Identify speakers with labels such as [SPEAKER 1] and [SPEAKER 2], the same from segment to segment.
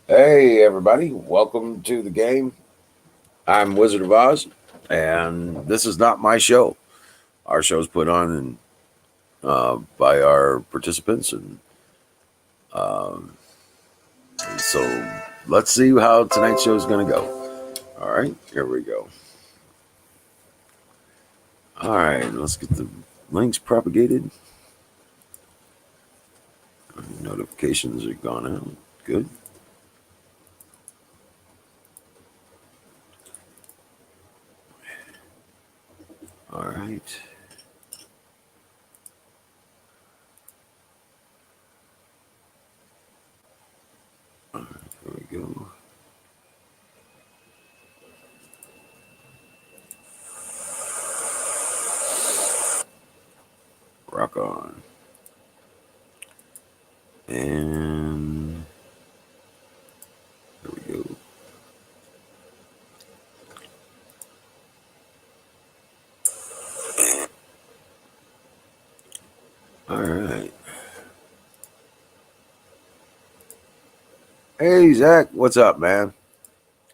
[SPEAKER 1] Hey, everybody, welcome to the game. I'm Wizard of Oz, and this is not my show. Our show's put on by our participants, um, and so let's see how tonight's show is going to go. All right, here we go. All right, let's get the links propagated. Notifications are gone out. Good. All right. All right, here we go. Rock on. And here we go. All right. Hey, Zach, what's up, man?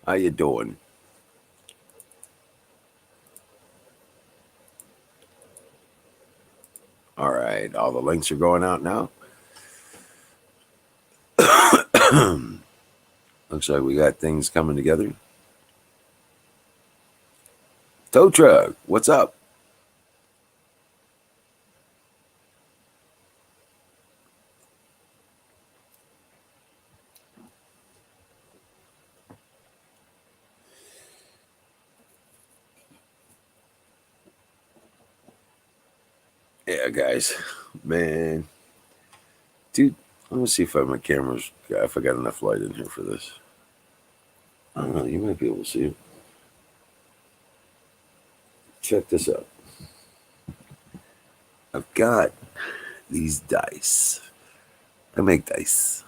[SPEAKER 1] How you doing? All right, all the links are going out now. Looks like we got things coming together. Tow truck, what's up? Yeah, guys, man, dude, let me see if my camera's if I got enough light in here for this. I don't know. You might be able to see it. Check this out. I've got these dice. I make dice,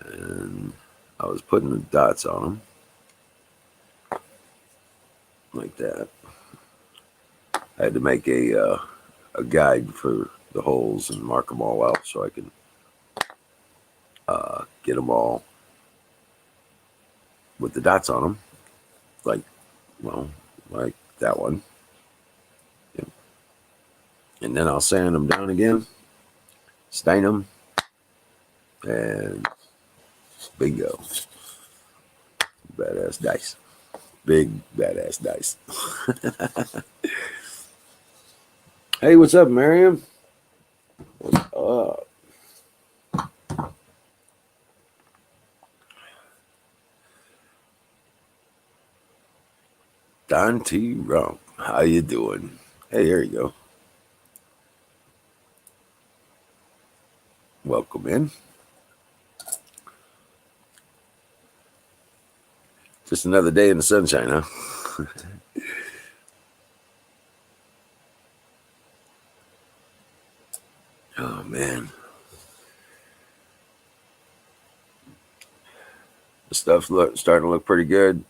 [SPEAKER 1] and I was putting the dots on them like that. I had to make a guide for the holes and mark them all out so I can get them all with the dots on them, like well, like that one. Yep. And then I'll sand them down again, stain them, and bingo, badass dice, big badass dice. Hey, what's up, Miriam? What's up? Don T. Rump, how you doing? Hey, there you go. Welcome in. Just another day in the sunshine, huh? Oh man, the stuff's starting to look pretty good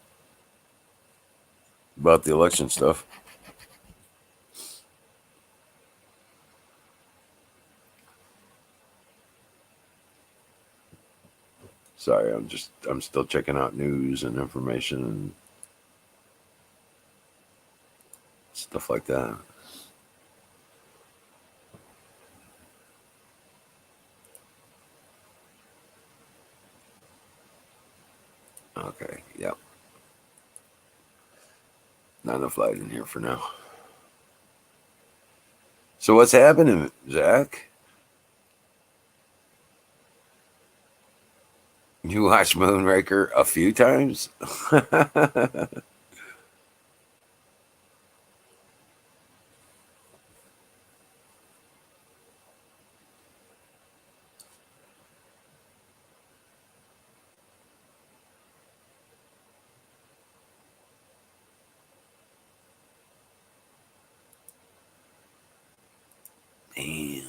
[SPEAKER 1] about the election stuff. Sorry, I'm still checking out news and information and stuff like that. Okay, yep. Not enough light in here for now. So what's happening, Zach? You watched Moonraker a few times? Damn.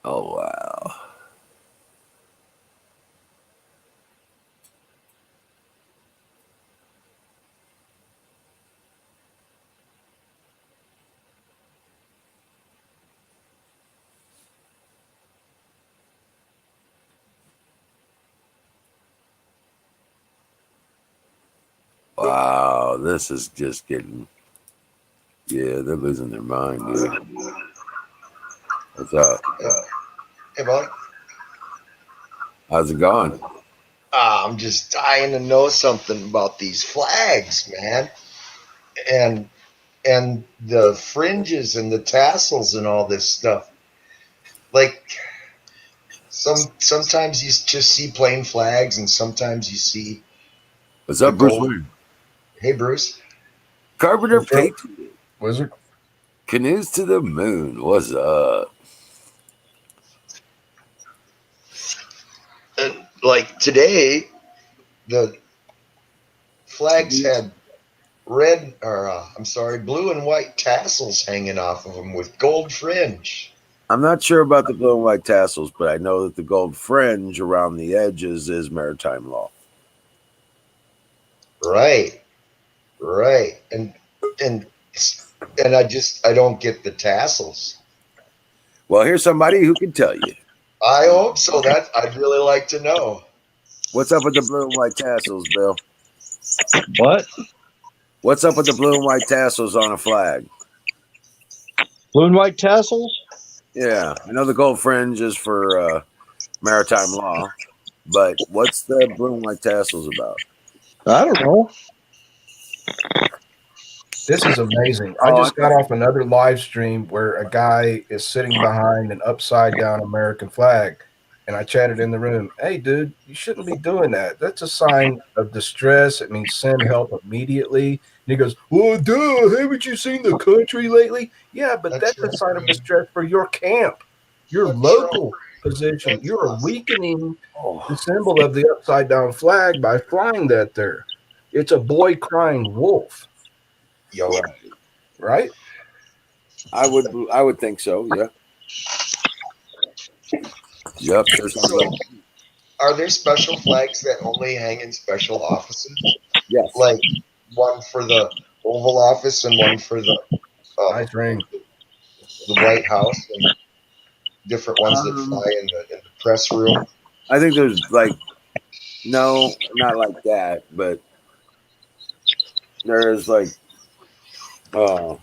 [SPEAKER 1] Oh, wow. Wow, this is just getting. Yeah, they're losing their mind, dude. What's up?
[SPEAKER 2] Hey, bud.
[SPEAKER 1] How's it going?
[SPEAKER 2] I'm just dying to know something about these flags, man, and and the fringes and the tassels and all this stuff. Like sometimes you just see plain flags, and sometimes you see
[SPEAKER 1] What's
[SPEAKER 2] the
[SPEAKER 1] up, Bruce
[SPEAKER 2] gold.
[SPEAKER 1] Wayne?
[SPEAKER 2] Hey, Bruce.
[SPEAKER 1] Carpenter
[SPEAKER 3] What's up,
[SPEAKER 1] Patriot.
[SPEAKER 3] Wizard?
[SPEAKER 1] Canoes to the moon. What's up?
[SPEAKER 2] Like today, the flags had red, or I'm sorry, blue and white tassels hanging off of them with gold fringe.
[SPEAKER 1] I'm not sure about the blue and white tassels, but I know that the gold fringe around the edges is maritime law.
[SPEAKER 2] Right, right, and and I don't get the tassels.
[SPEAKER 1] Well, here's somebody who can tell you.
[SPEAKER 2] I hope so. That I'd really like to know.
[SPEAKER 1] What's up with the blue and white tassels, Bill?
[SPEAKER 3] What?
[SPEAKER 1] What's up with the blue and white tassels on a flag?
[SPEAKER 3] Blue and white tassels?
[SPEAKER 1] Yeah, I know the gold fringe is for maritime law, but what's the blue and white tassels about?
[SPEAKER 3] I don't know.
[SPEAKER 4] This is amazing. I
[SPEAKER 1] Oh,
[SPEAKER 4] just got off another live stream where a guy is sitting behind an upside down American flag. And I chatted in the room, hey, dude, you shouldn't be doing that. That's a sign of distress. It means send help immediately. And he goes, well, duh, haven't you seen the country lately? Yeah, but that's a sign of distress for your camp, your local position. You are weakening the symbol of the upside down flag by flying that there. It's a boy crying wolf,
[SPEAKER 2] Yo,
[SPEAKER 4] right?
[SPEAKER 1] I would think so. Yeah. Yep. Sure sounds
[SPEAKER 2] so
[SPEAKER 1] like.
[SPEAKER 2] are there special flags that only hang in special offices?
[SPEAKER 1] Yes.
[SPEAKER 2] Like one for the Oval Office and one for
[SPEAKER 4] Nice ring.
[SPEAKER 2] the White House, and different ones that fly in the press room.
[SPEAKER 1] I think there's like no, not like that, but there's like uh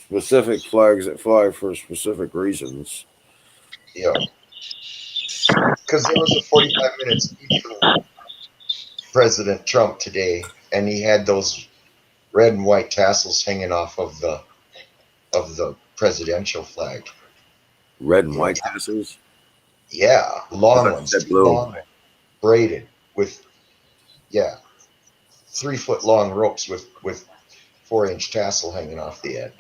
[SPEAKER 1] specific flags that fly for specific reasons.
[SPEAKER 2] Yeah, because there was a 45-minute speech from President Trump today, and he had those red and white tassels hanging off of the presidential flag.
[SPEAKER 1] Red and white tassels.
[SPEAKER 2] Yeah,
[SPEAKER 1] I
[SPEAKER 2] long
[SPEAKER 1] thought you
[SPEAKER 2] ones,
[SPEAKER 1] said
[SPEAKER 2] two
[SPEAKER 1] blue and
[SPEAKER 2] long
[SPEAKER 1] white.
[SPEAKER 2] ones, braided with, yeah, 3 foot long ropes with 4-inch tassel hanging off the end,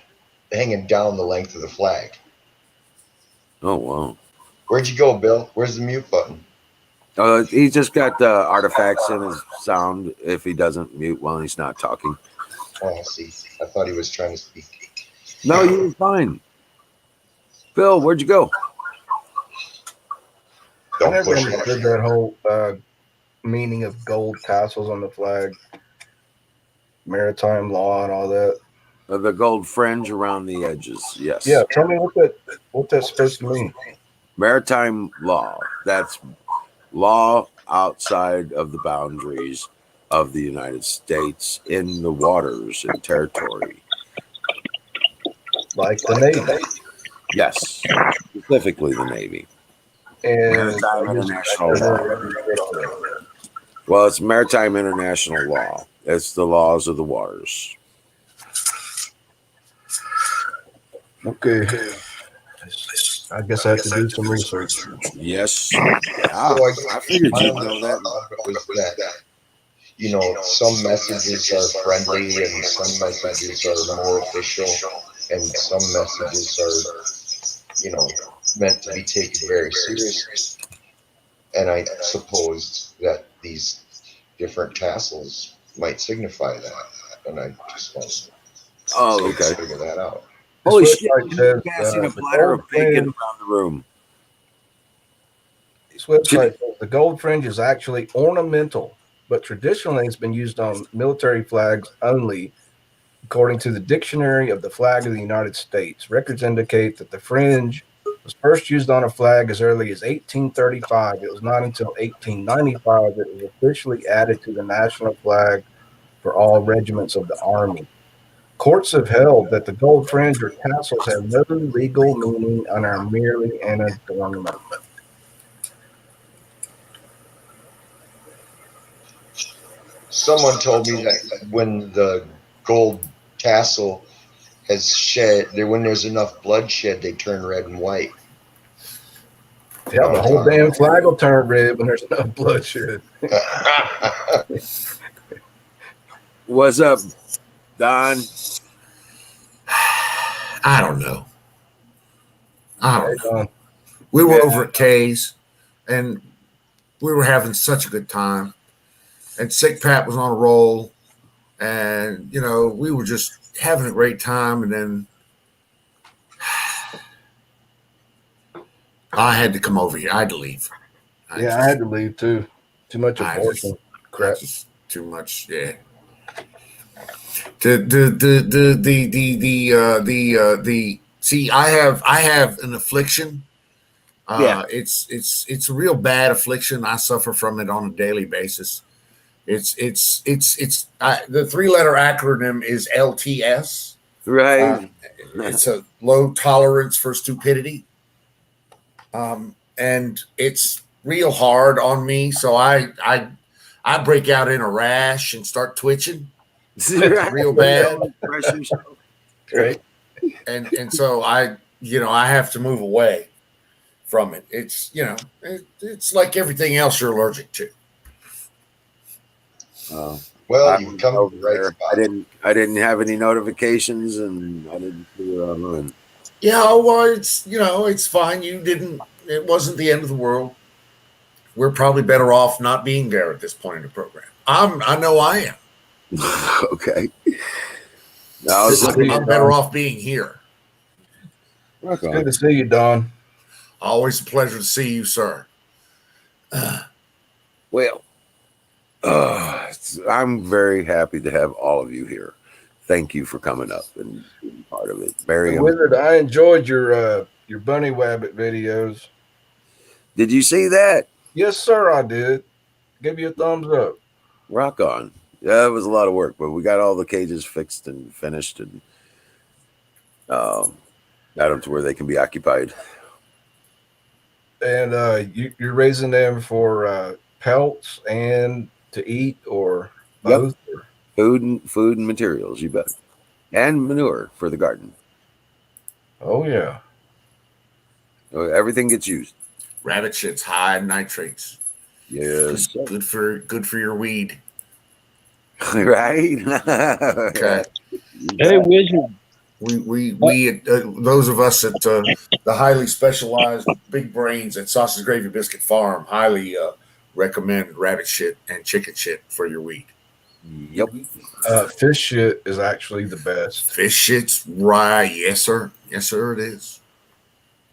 [SPEAKER 2] hanging down the length of the flag.
[SPEAKER 1] Oh wow.
[SPEAKER 2] Where'd you go, Bill? Where's the mute button?
[SPEAKER 1] He's just got artifacts in his sound if he doesn't mute while he's not talking.
[SPEAKER 2] Oh, I see. I thought he was trying to speak.
[SPEAKER 1] No, you were fine. Bill, where'd you go?
[SPEAKER 4] I
[SPEAKER 2] Don't
[SPEAKER 4] never
[SPEAKER 2] push
[SPEAKER 4] understood
[SPEAKER 2] it.
[SPEAKER 4] that whole meaning of gold tassels on the flag, maritime law, and all that.
[SPEAKER 1] The gold fringe around the edges. Yes.
[SPEAKER 4] Yeah, tell me what that's supposed to mean.
[SPEAKER 1] Maritime law. That's law outside of the boundaries of the United States in the waters and territory.
[SPEAKER 4] Like the Navy.
[SPEAKER 1] Yes. Specifically the Navy.
[SPEAKER 4] And
[SPEAKER 1] Maritime
[SPEAKER 4] I just
[SPEAKER 1] international
[SPEAKER 4] never
[SPEAKER 1] law.
[SPEAKER 4] understood all that.
[SPEAKER 1] Well, it's maritime international law. It's the laws of the waters.
[SPEAKER 4] Okay. I guess I have to do some research.
[SPEAKER 1] Yes.
[SPEAKER 2] So I guess
[SPEAKER 1] I figured
[SPEAKER 2] my
[SPEAKER 1] you'd
[SPEAKER 2] only
[SPEAKER 1] know
[SPEAKER 2] thought
[SPEAKER 1] that.
[SPEAKER 2] of it was that, some messages are friendly and some messages are more official and some messages are, meant to be taken very seriously. And I supposed that these different tassels might signify that. And I just wanted to
[SPEAKER 1] Oh,
[SPEAKER 2] see if I
[SPEAKER 1] okay.
[SPEAKER 2] could figure that out.
[SPEAKER 4] This
[SPEAKER 1] Holy shit.
[SPEAKER 4] website
[SPEAKER 1] You're
[SPEAKER 4] says
[SPEAKER 1] passing a
[SPEAKER 4] the
[SPEAKER 1] platter
[SPEAKER 4] gold
[SPEAKER 1] of bacon
[SPEAKER 4] fringe.
[SPEAKER 1] around the room.
[SPEAKER 4] This website says the gold fringe is actually ornamental, but traditionally it's been used on military flags only. According to the Dictionary of the Flag of the United States, records indicate that the fringe was first used on a flag as early as 1835. It was not until 1895 that it was officially added to the national flag for all regiments of the Army. Courts have held that the gold fringe or tassels have no legal meaning and are merely an adornment.
[SPEAKER 2] Someone told me that when the gold tassel has shed, when there's enough bloodshed, they turn red and white.
[SPEAKER 4] Yeah, the whole damn flag will turn red when there's no bloodshed.
[SPEAKER 1] What's up, Don?
[SPEAKER 5] I don't know.
[SPEAKER 4] Hey,
[SPEAKER 5] We were over at Kay's, and we were having such a good time. And Sick Pat was on a roll, and we were just having a great time. And then I had to come over here. I had to leave.
[SPEAKER 4] I had to leave too. Too much abortion crap.
[SPEAKER 5] Too much, yeah. See, I have an affliction. It's a real bad affliction. I suffer from it on a daily basis. The 3-letter acronym is LTS.
[SPEAKER 1] Right.
[SPEAKER 5] It's a low tolerance for stupidity. And it's real hard on me. So I break out in a rash and start twitching. Real bad.
[SPEAKER 4] Right.
[SPEAKER 5] And so I have to move away from it. It's, it's like everything else you're allergic to.
[SPEAKER 2] Well, you come over right spot.
[SPEAKER 1] I didn't have any notifications, and I didn't see it online.
[SPEAKER 5] Yeah, well, it's fine. It wasn't the end of the world. We're probably better off not being there at this point in the program. I know I am.
[SPEAKER 1] Okay.
[SPEAKER 5] I'm better off being here.
[SPEAKER 4] It's good to see you, Don.
[SPEAKER 5] Always a pleasure to see you, sir.
[SPEAKER 1] Well, I'm very happy to have all of you here. Thank you for coming up and being part of it.
[SPEAKER 4] Wizard, I enjoyed your bunny wabbit videos.
[SPEAKER 1] Did you see that?
[SPEAKER 4] Yes, sir, I did. Give you a thumbs up.
[SPEAKER 1] Rock on. Yeah, it was a lot of work, but we got all the cages fixed and finished, and got them to where they can be occupied.
[SPEAKER 4] And you're raising them for pelts and to eat, or both?
[SPEAKER 1] Yep. Food and materials, you bet. And manure for the garden.
[SPEAKER 4] Oh yeah.
[SPEAKER 1] Everything gets used.
[SPEAKER 5] Rabbit shit's high in nitrates.
[SPEAKER 1] Yes.
[SPEAKER 5] Good for your weed.
[SPEAKER 1] Right?
[SPEAKER 5] Okay.
[SPEAKER 3] Hey, Wizard.
[SPEAKER 5] We those of us at the highly specialized big brains at Sausage Gravy Biscuit Farm highly recommend rabbit shit and chicken shit for your weed.
[SPEAKER 1] Yep.
[SPEAKER 4] Fish shit is actually the best.
[SPEAKER 5] Fish shit's right. Yes, sir. Yes, sir, it is.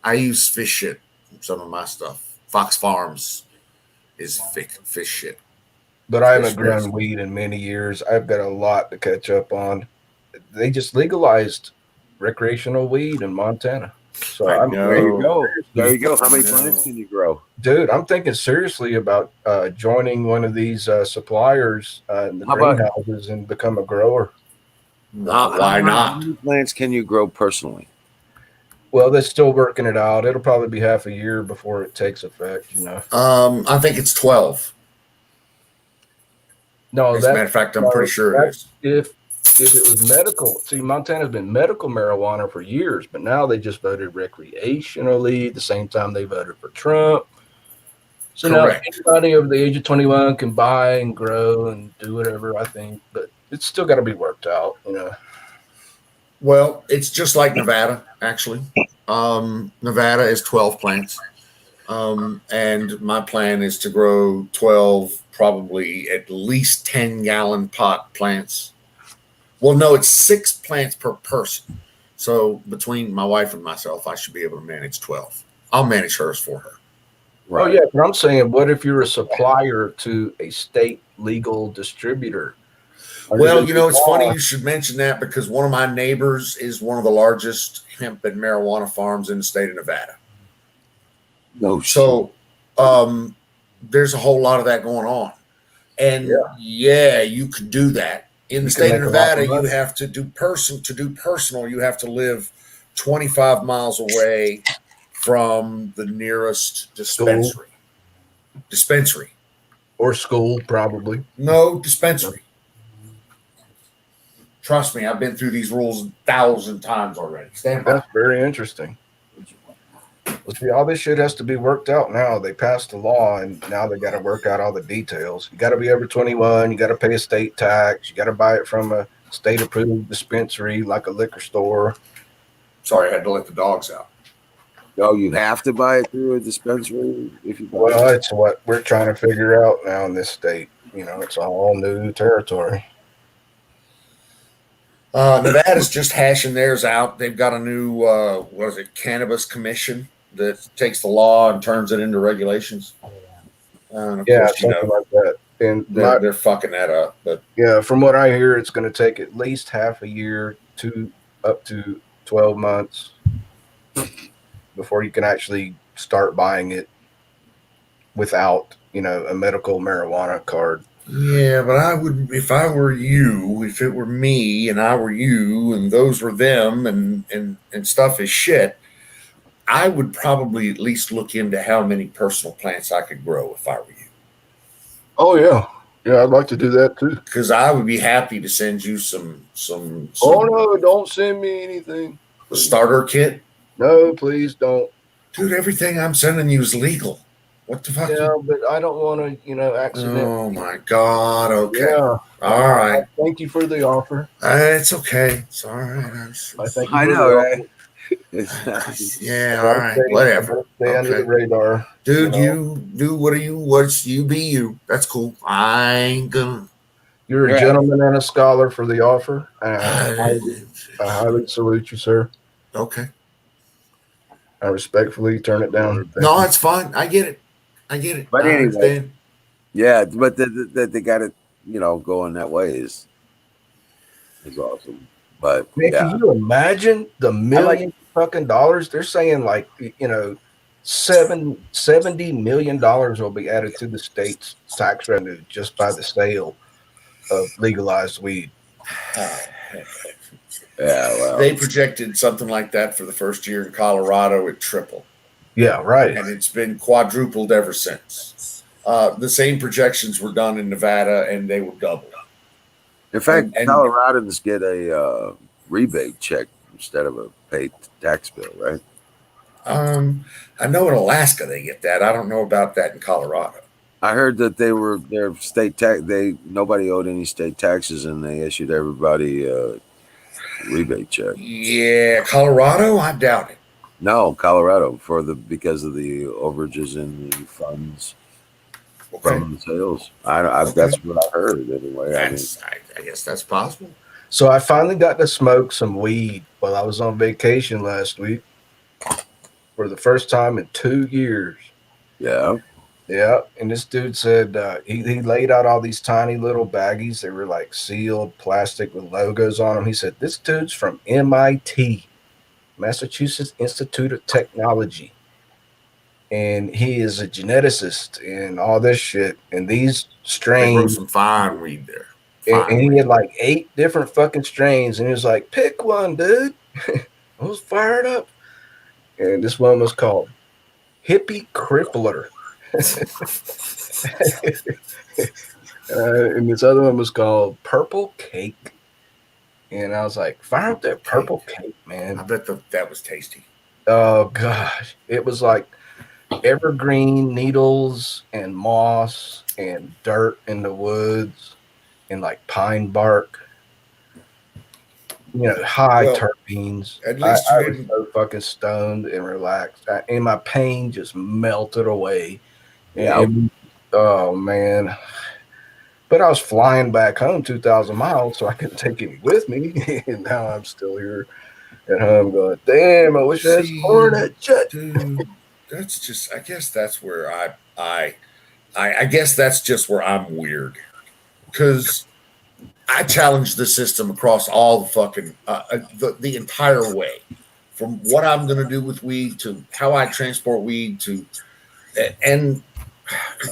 [SPEAKER 5] I use fish shit in some of my stuff. Fox Farms is fish shit.
[SPEAKER 4] But I haven't grown weed in many years. I've got a lot to catch up on. They just legalized recreational weed in Montana. So
[SPEAKER 1] there you go. There you go. How many plants can you grow?
[SPEAKER 4] Dude, I'm thinking seriously about joining one of these suppliers in the greenhouses and become a grower.
[SPEAKER 5] Why not?
[SPEAKER 1] How many plants can you grow personally?
[SPEAKER 4] Well, they're still working it out. It'll probably be half a year before it takes effect,
[SPEAKER 5] I think it's 12.
[SPEAKER 4] No,
[SPEAKER 5] as a matter of fact, I'm pretty sure it is.
[SPEAKER 4] If it was medical, see, Montana's been medical marijuana for years, but now they just voted recreationally. At the same time, they voted for Trump. So
[SPEAKER 5] Correct.
[SPEAKER 4] Now anybody over the age of 21 can buy and grow and do whatever, I think, but it's still got to be worked out,
[SPEAKER 5] Well, it's just like Nevada, actually. Nevada is 12 plants. And my plan is to grow 12, probably at least 10-gallon pot plants. Well, no, it's 6 plants per person. So between my wife and myself, I should be able to manage 12. I'll manage hers for her.
[SPEAKER 4] Oh yeah, but I'm saying, what if you're a supplier to a state legal distributor?
[SPEAKER 5] Well, it's funny you should mention that because one of my neighbors is one of the largest hemp and marijuana farms in the state of Nevada.
[SPEAKER 1] No shit.
[SPEAKER 5] So there's a whole lot of that going on. And yeah, you could do that. In the state of Nevada, you have to do personal, you have to live 25 miles away from the nearest dispensary. Dispensary.
[SPEAKER 4] Or school, probably.
[SPEAKER 5] No, dispensary. Trust me, I've been through these rules 1,000 times already. Stand by.
[SPEAKER 4] That's very interesting. Well, see, all this shit has to be worked out now. They passed the law, and now they got to work out all the details. You got to be over 21. You got to pay a state tax. You got to buy it from a state-approved dispensary like a liquor store.
[SPEAKER 5] Sorry, I had to let the dogs out.
[SPEAKER 1] No, you have to buy it through a dispensary if you buy
[SPEAKER 4] Well,
[SPEAKER 1] it.
[SPEAKER 4] it's what we're trying to figure out now in this state. It's all new territory.
[SPEAKER 5] Nevada's just hashing theirs out. They've got a new, cannabis commission that takes the law and turns it into regulations. And of course,
[SPEAKER 4] something like that. And
[SPEAKER 5] they're fucking that up. But
[SPEAKER 4] yeah, from what I hear, it's going to take at least half a year to up to 12 months before you can actually start buying it without, a medical marijuana card.
[SPEAKER 5] Yeah, but I would, if I were you, if it were me and I were you and those were them and stuff is shit, I would probably at least look into how many personal plants I could grow if I were you.
[SPEAKER 4] Oh yeah. Yeah, I'd like to do that too.
[SPEAKER 5] Because I would be happy to send you some
[SPEAKER 4] Oh no, don't send me anything.
[SPEAKER 5] Starter kit.
[SPEAKER 4] No, please don't.
[SPEAKER 5] Dude, everything I'm sending you is legal. What the fuck?
[SPEAKER 4] Yeah, but I don't want to, accidentally.
[SPEAKER 5] Oh my God. Okay.
[SPEAKER 4] Yeah.
[SPEAKER 5] All right.
[SPEAKER 4] Thank you for the offer.
[SPEAKER 5] It's okay. It's all right.
[SPEAKER 1] I know, right?
[SPEAKER 5] Yeah, all right. Whatever.
[SPEAKER 4] Stay under the radar.
[SPEAKER 5] Dude, you do what's you be you. That's cool. I ain't gonna.
[SPEAKER 4] You're a gentleman and a scholar for the offer. I highly salute you, sir.
[SPEAKER 5] Okay.
[SPEAKER 4] I respectfully turn it down.
[SPEAKER 5] No, it's fine. I get it.
[SPEAKER 1] But anyway, yeah, but they got it, going that way is awesome. But
[SPEAKER 4] man, can you imagine the million fucking dollars? They're saying $70 million will be added to the state's tax revenue just by the sale of legalized weed.
[SPEAKER 1] Yeah, well,
[SPEAKER 5] they projected something like that for the first year in Colorado. It tripled.
[SPEAKER 4] Yeah, right.
[SPEAKER 5] And it's been quadrupled ever since. The same projections were done in Nevada, and they were doubled.
[SPEAKER 1] In fact, Coloradans get a rebate check instead of a paid tax bill, right?
[SPEAKER 5] I know in Alaska they get that. I don't know about that in Colorado.
[SPEAKER 1] I heard that their state tax. Nobody owed any state taxes, and they issued everybody a rebate check.
[SPEAKER 5] Yeah, Colorado, I doubt it.
[SPEAKER 1] No, Colorado because of the overages in the funds from sales. That's what I heard anyway.
[SPEAKER 5] I guess that's possible.
[SPEAKER 4] So I finally got to smoke some weed while I was on vacation last week for the first time in 2 years.
[SPEAKER 1] Yeah.
[SPEAKER 4] Yeah. And this dude said he laid out all these tiny little baggies. They were like sealed plastic with logos on them. He said, this dude's from MIT. Massachusetts Institute of Technology, and he is a geneticist and all this shit. And these strains,
[SPEAKER 5] they grow some fine weed there.
[SPEAKER 4] And he had like 8 different fucking strains, and he was like, "Pick one, dude." I was fired up, and this one was called Hippie Crippler, and this other one was called Purple Cake. And I was like, fire up that purple cake, man.
[SPEAKER 5] I bet that was tasty.
[SPEAKER 4] Oh, gosh. It was like evergreen needles and moss and dirt in the woods and like pine bark. High terpenes.
[SPEAKER 5] At least
[SPEAKER 4] I was so fucking stoned and relaxed. And my pain just melted away.
[SPEAKER 1] Yeah.
[SPEAKER 4] Oh, man. But I was flying back home 2,000 miles, so I couldn't take any with me. And now I'm still here at home going, damn, I wish I had corn that shit.
[SPEAKER 5] Dude, that's just, I guess that's where I guess that's just where I'm weird, because I challenge the system across all the fucking the entire way, from what I'm going to do with weed to how I transport weed to, and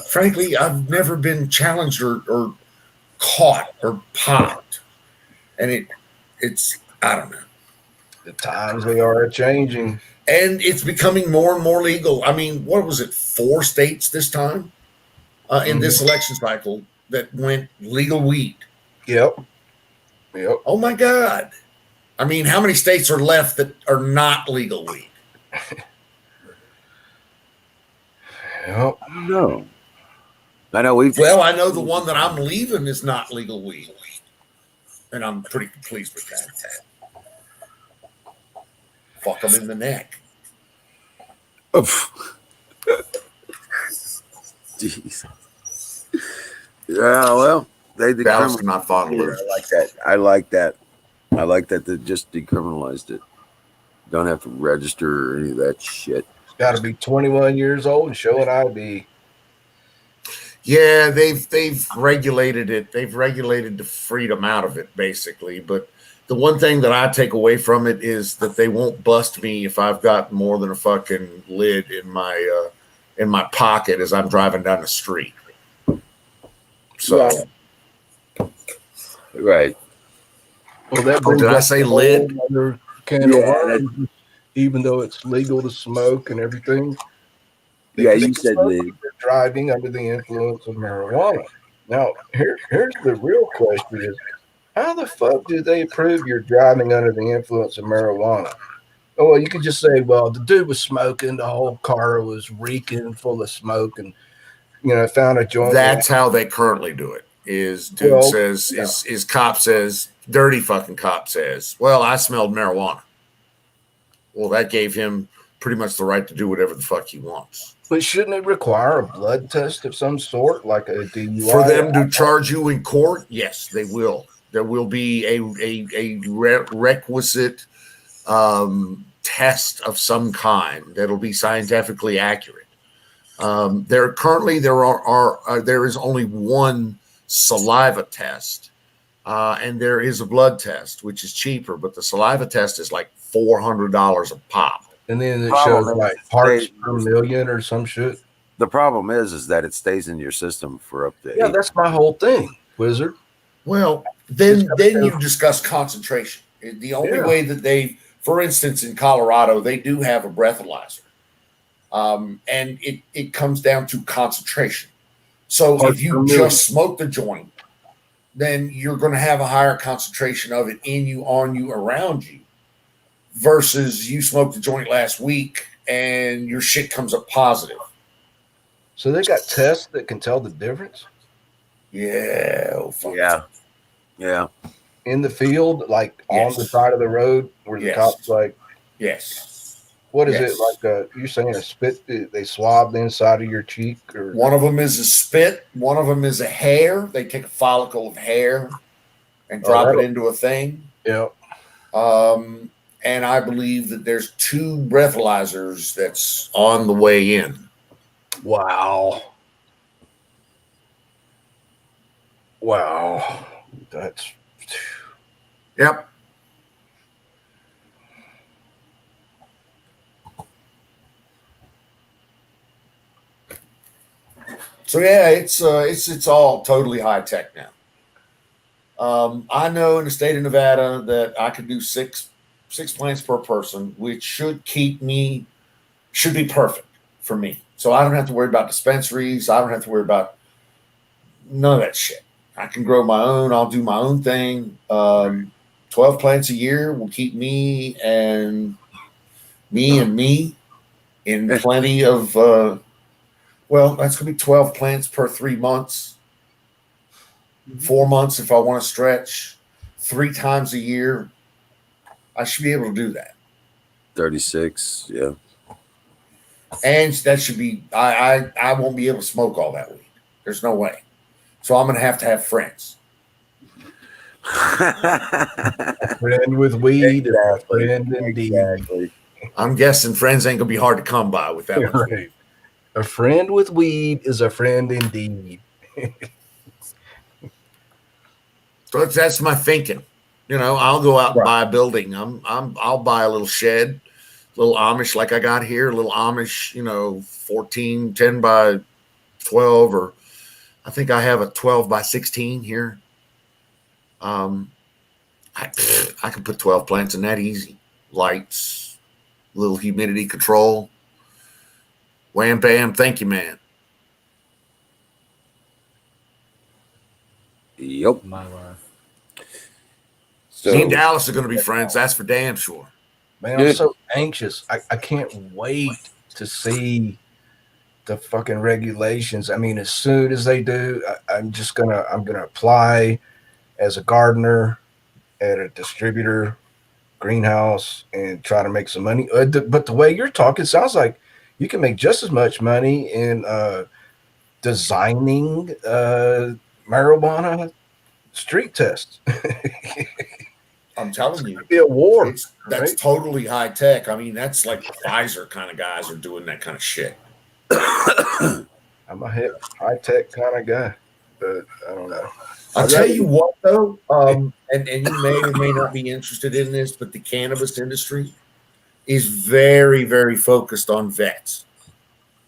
[SPEAKER 5] frankly, I've never been challenged or caught or popped, and it's I don't know.
[SPEAKER 4] The times they are changing.
[SPEAKER 5] And it's becoming more and more legal. I mean, what was it? 4 states this time in this election cycle that went legal weed.
[SPEAKER 4] Yep. Yep.
[SPEAKER 5] Oh my God. I mean, how many states are left that are not legal weed?
[SPEAKER 4] Yep.
[SPEAKER 1] No. I know we've.
[SPEAKER 5] Well, I know the one that I'm leaving is not legal weed. And I'm pretty pleased with that. Fuck them in the neck.
[SPEAKER 1] Jeez. Yeah, well, they
[SPEAKER 5] Dallas
[SPEAKER 1] decriminalized.
[SPEAKER 5] not fond of
[SPEAKER 1] I like that. I like that. I like that they just decriminalized it. Don't have to register or any of that shit.
[SPEAKER 4] It's got to be 21 years old and show an ID.
[SPEAKER 5] Yeah, they've regulated it. They've regulated the freedom out of it, basically. But the one thing that I take away from it is that they won't bust me if I've got more than a fucking lid in my pocket as I'm driving down the street. So,
[SPEAKER 1] Right.
[SPEAKER 4] Well, that
[SPEAKER 5] oh, did I say lid?
[SPEAKER 4] Can of worms, even though it's legal to smoke and everything.
[SPEAKER 1] Yeah,
[SPEAKER 4] They
[SPEAKER 1] you
[SPEAKER 4] can
[SPEAKER 1] said
[SPEAKER 4] smoke
[SPEAKER 1] lid.
[SPEAKER 4] if they're driving under the influence of marijuana. Now, here's the real question: is how the fuck do they prove you're driving under the influence of marijuana? Oh, well, you could just say, well, the dude was smoking, the whole car was reeking full of smoke, and found a joint.
[SPEAKER 5] That's how they currently do it. Is dude says is cop says, dirty fucking cop says, well, I smelled marijuana. Well, that gave him pretty much the right to do whatever the fuck he wants.
[SPEAKER 4] But shouldn't it require a blood test of some sort, like a DUI?
[SPEAKER 5] For them to charge you in court, yes, they will. There will be a requisite test of some kind that'll be scientifically accurate. There is only one saliva test, and there is a blood test, which is cheaper, but the saliva test is like $400 a pop.
[SPEAKER 4] And then it shows like parts per million or some shit.
[SPEAKER 1] The problem is that it stays in your system for up to.
[SPEAKER 4] Yeah, that's my whole thing, Wizard.
[SPEAKER 5] Well, then you discuss concentration. The only way that for instance, in Colorado, they do have a breathalyzer. And it comes down to concentration. So if you just smoke the joint, then you're going to have a higher concentration of it in you, on you, around you, versus you smoked the joint last week and your shit comes up positive.
[SPEAKER 4] So they got tests that can tell the difference?
[SPEAKER 5] Yeah. Oh, fuck.
[SPEAKER 1] Yeah.
[SPEAKER 4] In the field, like on the side of the road where the cops like.
[SPEAKER 5] Yes.
[SPEAKER 4] What is it like? You're saying a spit? They swab the inside of your cheek, or
[SPEAKER 5] one of them is a spit. One of them is a hair. They take a follicle of hair and drop it into a thing.
[SPEAKER 4] Yeah.
[SPEAKER 5] And I believe that there's 2 breathalyzers that's on the way in.
[SPEAKER 4] Wow. That's.
[SPEAKER 5] Yep. So yeah, it's all totally high tech now. I know in the state of Nevada that I could do six plants per person, which should be perfect for me. So I don't have to worry about dispensaries. I don't have to worry about none of that shit. I can grow my own. I'll do my own thing. 12 plants a year will keep me and me in plenty of. Well, that's going to be 12 plants per 3 months, 4 months if I want to stretch, 3 times a year. I should be able to do that.
[SPEAKER 1] 36, yeah.
[SPEAKER 5] And that should be, I won't be able to smoke all that weed. There's no way. So I'm going to have friends.
[SPEAKER 4] A friend with weed, a friend indeed.
[SPEAKER 1] Exactly.
[SPEAKER 5] I'm guessing friends ain't gonna be hard to come by with that much.
[SPEAKER 4] Right. A friend with weed is a friend indeed.
[SPEAKER 5] So that's my thinking. You know, I'll go out and buy a building. I'll buy a little shed, little Amish like I got here, a little Amish, 10 by 12, or I think I have a 12 by 16 here. I can put 12 plants in that easy. Lights, little humidity control. Wham bam, thank you, man.
[SPEAKER 1] Yep.
[SPEAKER 3] My life.
[SPEAKER 1] So,
[SPEAKER 5] Me and Dallas are going to be friends. That's for damn sure.
[SPEAKER 4] Man, I'm so anxious. I can't wait to see the fucking regulations. I mean, as soon as they do, I'm gonna apply as a gardener at a distributor greenhouse and try to make some money. But the way you're talking sounds like you can make just as much money in designing marijuana street tests.
[SPEAKER 5] I'm telling you,
[SPEAKER 4] Be a war.
[SPEAKER 5] That's
[SPEAKER 4] right?
[SPEAKER 5] totally high tech. I mean, that's like Pfizer kind of guys are doing that kind of shit.
[SPEAKER 4] I'm a high tech kind of guy, but I don't know.
[SPEAKER 5] I'll tell you what, though, and you may or may not be interested in this, but the cannabis industry is very, very focused on vets.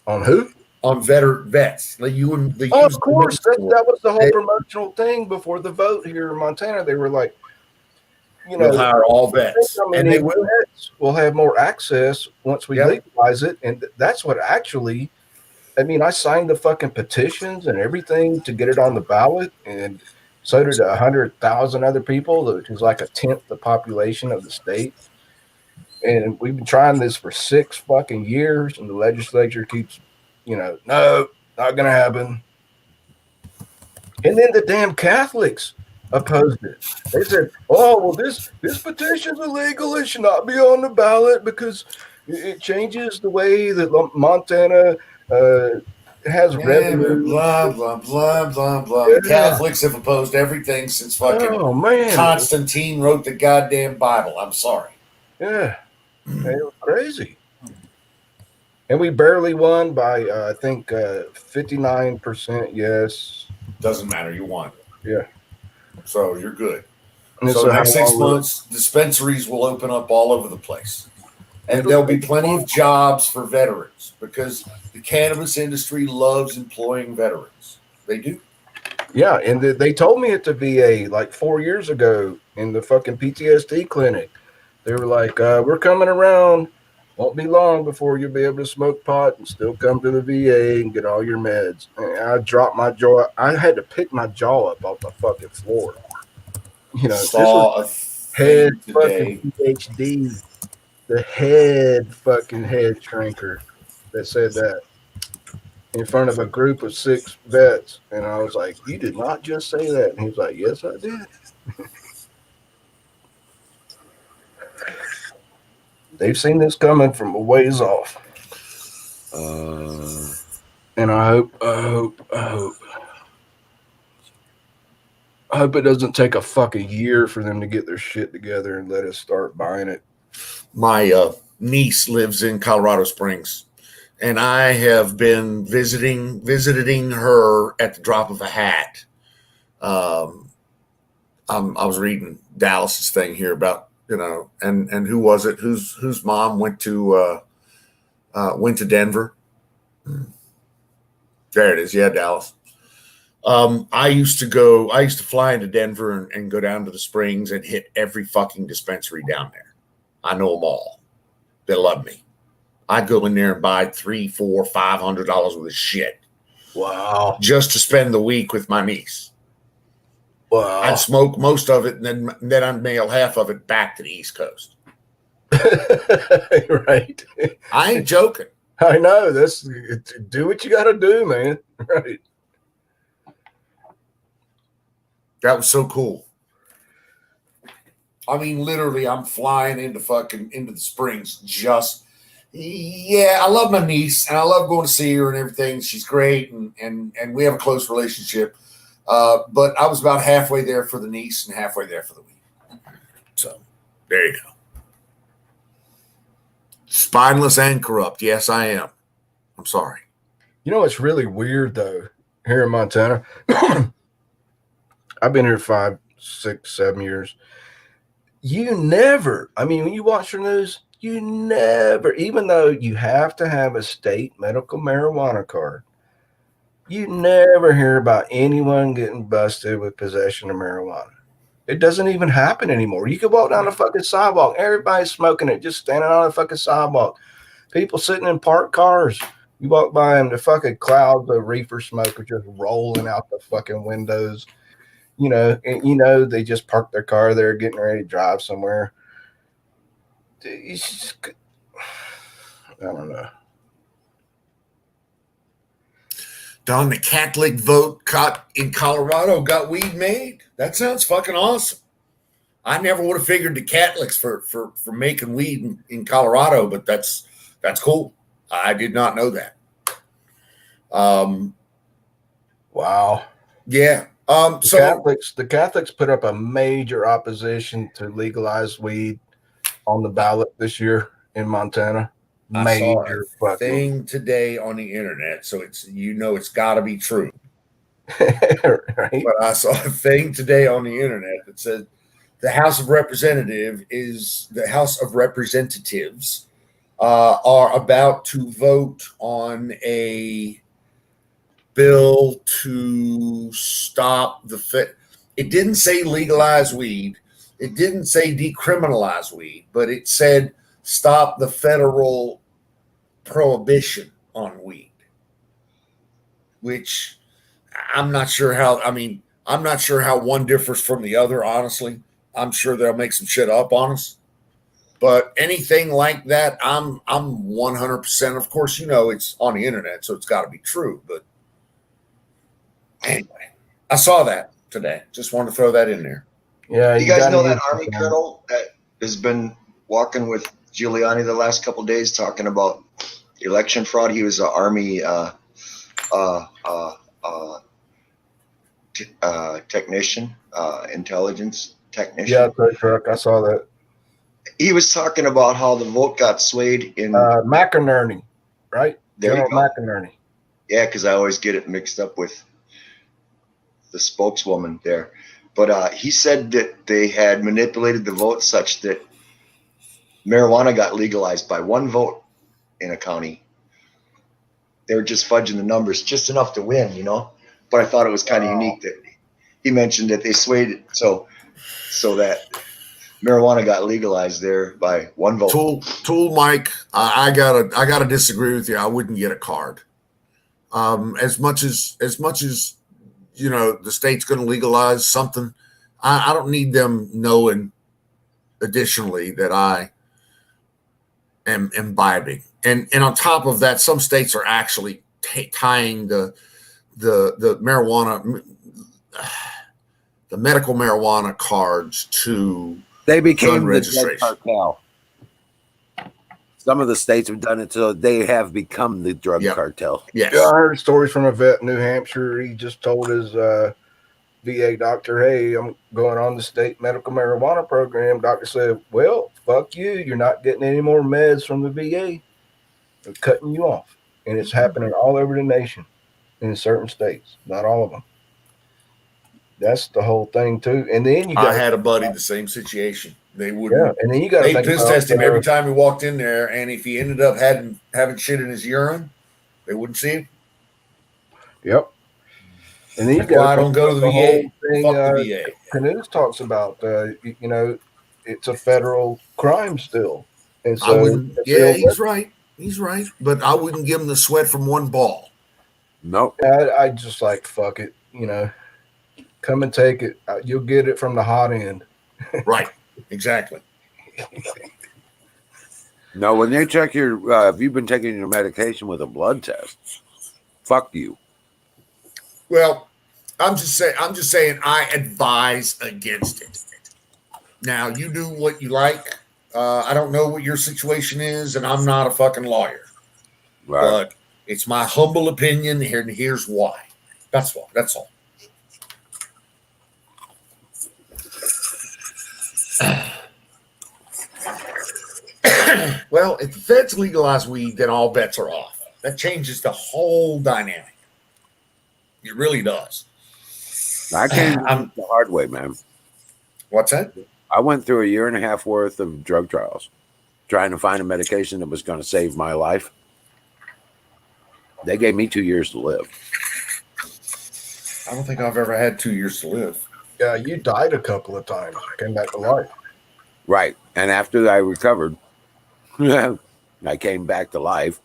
[SPEAKER 4] On who?
[SPEAKER 5] On vets. Like
[SPEAKER 4] of course, that was the whole promotional thing before the vote here in Montana. They were like,
[SPEAKER 5] we'll hire all vets, and they will.
[SPEAKER 4] We'll have more access once we legalize it, and that's what actually. I mean, I signed the fucking petitions and everything to get it on the ballot, and so did 100,000 other people, which is like a tenth the population of the state. And we've been trying this for 6 fucking years, and the legislature keeps, no, not gonna happen. And then the damn Catholics opposed it. They said, "Oh, well, this petition's illegal. It should not be on the ballot because it changes the way that Montana has revenue."
[SPEAKER 5] Blah blah blah blah blah. Yeah. Catholics have opposed everything since fucking Constantine wrote the goddamn Bible. I'm sorry.
[SPEAKER 4] Yeah, it was crazy. And we barely won by I think 59% yes.
[SPEAKER 5] Doesn't matter. You won.
[SPEAKER 4] Yeah.
[SPEAKER 5] So you're good.
[SPEAKER 4] And
[SPEAKER 5] so next 6 months, dispensaries will open up all over the place. And there'll be plenty of jobs for veterans because the cannabis industry loves employing veterans. They do.
[SPEAKER 4] Yeah, and they told me at the VA like 4 years ago in the fucking PTSD clinic. They were like, we're coming around. Won't be long before you'll be able to smoke pot and still come to the VA and get all your meds. And I dropped my jaw. I had to pick my jaw up off the fucking floor.
[SPEAKER 5] Saw
[SPEAKER 4] this was head fucking PhD, the head fucking head shrinker that said that in front of a group of 6 vets. And I was like, you did not just say that. And he was like, yes, I did. They've seen this coming from a ways off. And I hope it doesn't take a fucking year for them to get their shit together and let us start buying it.
[SPEAKER 5] My niece lives in Colorado Springs, and I have been visiting her at the drop of a hat. I was reading Dallas's thing here about, and who was it? Whose mom went to Denver? There it is. Yeah, Dallas. I used to fly into Denver and go down to the Springs and hit every fucking dispensary down there. I know them all. They love me. I'd go in there and buy $300, $400, $500 worth of shit.
[SPEAKER 4] Wow.
[SPEAKER 5] Just to spend the week with my niece.
[SPEAKER 4] Wow.
[SPEAKER 5] I'd smoke most of it, and then I'd mail half of it back to the East Coast.
[SPEAKER 4] Right.
[SPEAKER 5] I ain't joking.
[SPEAKER 4] I know. Do what you got to do, man. Right.
[SPEAKER 5] That was so cool. I mean, literally, I'm flying into the Springs. I love my niece, and I love going to see her and everything. She's great, and we have a close relationship. But I was about halfway there for the niece and halfway there for the week. So there you go. Spineless and corrupt. Yes, I am. I'm sorry.
[SPEAKER 4] You know what's really weird though here in Montana? I've been here 5, 6, 7 years. You never, I mean, when you watch the news, you never, even though you have to have a state medical marijuana card, you never hear about anyone getting busted with possession of marijuana. It doesn't even happen anymore. You can walk down the fucking sidewalk. Everybody's smoking it, just standing on the fucking sidewalk. People sitting in parked cars. You walk by them, the fucking clouds of reefer smoke are just rolling out the fucking windows. And they just parked their car there, getting ready to drive somewhere. It's just, I don't know.
[SPEAKER 5] Don, the Catholic vote in Colorado got weed made. That sounds fucking awesome. I never would have figured the Catholics for making weed in Colorado, but that's cool. I did not know that.
[SPEAKER 4] Wow.
[SPEAKER 5] Yeah.
[SPEAKER 4] The Catholics put up a major opposition to legalize weed on the ballot this year in Montana. Major
[SPEAKER 5] I saw a thing today on the internet, so it's got to be true.
[SPEAKER 4] Right?
[SPEAKER 5] But I saw a thing today on the internet that said the House of Representatives are about to vote on a bill to stop it didn't say legalize weed. It didn't say decriminalize weed, but it said stop the federal prohibition on weed, which I'm not sure how one differs from the other, honestly. I'm sure they'll make some shit up on us. But anything like that, I'm 100%. Of course, it's on the internet, so it's got to be true. But anyway, I saw that today. Just wanted to throw that in there.
[SPEAKER 4] Yeah,
[SPEAKER 2] you guys know that Army colonel that has been walking with Giuliani the last couple of days talking about election fraud? He was an Army technician, intelligence technician.
[SPEAKER 4] Yeah, truck. I saw that.
[SPEAKER 2] He was talking about how the vote got swayed in
[SPEAKER 4] McInerney, right?
[SPEAKER 2] There you go.
[SPEAKER 4] McInerney.
[SPEAKER 2] Yeah, because I always get it mixed up with the spokeswoman there. But he said that they had manipulated the vote such that marijuana got legalized by one vote in a county. They were just fudging the numbers just enough to win, But I thought it was kind of unique that he mentioned that they swayed it so that marijuana got legalized there by one vote.
[SPEAKER 5] Tool Mike, I gotta disagree with you. I wouldn't get a card. As much as the state's going to legalize something, I don't need them knowing additionally that I am imbibing. And on top of that, some states are actually tying the marijuana, the medical marijuana cards to
[SPEAKER 1] they became
[SPEAKER 5] gun registration.
[SPEAKER 1] The drug cartel. Some of the states have done it, so they have become the drug cartel.
[SPEAKER 5] Yes.
[SPEAKER 4] Yeah, I heard stories from a vet in New Hampshire. He just told his VA doctor, "Hey, I'm going on the state medical marijuana program." Doctor said, "Well, fuck you. You're not getting any more meds from the VA. They're cutting you off." And it's happening all over the nation in certain states, not all of them. That's the whole thing too. And then
[SPEAKER 5] I had a buddy the same situation. They wouldn't.
[SPEAKER 4] Yeah, and then you got to
[SPEAKER 5] piss test him every time he walked in there, and if he ended up having shit in his urine, they wouldn't see him.
[SPEAKER 4] Yep. And then
[SPEAKER 5] I don't go to the VA. Fuck the VA.
[SPEAKER 4] Canoes talks about it's a federal crime still. And so
[SPEAKER 5] I wouldn't. Yeah, he's right. He's right. But I wouldn't give him the sweat from one ball.
[SPEAKER 1] Nope.
[SPEAKER 4] I just like fuck it. Come and take it. You'll get it from the hot end.
[SPEAKER 5] Right. Exactly.
[SPEAKER 1] No, when they check your, if you've been taking your medication with a blood test, fuck you.
[SPEAKER 5] Well, I'm just saying I advise against it. Now, you do what you like. I don't know what your situation is, and I'm not a fucking lawyer.
[SPEAKER 1] Right.
[SPEAKER 5] But it's my humble opinion, and here's why. That's all. Well, if the feds legalize weed, then all bets are off. That changes the whole dynamic. It really does.
[SPEAKER 1] I came the hard way, man.
[SPEAKER 5] What's that?
[SPEAKER 1] I went through a year and a half worth of drug trials trying to find a medication that was going to save my life. They gave me 2 years to live.
[SPEAKER 5] I don't think I've ever had 2 years to live.
[SPEAKER 4] Yeah, you died a couple of times. Came back to life.
[SPEAKER 1] Right. And after I recovered, I came back to life.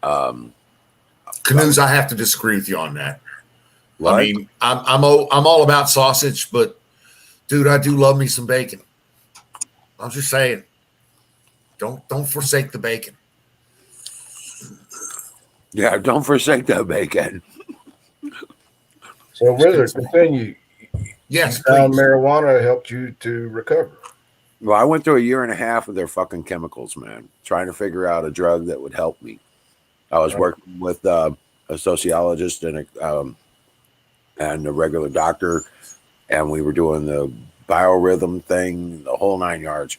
[SPEAKER 5] Canoes, I have to disagree with you on that.
[SPEAKER 1] What?
[SPEAKER 5] I mean, I'm all about sausage, but dude, I do love me some bacon. I'm just saying, don't forsake the bacon.
[SPEAKER 1] Yeah, don't forsake that bacon.
[SPEAKER 4] So, Wizard, continue.
[SPEAKER 5] Yes,
[SPEAKER 4] Found
[SPEAKER 5] please.
[SPEAKER 4] marijuana helped you to recover.
[SPEAKER 1] Well, I went through a year and a half of their fucking chemicals, man, trying to figure out a drug that would help me. I was working with a sociologist and a regular doctor, and we were doing the biorhythm thing, the whole 9 yards.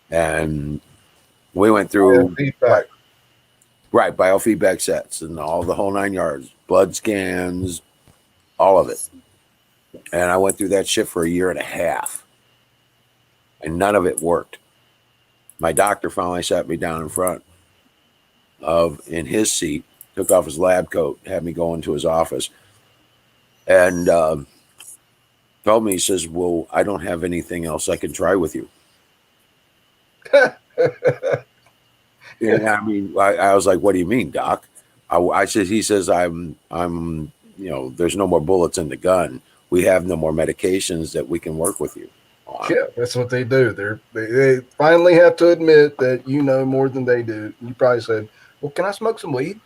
[SPEAKER 1] And we went through
[SPEAKER 4] Feedback.
[SPEAKER 1] right biofeedback sets and all the whole 9 yards, blood scans, all of it. And I went through that shit for a year and a half, and none of it worked. My doctor finally sat me down in his seat, took off his lab coat, had me go into his office, and told me, he says, well, I don't have anything else I can try with you. Yeah, I mean, I was like, what do you mean, doc? I said, he says, I'm, there's no more bullets in the gun. We have no more medications that we can work with you on.
[SPEAKER 4] Yeah, that's what they do. They finally have to admit that you know more than they do. You probably said, well, can I smoke some weed?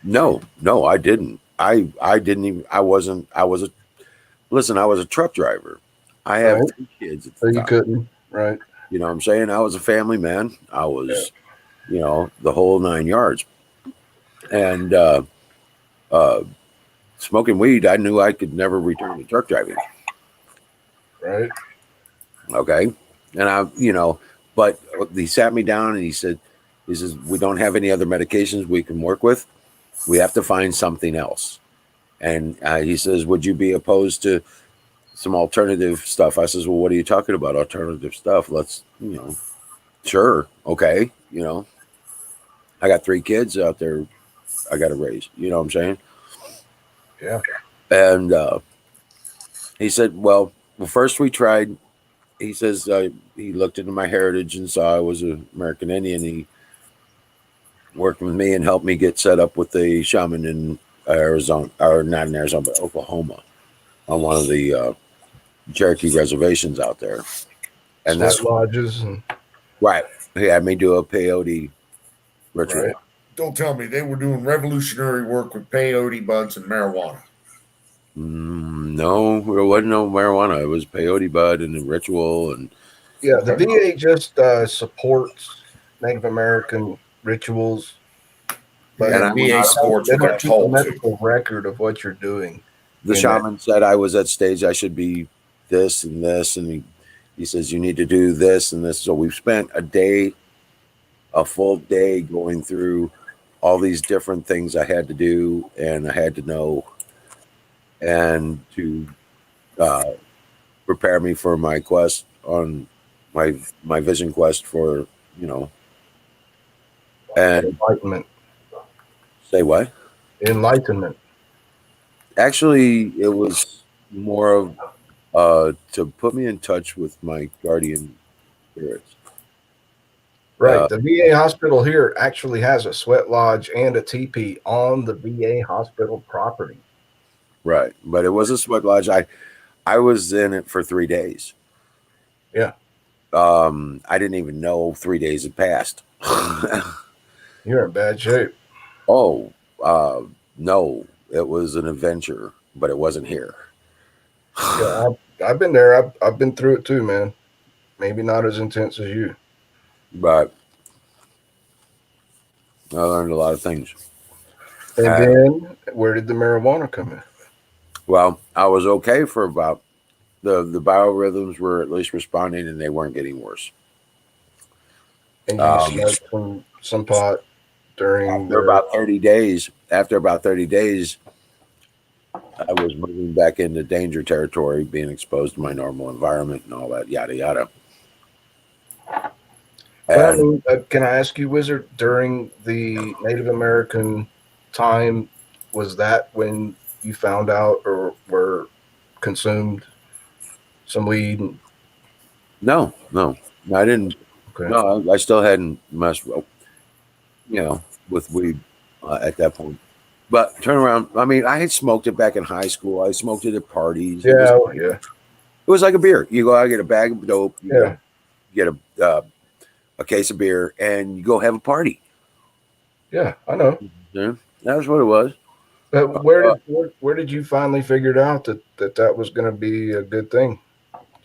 [SPEAKER 1] No, I didn't. I didn't even, I was a truck driver. I have 3 kids at the
[SPEAKER 4] So you
[SPEAKER 1] time.
[SPEAKER 4] couldn't, right?
[SPEAKER 1] You know what I'm saying? I was a family man. I was, the whole 9 yards. And smoking weed, I knew I could never return to truck driving.
[SPEAKER 4] Right.
[SPEAKER 1] Okay. And but he sat me down and he says, we don't have any other medications we can work with. We have to find something else. And he says, would you be opposed to some alternative stuff? I says, well, what are you talking about? Alternative stuff. Let's, sure. Okay. I got 3 kids out there I got to raise. You know what I'm saying?
[SPEAKER 4] Yeah.
[SPEAKER 1] And he said, well, first we tried. He says, he looked into my heritage and saw I was an American Indian. He worked with me and helped me get set up with the shaman in Arizona, or not in Arizona, but Oklahoma, on one of the Cherokee reservations out there. And that's
[SPEAKER 4] lodges. And
[SPEAKER 1] right. He had me do a peyote ritual.
[SPEAKER 4] Right.
[SPEAKER 5] Don't tell me they were doing revolutionary work with peyote buds and marijuana.
[SPEAKER 1] No, there wasn't no marijuana. It was peyote bud and a ritual. And
[SPEAKER 4] yeah, the VA just supports Native American rituals. But
[SPEAKER 5] and the VA supports what they're told
[SPEAKER 4] a medical record of what you're doing.
[SPEAKER 1] The shaman said I was at stage I should be this and this, and he says you need to do this and this. So we've spent a full day going through all these different things I had to do and I had to know, and to prepare me for my quest on my vision quest for and
[SPEAKER 4] enlightenment.
[SPEAKER 1] Say what?
[SPEAKER 4] Enlightenment.
[SPEAKER 1] Actually, it was more of to put me in touch with my guardian spirits.
[SPEAKER 4] Right. The VA hospital here actually has a sweat lodge and a teepee on the VA hospital property.
[SPEAKER 1] Right. But it was a sweat lodge. I was in it for 3 days.
[SPEAKER 4] Yeah.
[SPEAKER 1] I didn't even know 3 days had passed.
[SPEAKER 4] You're in bad shape.
[SPEAKER 1] Oh, no. It was an adventure, but it wasn't here.
[SPEAKER 4] Yeah, I've been there. I've been through it too, man. Maybe not as intense as you.
[SPEAKER 1] But I learned a lot of things.
[SPEAKER 4] And then where did the marijuana come in?
[SPEAKER 1] Well, I was okay for about the biorhythms were at least responding and they weren't getting worse.
[SPEAKER 4] And you smoked some pot during
[SPEAKER 1] after about 30 days. After about 30 days, I was moving back into danger territory, being exposed to my normal environment and all that, yada yada.
[SPEAKER 4] But I
[SPEAKER 1] And
[SPEAKER 4] mean, can I ask you, Wizard, during the Native American time, was that when you found out or were consumed some weed?
[SPEAKER 1] no, I didn't.
[SPEAKER 4] Okay.
[SPEAKER 1] No, I still hadn't messed, with weed at that point. But turn around. I mean, I had smoked it back in high school. I smoked it at parties.
[SPEAKER 4] Yeah,
[SPEAKER 1] It was like a beer. You go out, get a bag of dope. You get a case of beer, and you go have a party.
[SPEAKER 4] yeah, I know.
[SPEAKER 1] Yeah, that's what it was.
[SPEAKER 4] Where did you finally figure it out that was going to be a good thing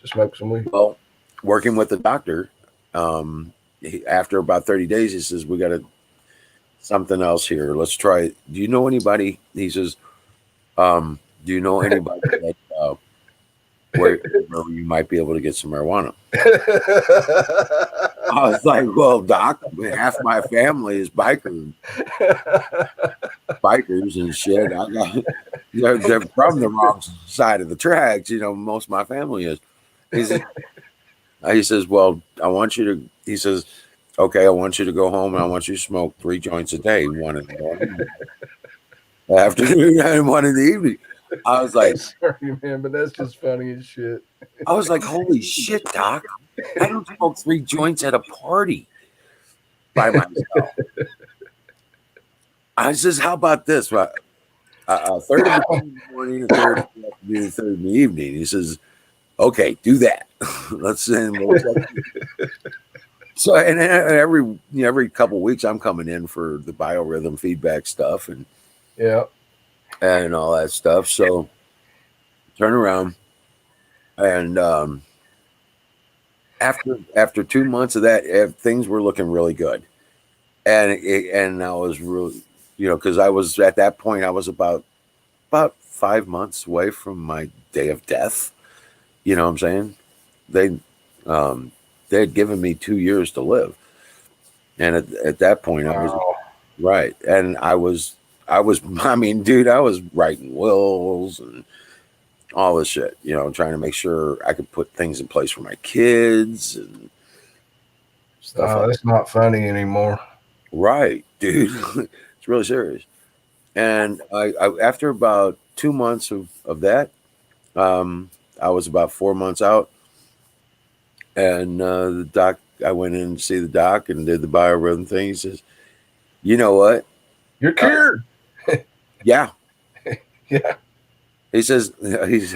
[SPEAKER 4] to smoke some weed?
[SPEAKER 1] Well, working with the doctor, after about 30 days, he says, we got something else here. Let's try it. Do you know anybody? He says, do you know anybody that where you might be able to get some marijuana? I was like, well, doc, half my family is bikers and shit. I got they're from the wrong side of the tracks. Most of my family is. He says, well, I want you to. He says, okay, I want you to go home and I want you to smoke 3 joints a day, one in the morning, afternoon, and one in the evening. I was like,
[SPEAKER 4] sorry, man, but that's just funny as shit.
[SPEAKER 1] I was like, holy shit, doc! I don't smoke 3 joints at a party by myself. I says, how about this? A third of the morning, a third of the afternoon, a third in the evening. He says, okay, do that. Let's send. So, and every couple of weeks, I'm coming in for the biorhythm feedback stuff and all that stuff. So, turn around, and after 2 months of that, things were looking really good, and I was really, because I was at that point, I was about 5 months away from my day of death. You know what I'm saying? They had given me 2 years to live, and at that point, I was right, and I was. I mean, dude, I was writing wills and all this shit, trying to make sure I could put things in place for my kids and stuff.
[SPEAKER 4] That's not funny anymore.
[SPEAKER 1] Right, dude. It's really serious. And I after about 2 months of that, I was about 4 months out, and the doc, I went in to see the doc and did the biorhythm thing. He says, you know what?
[SPEAKER 4] You're cured.
[SPEAKER 1] Yeah.
[SPEAKER 4] Yeah.
[SPEAKER 1] He says,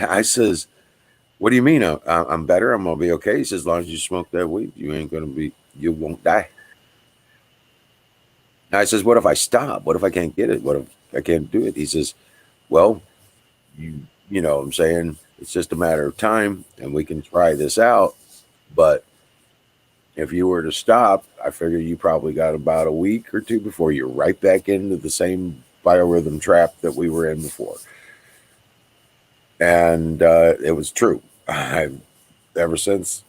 [SPEAKER 1] I says, what do you mean? I'm better. I'm going to be okay. He says, as long as you smoke that weed, you won't die. And I says, what if I stop? What if I can't get it? What if I can't do it? He says, well, you know what I'm saying? It's just a matter of time and we can try this out. But if you were to stop, I figure you probably got about a week or 2 before you're right back into the same biorhythm trap that we were in before. And it was true. Ever since,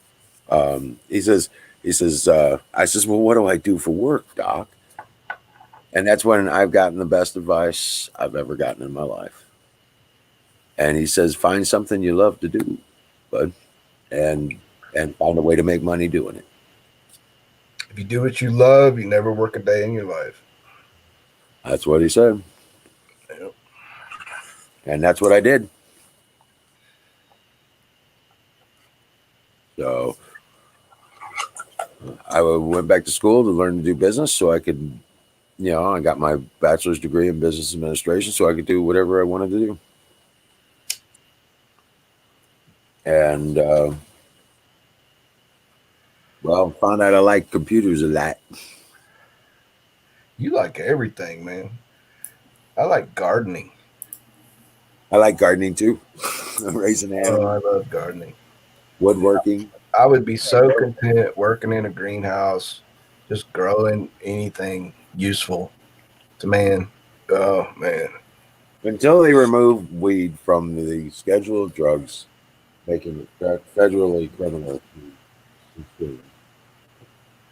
[SPEAKER 1] he says, I says, well, what do I do for work, doc? And that's when I've gotten the best advice I've ever gotten in my life. And he says, find something you love to do, bud, and find a way to make money doing it.
[SPEAKER 4] If you do what you love, you never work a day in your life.
[SPEAKER 1] That's what he said.
[SPEAKER 4] Yep.
[SPEAKER 1] And that's what I did. So I went back to school to learn to do business so I could, I got my bachelor's degree in business administration so I could do whatever I wanted to do. And, found out I like computers a lot.
[SPEAKER 4] You like everything, man. I like gardening.
[SPEAKER 1] I like gardening too. I'm raising animals.
[SPEAKER 4] I love gardening.
[SPEAKER 1] Woodworking.
[SPEAKER 4] I would be so content working in a greenhouse, just growing anything useful to man. Oh, man.
[SPEAKER 1] Until they remove weed from the schedule of drugs, making it federally criminal.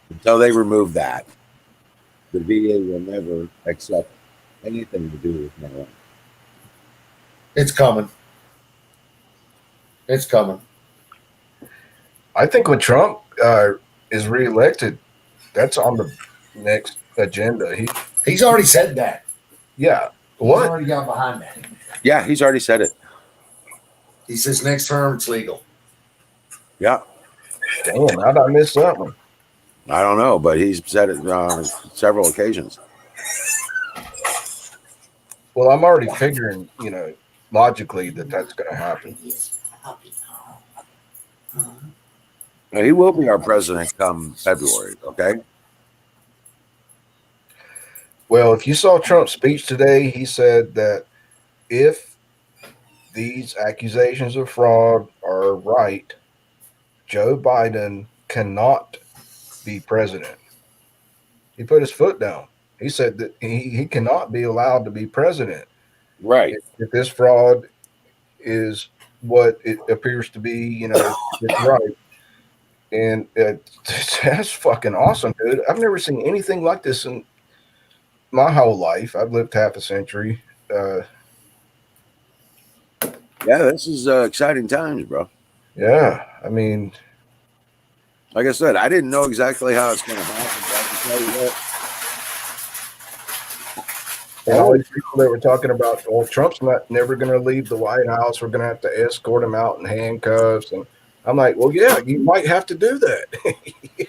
[SPEAKER 1] Until they remove that, the VA will never accept anything to do with marijuana.
[SPEAKER 5] It's coming. It's coming.
[SPEAKER 4] I think when Trump is reelected, that's on the next agenda.
[SPEAKER 5] He's already said that.
[SPEAKER 4] Yeah.
[SPEAKER 5] He's
[SPEAKER 4] What?
[SPEAKER 5] already got behind that.
[SPEAKER 1] Yeah, he's already said it.
[SPEAKER 5] He says next term it's legal.
[SPEAKER 1] Yeah.
[SPEAKER 4] Damn, how'd I miss something?
[SPEAKER 1] I don't know, but he's said it on several occasions.
[SPEAKER 4] Well, I'm already figuring, logically that's going to happen.
[SPEAKER 1] Now, he will be our president come February, okay?
[SPEAKER 4] Well, if you saw Trump's speech today, he said that if these accusations of fraud are right, Joe Biden cannot be president. He put his foot down. He said that he cannot be allowed to be president.
[SPEAKER 1] Right.
[SPEAKER 4] If this fraud is what it appears to be, it's right. And that's fucking awesome, dude. I've never seen anything like this in my whole life. I've lived half a century.
[SPEAKER 1] Yeah, this is exciting times, bro.
[SPEAKER 4] Yeah, I mean,
[SPEAKER 1] like I said, I didn't know exactly how it's going to happen, but I can tell you that.
[SPEAKER 4] And all these people that were talking about, well, Trump's never going to leave the White House. We're going to have to escort him out in handcuffs. And I'm like, well, yeah, you might have to do that.
[SPEAKER 1] Yeah.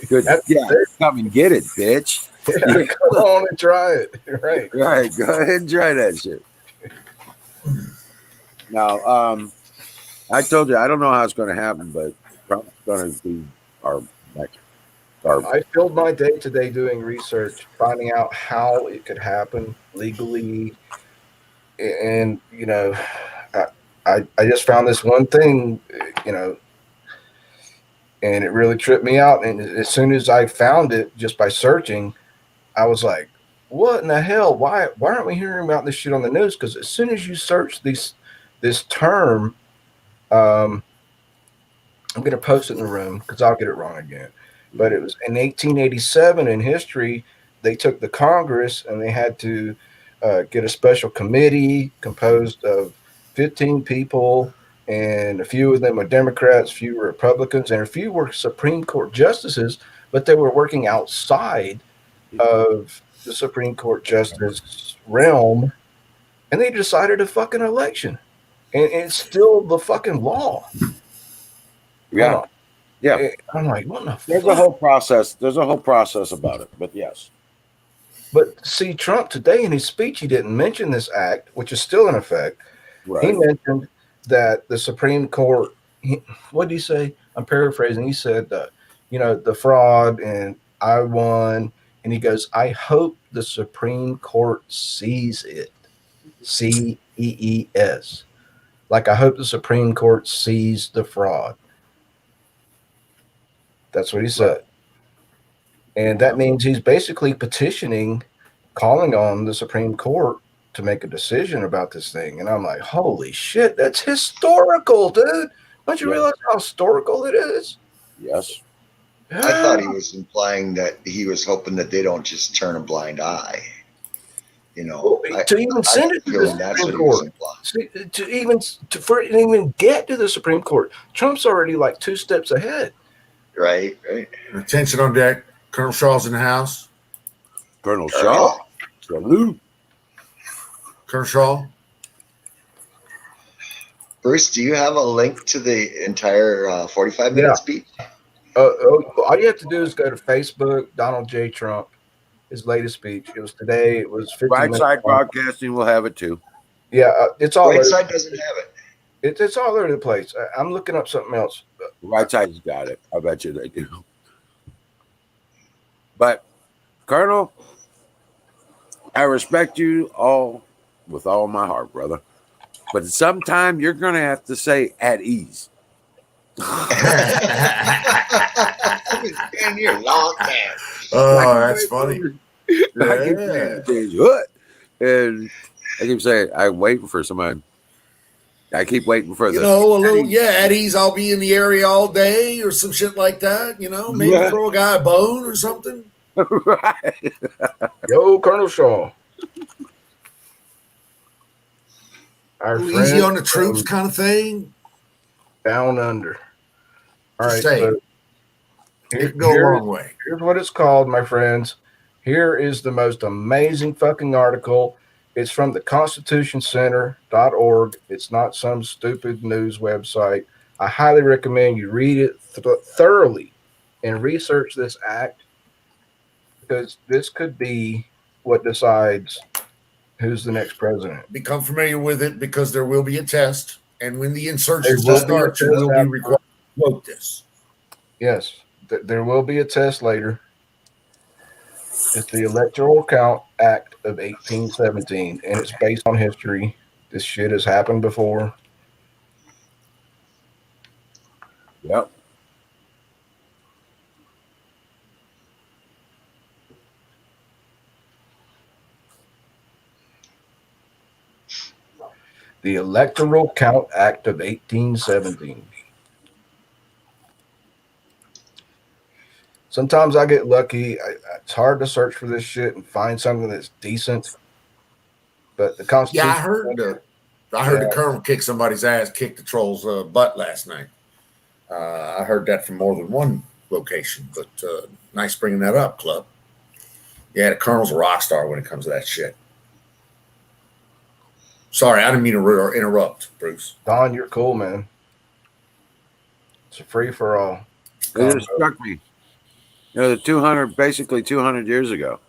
[SPEAKER 1] Good. Yeah, come and get it, bitch.
[SPEAKER 4] Yeah, come on and try it. Right.
[SPEAKER 1] Right. Go ahead and try that shit. Now, I told you, I don't know how it's going to happen, but Trump's going to be our next.
[SPEAKER 4] I filled my day today doing research, finding out how it could happen legally. And, I just found this one thing, and it really tripped me out. And as soon as I found it, just by searching, I was like, what in the hell? Why aren't we hearing about this shit on the news? Because as soon as you search this term, I'm going to post it in the room because I'll get it wrong again. But it was in 1887 in history, they took the Congress and they had to get a special committee composed of 15 people, and a few of them are Democrats, a few were Republicans, and a few were Supreme Court justices, but they were working outside of the Supreme Court justice realm, and they decided a fucking election. And it's still the fucking law.
[SPEAKER 1] Yeah. Yeah.
[SPEAKER 4] I'm like, what the fuck?
[SPEAKER 1] There's a whole process. There's a whole process about it, but yes.
[SPEAKER 4] But see, Trump today in his speech, he didn't mention this act, which is still in effect.
[SPEAKER 1] Right.
[SPEAKER 4] He mentioned that the Supreme Court, what did he say? I'm paraphrasing. He said, the fraud, and I won. And he goes, I hope the Supreme Court sees it. CEES. Like, I hope the Supreme Court sees the fraud. That's what he said. And that means he's basically petitioning, calling on the Supreme Court to make a decision about this thing. And I'm like, holy shit, that's historical, dude. Don't you realize how historical it is?
[SPEAKER 1] Yes.
[SPEAKER 2] I thought he was implying that he was hoping that they don't just turn a blind eye.
[SPEAKER 4] To even send it to the Supreme Court, for it to even get to the Supreme Court, Trump's already like 2 steps ahead.
[SPEAKER 2] Right.
[SPEAKER 5] Attention on deck. Colonel Shaw's in the house.
[SPEAKER 1] Colonel Shaw. Salute.
[SPEAKER 5] Colonel Shaw.
[SPEAKER 2] Bruce, do you have a link to the entire 45-minute speech?
[SPEAKER 4] All you have to do is go to Facebook, Donald J. Trump, his latest speech. It was today. It was 50
[SPEAKER 1] Right
[SPEAKER 4] minutes
[SPEAKER 1] Side
[SPEAKER 4] long.
[SPEAKER 1] Broadcasting will have it too.
[SPEAKER 4] Yeah, it's all
[SPEAKER 2] Right
[SPEAKER 4] over.
[SPEAKER 2] Side doesn't have it.
[SPEAKER 4] It's all over the place. I'm looking up something else.
[SPEAKER 1] Right Side's got it. I bet you they do. But, Colonel, I respect you all with all my heart, brother. But sometime you're going to have to say at ease.
[SPEAKER 2] I've been staying here a long time.
[SPEAKER 5] Oh, that's funny.
[SPEAKER 1] I keep saying, what? And I keep saying, I'm waiting for somebody. I keep waiting for
[SPEAKER 5] You
[SPEAKER 1] the
[SPEAKER 5] know, a little, at ease. I'll be in the area all day or some shit like that. You know, maybe
[SPEAKER 1] Yeah.
[SPEAKER 5] throw a guy a bone or something.
[SPEAKER 1] right.
[SPEAKER 4] Yo, Colonel Shaw. Our
[SPEAKER 5] A little easy
[SPEAKER 4] friend
[SPEAKER 5] on the troops
[SPEAKER 4] from
[SPEAKER 5] kind of thing.
[SPEAKER 4] down under. All
[SPEAKER 5] Just
[SPEAKER 4] right,
[SPEAKER 5] saying.
[SPEAKER 4] so
[SPEAKER 5] It can go a long way.
[SPEAKER 4] here's what it's called, my friends. Here is the most amazing fucking article. It's from the constitutioncenter.org. It's not some stupid news website. I highly recommend you read it thoroughly and research this act, because this could be what decides who's the next president.
[SPEAKER 5] Become familiar with it because there will be a test. And when the
[SPEAKER 4] There
[SPEAKER 5] insurgency
[SPEAKER 4] will be a
[SPEAKER 5] starts, you
[SPEAKER 4] test
[SPEAKER 5] will be
[SPEAKER 4] after.
[SPEAKER 5] required to vote this.
[SPEAKER 4] Yes, there will be a test later. It's the Electoral Count Act of 1817, and it's based on history. This shit has happened before.
[SPEAKER 1] Yep.
[SPEAKER 4] The Electoral Count Act of 1817. Sometimes I get lucky. It's hard to search for this shit and find something that's decent. But the Constitution.
[SPEAKER 5] Yeah, I heard the colonel kick somebody's ass, kick the troll's butt last night. I heard that from more than one location, but nice bringing that up, Club. Yeah, the colonel's a rock star when it comes to that shit. Sorry, I didn't mean to interrupt, Bruce.
[SPEAKER 4] Don, you're cool, man. It's a free for all.
[SPEAKER 1] It just struck me. You know, basically 200 years ago.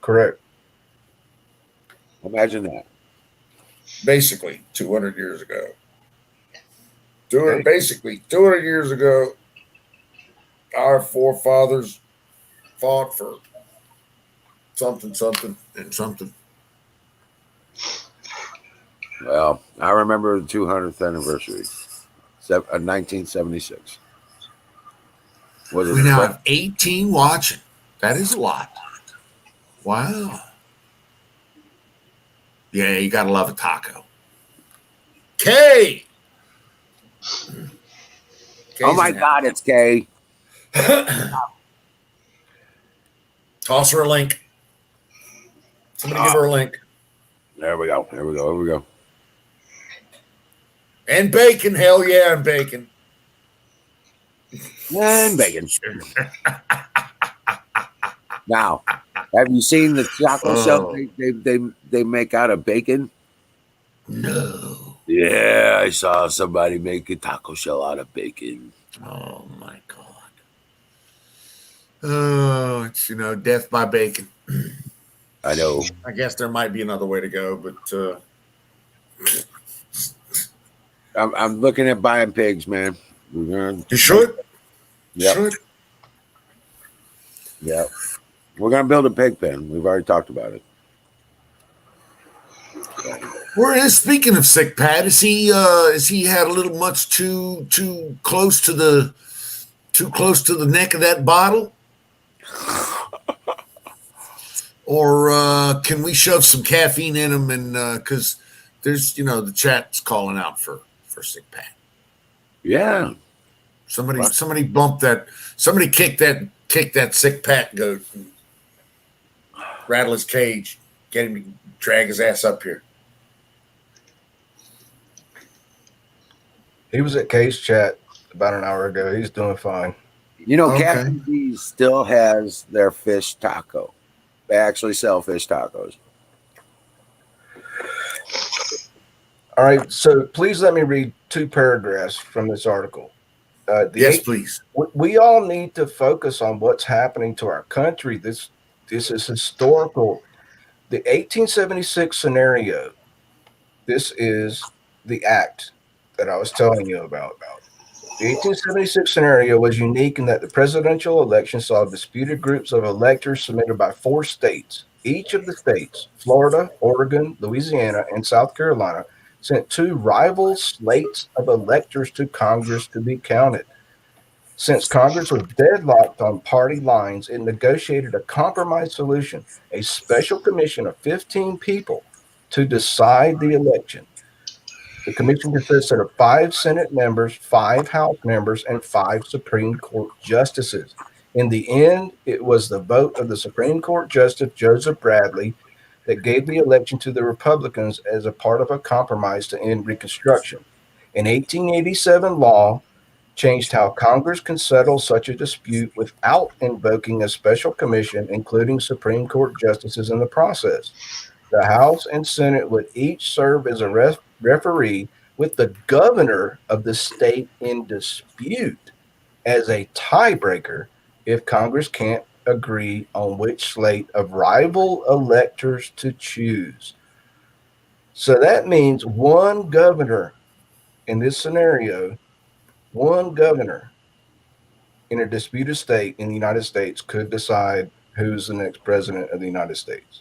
[SPEAKER 4] Correct.
[SPEAKER 1] Imagine that.
[SPEAKER 5] Basically 200 years ago. Basically 200 years ago, our forefathers fought for something, and something.
[SPEAKER 1] Well, I remember the 200th anniversary, 1976.
[SPEAKER 5] We now have 18 watching. That is a lot. Wow. Yeah, you gotta love a taco. Kay!
[SPEAKER 1] Oh my God, it's Kay.
[SPEAKER 5] Toss her a link. Somebody give her a link.
[SPEAKER 1] There we go.
[SPEAKER 5] And bacon, hell yeah, and bacon.
[SPEAKER 1] And bacon. Now, have you seen the taco shell they make out of bacon?
[SPEAKER 5] No.
[SPEAKER 1] Yeah, I saw somebody make a taco shell out of bacon.
[SPEAKER 5] Oh my God. Oh, it's death by bacon.
[SPEAKER 1] I know.
[SPEAKER 5] I guess there might be another way to go, but
[SPEAKER 1] I'm looking at buying pigs, man.
[SPEAKER 5] You should.
[SPEAKER 1] Yep.
[SPEAKER 5] Should.
[SPEAKER 1] Yeah. We're gonna build a pig pen. We've already talked about it.
[SPEAKER 5] Speaking of sick Pat, is he had a little much too close to the neck of that bottle? Or can we shove some caffeine in him? And because there's the chat's calling out for sick Pat.
[SPEAKER 1] Yeah.
[SPEAKER 5] Somebody bumped that. Somebody kicked that sick Pat goat. And rattle his cage. Get him to drag his ass up here.
[SPEAKER 4] He was at Kay's chat about an hour ago. He's doing fine.
[SPEAKER 1] Captain D's still has their fish taco. They actually sell fish tacos.
[SPEAKER 4] All right, so please let me read 2 paragraphs from this article.
[SPEAKER 5] Yes, please.
[SPEAKER 4] We all need to focus on what's happening to our country. This is historical. The 1876 scenario. This is the act that I was telling you about. The 1876 scenario was unique in that the presidential election saw disputed groups of electors submitted by 4 states. Each of the states, Florida, Oregon, Louisiana, and South Carolina, sent 2 rival slates of electors to Congress to be counted. Since Congress was deadlocked on party lines, it negotiated a compromise solution, a special commission of 15 people to decide the election. The commission consisted of 5 Senate members, 5 House members, and 5 Supreme Court justices. In the end, it was the vote of the Supreme Court Justice Joseph Bradley that gave the election to the Republicans as a part of a compromise to end Reconstruction. In 1887, law changed how Congress can settle such a dispute without invoking a special commission, including Supreme Court justices in the process. The House and Senate would each serve as a referee, with the governor of the state in dispute as a tiebreaker if Congress can't agree on which slate of rival electors to choose. So that means one governor in this scenario, one governor in a disputed state in the United States could decide who's the next president of the United States.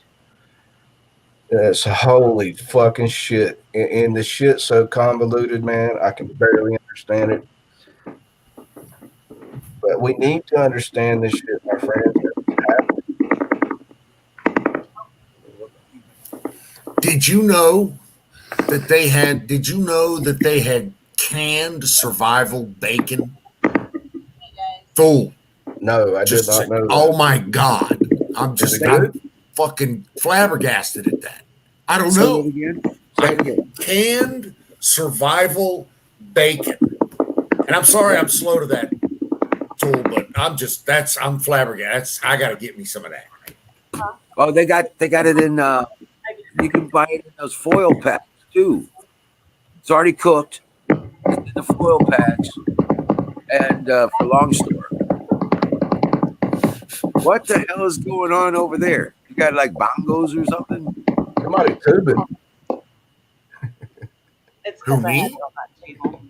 [SPEAKER 4] It's holy fucking shit. And the shit's so convoluted, man. I can barely understand it. But we need to understand this shit, my friends.
[SPEAKER 5] Did you know that they had? Did you know that they had canned survival bacon? Fool.
[SPEAKER 4] No, I did not know that.
[SPEAKER 5] Oh my God. I'm fucking flabbergasted at that. I don't know.
[SPEAKER 1] Say it again.
[SPEAKER 5] Canned survival bacon. And I'm sorry I'm slow to that, Tool, but I'm flabbergasted. I got to get me some of that.
[SPEAKER 1] Oh, they got it in. You can buy it in those foil packs too. It's already cooked. It's in the foil packs, and for long store. What the hell is going on over there? You got like bongos or something?
[SPEAKER 4] Somebody tubing.
[SPEAKER 6] It's
[SPEAKER 5] Who,
[SPEAKER 6] because I
[SPEAKER 5] me?
[SPEAKER 6] had it on that table.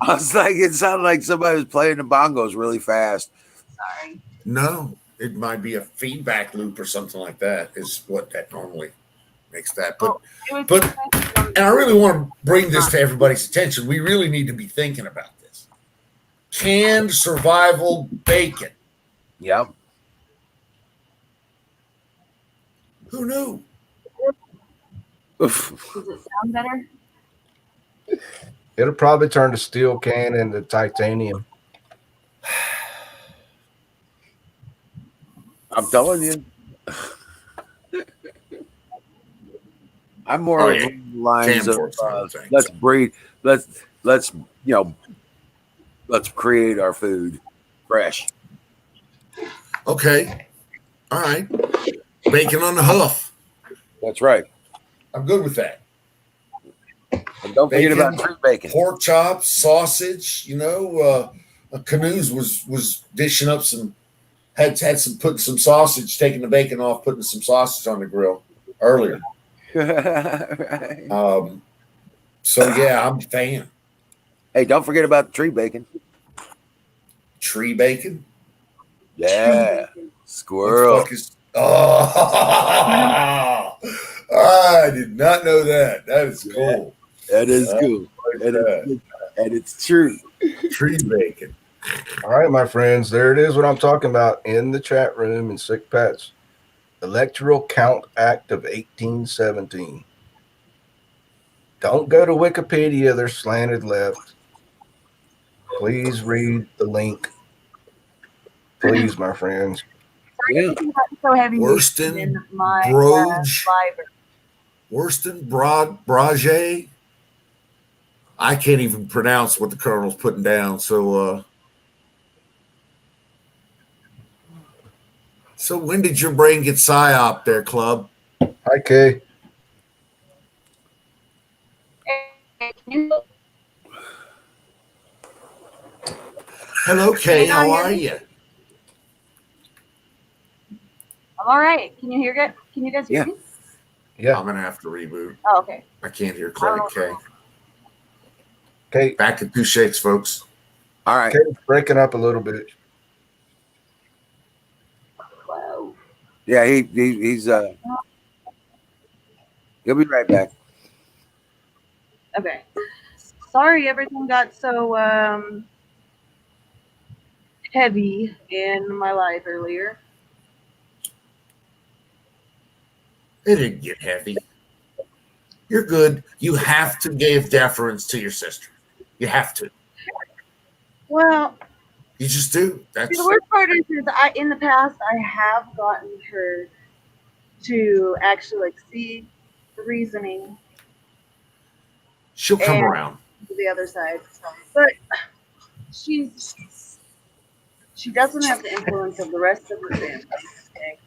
[SPEAKER 1] I was like, it sounded like somebody was playing the bongos really fast.
[SPEAKER 6] Sorry.
[SPEAKER 5] No, it might be a feedback loop or something like that is what that normally makes that. But and I really want to bring this to everybody's attention. We really need to be thinking about this. Canned survival bacon.
[SPEAKER 1] Yep.
[SPEAKER 5] Who knew?
[SPEAKER 6] Does it sound better?
[SPEAKER 4] It'll probably turn the steel can into titanium.
[SPEAKER 1] I'm telling you. I'm more along the lines of let's breed, let's create our food fresh.
[SPEAKER 5] Okay. All right. Bacon on the hoof.
[SPEAKER 1] That's right.
[SPEAKER 5] I'm good with that.
[SPEAKER 1] And don't forget about tree bacon.
[SPEAKER 5] Pork chops, sausage, Canoes was dishing up had some putting some sausage, taking the bacon off, putting some sausage on the grill earlier.
[SPEAKER 1] Right.
[SPEAKER 5] So yeah, I'm a fan.
[SPEAKER 1] Hey, don't forget about the tree bacon.
[SPEAKER 5] Tree bacon?
[SPEAKER 1] Yeah. Squirrel.
[SPEAKER 5] I did not know that. That is cool.
[SPEAKER 1] That is cool. And it's true.
[SPEAKER 5] Tree bacon.
[SPEAKER 4] All right, my friends, there it is what I'm talking about in the chat room in Sick Pets. Electoral Count Act of 1817. Don't go to Wikipedia, they're slanted left. Please read the link. Please, my friends.
[SPEAKER 1] Yeah.
[SPEAKER 6] So heavy
[SPEAKER 5] Worston
[SPEAKER 6] in my
[SPEAKER 5] Broge.
[SPEAKER 6] library.
[SPEAKER 5] Worston Brage. I can't even pronounce what the colonel's putting down. So when did your brain get psyop there, Club?
[SPEAKER 4] Hi, Kay.
[SPEAKER 6] Hey, can you
[SPEAKER 5] Hello, Kay. How are you?
[SPEAKER 6] I'm all right. Can you hear it? Can you guys hear me?
[SPEAKER 4] Yeah.
[SPEAKER 5] I'm gonna have to reboot.
[SPEAKER 6] Oh, okay.
[SPEAKER 5] I can't hear Clay. Kay.
[SPEAKER 4] Kay.
[SPEAKER 5] Back to 2 shakes, folks.
[SPEAKER 1] All right.
[SPEAKER 4] Kay's breaking up a little bit.
[SPEAKER 6] Whoa.
[SPEAKER 1] Yeah, he's he'll be right back.
[SPEAKER 6] Okay. Sorry, everything got so heavy in my life earlier.
[SPEAKER 5] It didn't get heavy. You're good. You have to give deference to your sister. You have to.
[SPEAKER 6] Well,
[SPEAKER 5] You just do.
[SPEAKER 6] the
[SPEAKER 5] That's
[SPEAKER 6] worst part is in the past I have gotten her to actually like see the reasoning
[SPEAKER 5] she'll come
[SPEAKER 6] and
[SPEAKER 5] around.
[SPEAKER 6] the other side, but she doesn't have the influence of the rest of her family. Okay?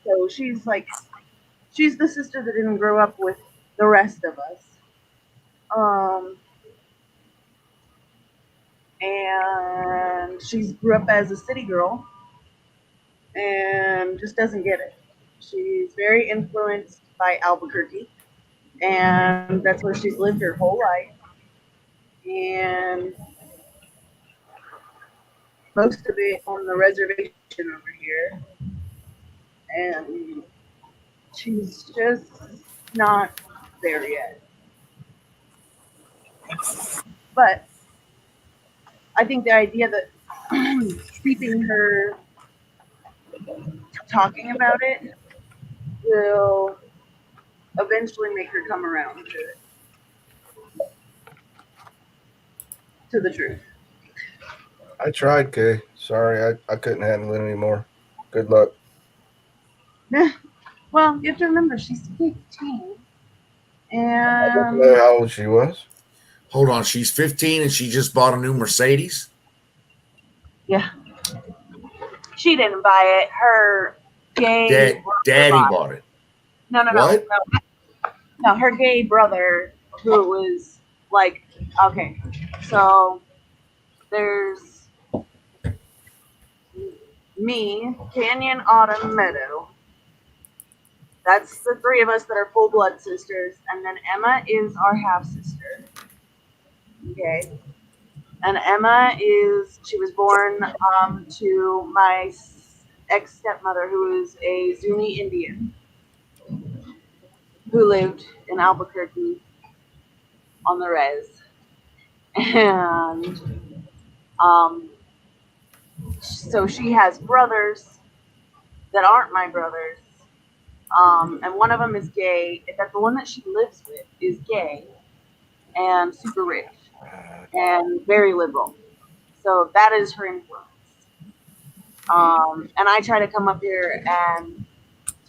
[SPEAKER 6] So she's the sister that didn't grow up with the rest of us. Um, and she grew up as a city girl and just doesn't get it. She's very influenced by Albuquerque, and that's where she's lived her whole life. And most of it on the reservation over here. And she's just not there yet. But I think the idea that keeping her talking about it will eventually make her come around to the truth.
[SPEAKER 4] I tried, Kay. Sorry, I couldn't handle it anymore. Good luck.
[SPEAKER 6] Well, you have to remember she's 15,
[SPEAKER 4] I didn't
[SPEAKER 6] and
[SPEAKER 4] know how old she was.
[SPEAKER 5] Hold on. She's 15 and she just bought a new Mercedes.
[SPEAKER 6] yeah, she didn't buy it. Her gay brother
[SPEAKER 5] Daddy
[SPEAKER 6] bought it.
[SPEAKER 5] bought it.
[SPEAKER 6] No,
[SPEAKER 5] What?
[SPEAKER 6] no. Her gay brother, who was like, okay, so there's me, Canyon, Autumn, Meadow. That's the three of us that are full blood sisters, and then Emma is our half sister. Okay, and she was born to my ex stepmother, who is a Zuni Indian who lived in Albuquerque on the res, and so she has brothers that aren't my brothers. And one of them is gay. That the one that she lives with is gay and super rich and very liberal. So that is her influence. And I try to come up here and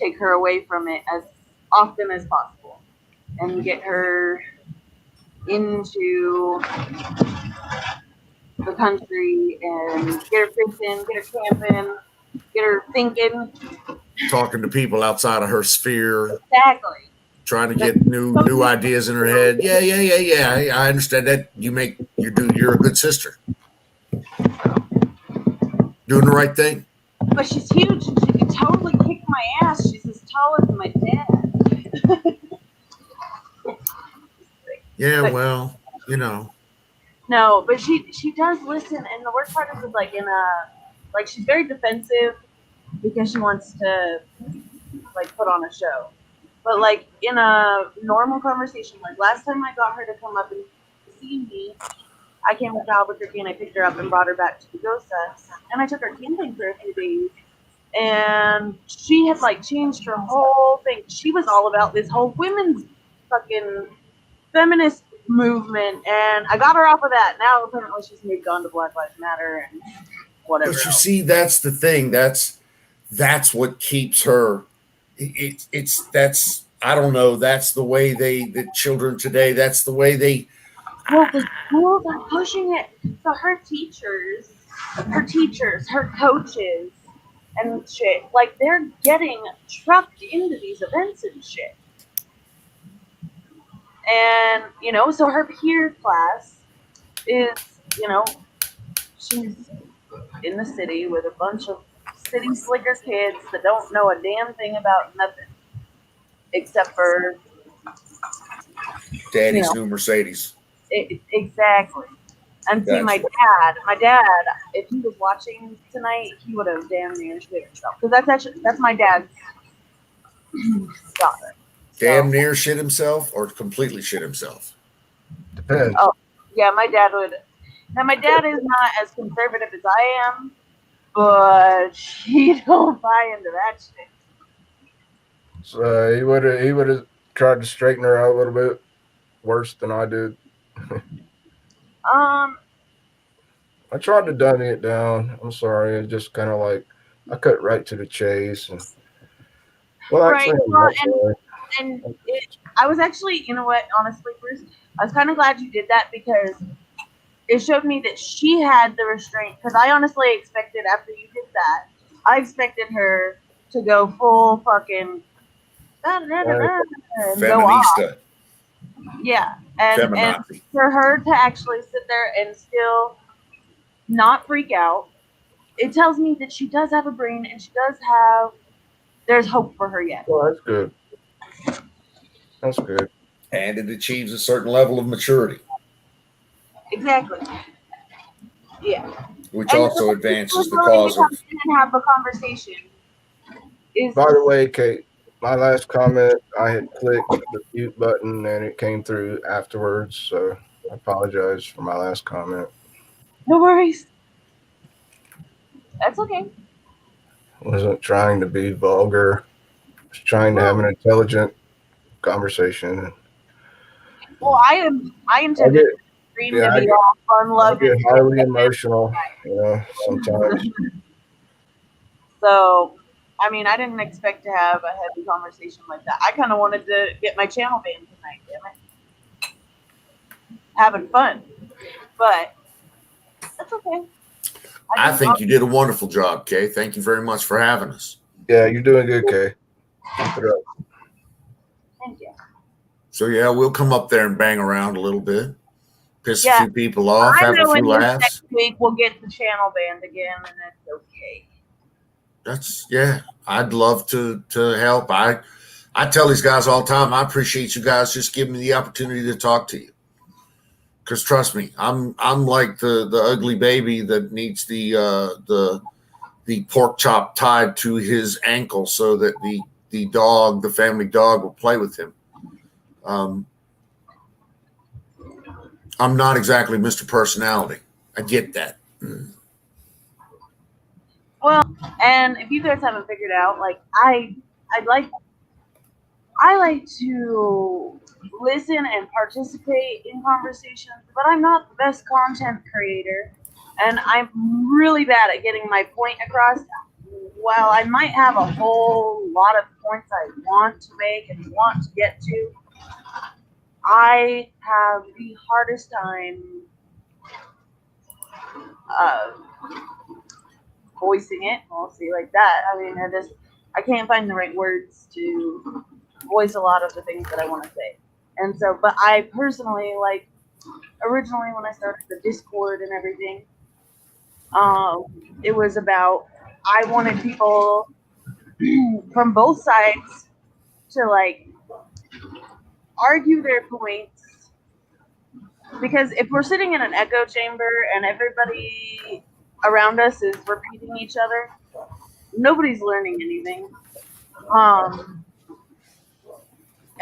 [SPEAKER 6] take her away from it as often as possible and get her into the country and get her fishing, get her camping, get her thinking.
[SPEAKER 5] Talking to people outside of her sphere.
[SPEAKER 6] Exactly.
[SPEAKER 5] Trying to get new ideas in her head. Yeah. I understand that. You're a good sister. Doing the right thing.
[SPEAKER 6] But she's huge and she can totally kick my ass. She's as tall as my dad.
[SPEAKER 5] Yeah,
[SPEAKER 6] But-
[SPEAKER 5] well, you know.
[SPEAKER 6] No, but she does listen, and the worst part is like she's very defensive because she wants to like put on a show. But like in a normal conversation, like last time I got her to come up and see me, I came up to Albuquerque and I picked her up and brought her back to Pagosa, and I took her camping for a few days. And she had like changed her whole thing. She was all about this whole women's fucking feminist movement, and I got her off of that. Now apparently she's moved on to Black Lives Matter and whatever.
[SPEAKER 5] But you
[SPEAKER 6] else.
[SPEAKER 5] see, that's the thing. That's what keeps her. That's I don't know. That's the way the children today. That's the way they.
[SPEAKER 6] Well, the schools are pushing it. So her teachers, her coaches, and shit, like they're getting trucked into these events and shit. And, so her peer class is, she's in the city with a bunch of city slicker kids that don't know a damn thing about nothing except for
[SPEAKER 5] Daddy's new Mercedes.
[SPEAKER 6] Exactly. And see,
[SPEAKER 5] Gotcha.
[SPEAKER 6] my dad, if he was watching tonight, he would have damn near shit himself. Because that's my dad's daughter.
[SPEAKER 5] Damn near shit himself or completely shit himself.
[SPEAKER 4] Depends.
[SPEAKER 6] Oh, yeah, my dad would. Now, my dad is not as conservative as I am, but he don't buy into that shit.
[SPEAKER 4] So he would have tried to straighten her out a little bit worse than I did.
[SPEAKER 6] Um,
[SPEAKER 4] I tried to dummy it down. I'm sorry. It just kind of like I cut right to the chase. And well,
[SPEAKER 6] right.
[SPEAKER 4] actually, I'm
[SPEAKER 6] Well,
[SPEAKER 4] not sorry.
[SPEAKER 6] and I was actually, you know what? Honestly, Bruce, I was kind of glad you did that because it showed me that she had the restraint. Because I honestly expected after you did that, I expected her to go full fucking and go off.
[SPEAKER 5] Feminista,
[SPEAKER 6] Yeah, and
[SPEAKER 5] feminazi.
[SPEAKER 6] for her to actually sit there and still not freak out, it tells me that she does have a brain and she does have. There's hope for her yet.
[SPEAKER 4] Well, that's good. That's good.
[SPEAKER 5] And it achieves a certain level of maturity,
[SPEAKER 6] Exactly. Yeah.
[SPEAKER 5] which
[SPEAKER 6] And
[SPEAKER 5] also
[SPEAKER 6] the
[SPEAKER 5] advances the
[SPEAKER 6] willing to
[SPEAKER 5] cause
[SPEAKER 6] come
[SPEAKER 5] of.
[SPEAKER 6] in and have a conversation is
[SPEAKER 4] By the way, Kate, my last comment, I had clicked the mute button and it came through afterwards. So I apologize for my last comment.
[SPEAKER 6] no worries. That's okay.
[SPEAKER 4] I wasn't trying to be vulgar. I was trying to have an intelligent conversation.
[SPEAKER 6] Well, I
[SPEAKER 4] I
[SPEAKER 6] intended
[SPEAKER 4] get,
[SPEAKER 6] the stream
[SPEAKER 4] yeah,
[SPEAKER 6] to
[SPEAKER 4] I
[SPEAKER 6] be
[SPEAKER 4] get,
[SPEAKER 6] all fun,
[SPEAKER 4] I
[SPEAKER 6] love,
[SPEAKER 4] get
[SPEAKER 6] and
[SPEAKER 4] highly emotional, sometimes.
[SPEAKER 6] so. I mean, I didn't expect to have a heavy conversation like that. I kind of wanted to get my channel banned tonight. Damn it, having fun, but that's okay.
[SPEAKER 5] I
[SPEAKER 6] didn't.
[SPEAKER 5] think you did a wonderful job, Kay. Thank you very much for having us.
[SPEAKER 4] Yeah, you're doing good, Kay. Keep it up.
[SPEAKER 6] Thank you.
[SPEAKER 5] So yeah, we'll come up there and bang around a little bit, piss a
[SPEAKER 6] Yeah,
[SPEAKER 5] few people off,
[SPEAKER 6] I
[SPEAKER 5] have a
[SPEAKER 6] know
[SPEAKER 5] few
[SPEAKER 6] in this
[SPEAKER 5] laughs.
[SPEAKER 6] next week we'll get the channel banned again, and that's okay.
[SPEAKER 5] I'd love to help. I tell these guys all the time, I appreciate you guys just giving me the opportunity to talk to you. Because trust me, I'm like the ugly baby that needs the pork chop tied to his ankle so that the family dog will play with him. I'm not exactly Mr. Personality. I get that.
[SPEAKER 6] Well, and if you guys haven't figured out, like I like to listen and participate in conversations, but I'm not the best content creator, and I'm really bad at getting my point across. While I might have a whole lot of points I want to make and want to get to, I have the hardest time uh, voicing it. I'll say like that. I mean, I can't find the right words to voice a lot of the things that I want to say. And so, but I personally like originally when I started the Discord and everything, it was about I wanted people from both sides to like argue their points because if we're sitting in an echo chamber and everybody around us is repeating each other, nobody's learning anything.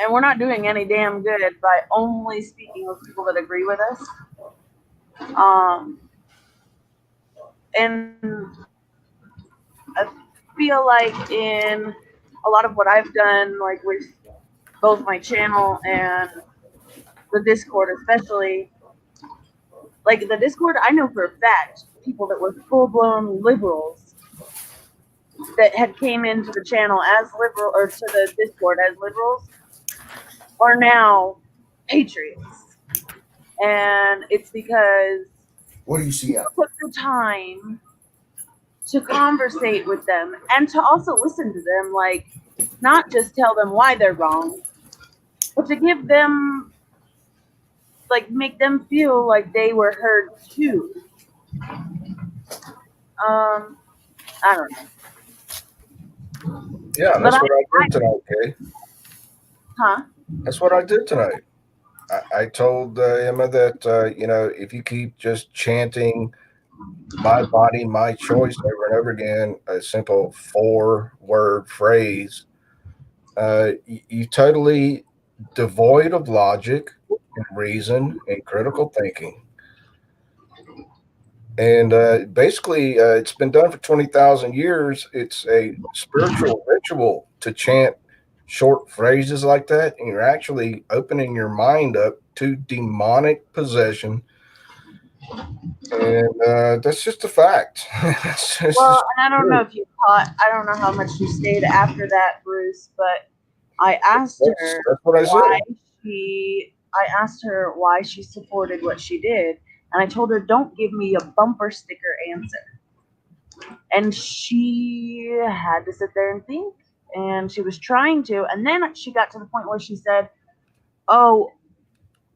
[SPEAKER 6] And we're not doing any damn good by only speaking with people that agree with us. And I feel like in a lot of what I've done, like with both my channel and the Discord, especially, like the Discord, I know for a fact people that were full blown liberals that had came into the channel as liberal or to the Discord as liberals are now patriots, and it's because
[SPEAKER 5] What do you see out?
[SPEAKER 6] took the time to conversate with them and to also listen to them, like not just tell them why they're wrong, but to give them like make them feel like they were heard too. I don't know.
[SPEAKER 4] Yeah,
[SPEAKER 6] But
[SPEAKER 4] that's what I did tonight, Kay.
[SPEAKER 6] huh?
[SPEAKER 4] That's what I did tonight. I told Emma that, if you keep just chanting my body, my choice over and over again, a simple 4-word phrase, you totally devoid of logic and reason and critical thinking. And basically, it's been done for 20,000 years. It's a spiritual ritual to chant short phrases like that, and you're actually opening your mind up to demonic possession. And that's just a fact.
[SPEAKER 6] Well, and I don't know if you caught. I don't know how much you stayed after that, Bruce, but I asked her
[SPEAKER 4] that's what I
[SPEAKER 6] why
[SPEAKER 4] said.
[SPEAKER 6] I asked her why she supported what she did, and I told her, "Don't give me a bumper sticker answer." And she had to sit there and think, and she was trying to, and then she got to the point where she said, "Oh,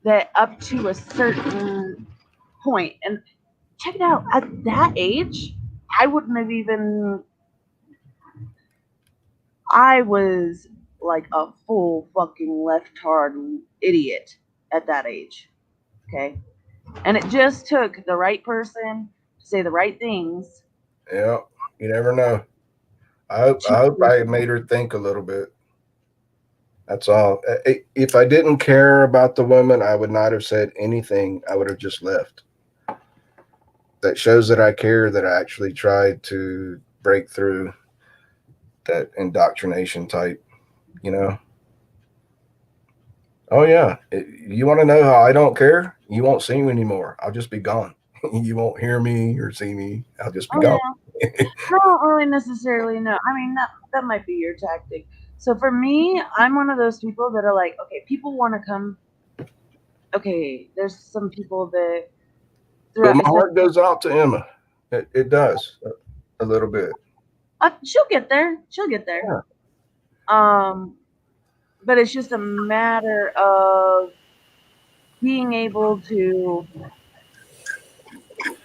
[SPEAKER 6] that up to a certain point." And check it out, at that age, I wouldn't have even. I was like a full fucking left hard idiot at that age. Okay. And it just took the right person to say the right things.
[SPEAKER 4] Yeah, you never know. I hope I made her think a little bit. That's all. If I didn't care about the woman, I would not have said anything. I would have just left. That shows that I care, that I actually tried to break through that indoctrination type, you know? Oh, yeah. You want to know how I don't care? You won't see me anymore. I'll just be gone. You won't hear me or see me. I'll just be
[SPEAKER 6] Oh
[SPEAKER 4] gone.
[SPEAKER 6] yeah. I don't really necessarily know. I mean, that might be your tactic. So for me, I'm one of those people that are like, okay, people want to come. Okay, there's some people that
[SPEAKER 4] But
[SPEAKER 6] throughout,
[SPEAKER 4] my heart goes out to Emma. It does a little bit.
[SPEAKER 6] she'll get there. She'll get there.
[SPEAKER 4] Yeah.
[SPEAKER 6] But it's just a matter of being able to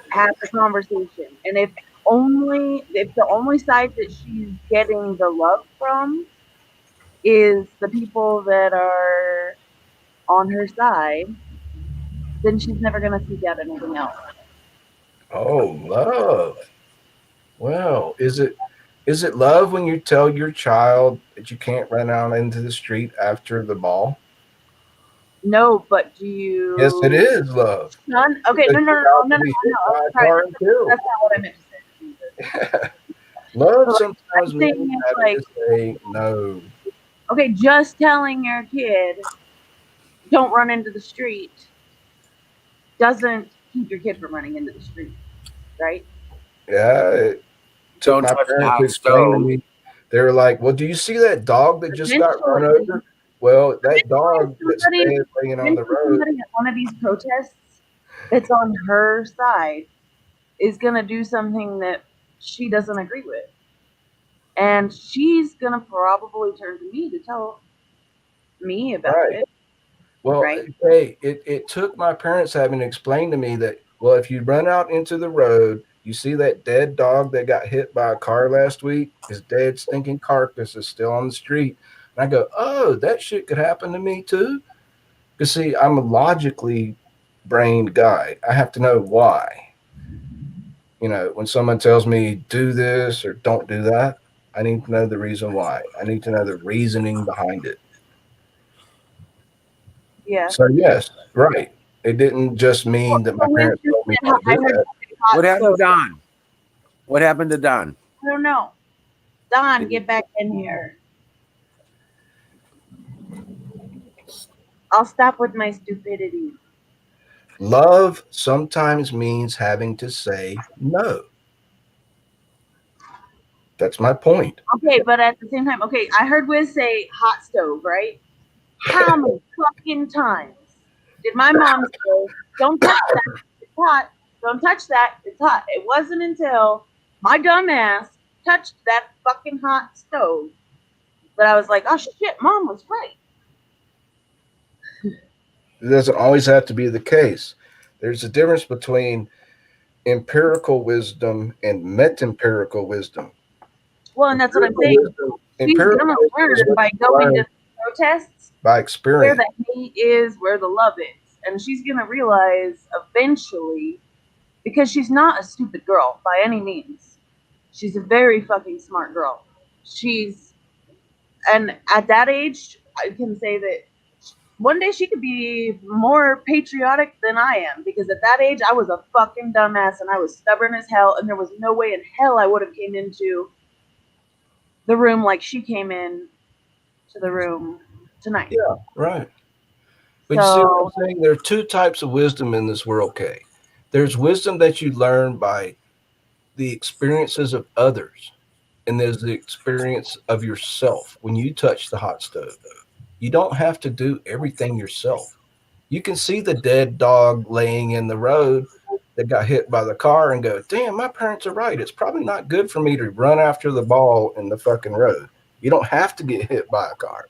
[SPEAKER 6] have the conversation. And if the only side that she's getting the love from is the people that are on her side, then she's never gonna seek out anything else.
[SPEAKER 4] Oh, love. Well, is it love when you tell your child that you can't run out into the street after the ball?
[SPEAKER 6] No, but do
[SPEAKER 4] Yes, it
[SPEAKER 6] you
[SPEAKER 4] is love.
[SPEAKER 6] son? Okay,
[SPEAKER 4] Because
[SPEAKER 6] no, no,
[SPEAKER 4] you're
[SPEAKER 6] no,
[SPEAKER 4] about
[SPEAKER 6] no,
[SPEAKER 4] to
[SPEAKER 6] no,
[SPEAKER 4] be
[SPEAKER 6] no.
[SPEAKER 4] hit by
[SPEAKER 6] I'm
[SPEAKER 4] a
[SPEAKER 6] sorry.
[SPEAKER 4] car and killed.
[SPEAKER 6] That's not what I meant to say. Jesus.
[SPEAKER 4] Love
[SPEAKER 6] But like,
[SPEAKER 4] sometimes
[SPEAKER 6] I'm saying
[SPEAKER 4] means
[SPEAKER 6] it's
[SPEAKER 4] having
[SPEAKER 6] like,
[SPEAKER 4] to say no.
[SPEAKER 6] okay, just telling your kid don't run into the street doesn't keep your kid from running into the street, right?
[SPEAKER 4] Yeah, it took
[SPEAKER 1] Don't
[SPEAKER 4] my
[SPEAKER 1] touch the
[SPEAKER 4] parents to
[SPEAKER 1] hot
[SPEAKER 4] explain to
[SPEAKER 1] stove.
[SPEAKER 4] me. They were like, "Well, do you see that dog that just got run
[SPEAKER 6] Eventually,
[SPEAKER 4] over? Well, that dog that's
[SPEAKER 6] somebody,
[SPEAKER 4] dead laying on the
[SPEAKER 6] eventually
[SPEAKER 4] road."
[SPEAKER 6] somebody at one of these protests that's on her side is gonna do something that she doesn't agree with, and she's gonna probably turn to me to tell me about
[SPEAKER 4] Right.
[SPEAKER 6] it,
[SPEAKER 4] Well,
[SPEAKER 6] right?
[SPEAKER 4] hey, it took my parents having to explain to me that, well, if you run out into the road, you see that dead dog that got hit by a car last week, his dead stinking carcass is still on the street. And I go, oh, that shit could happen to me too. Because see, I'm a logically brained guy. I have to know why. When someone tells me do this or don't do that, I need to know the reason why. I need to know the reasoning behind it.
[SPEAKER 6] Yeah.
[SPEAKER 4] So yes, right. It didn't just mean that my
[SPEAKER 6] So Wiz
[SPEAKER 4] parents
[SPEAKER 6] just
[SPEAKER 4] told me
[SPEAKER 6] said,
[SPEAKER 4] don't
[SPEAKER 6] I
[SPEAKER 4] do
[SPEAKER 6] heard
[SPEAKER 4] that.
[SPEAKER 6] you say hot
[SPEAKER 1] What happened
[SPEAKER 6] stove.
[SPEAKER 1] to Don? What happened to Don?
[SPEAKER 6] I don't know. Don, get back in here. I'll stop with my stupidity.
[SPEAKER 4] Love sometimes means having to say no. That's my point.
[SPEAKER 6] Okay, but at the same time, okay, I heard Wiz say hot stove, right? How many fucking times did my mom say, don't touch that, it's hot, don't touch that, it's hot? It wasn't until my dumb ass touched that fucking hot stove that I was like, oh shit, mom was right.
[SPEAKER 4] It doesn't always have to be the case. There's a difference between empirical wisdom and meta-empirical wisdom.
[SPEAKER 6] Well, and that's what I'm saying. She's
[SPEAKER 4] Empirical
[SPEAKER 6] gonna
[SPEAKER 4] wisdom is
[SPEAKER 6] learn
[SPEAKER 4] what
[SPEAKER 6] by
[SPEAKER 4] you
[SPEAKER 6] going
[SPEAKER 4] learn
[SPEAKER 6] to protests
[SPEAKER 4] by
[SPEAKER 6] where
[SPEAKER 4] experience.
[SPEAKER 6] the hate is, where the love is. And she's gonna realize eventually, because she's not a stupid girl by any means. She's a very fucking smart girl. And at that age, I can say that one day she could be more patriotic than I am, because at that age I was a fucking dumbass and I was stubborn as hell, and there was no way in hell I would have came into the room like she came in to the room tonight.
[SPEAKER 4] Yeah, right. But you see what
[SPEAKER 6] So
[SPEAKER 4] I'm saying? There are two types of wisdom in this world, Kay. There's wisdom that you learn by the experiences of others, and there's the experience of yourself when you touch the hot stove. You don't have to do everything yourself. You can see the dead dog laying in the road that got hit by the car and go, damn, my parents are right. It's probably not good for me to run after the ball in the fucking road. You don't have to get hit by a car.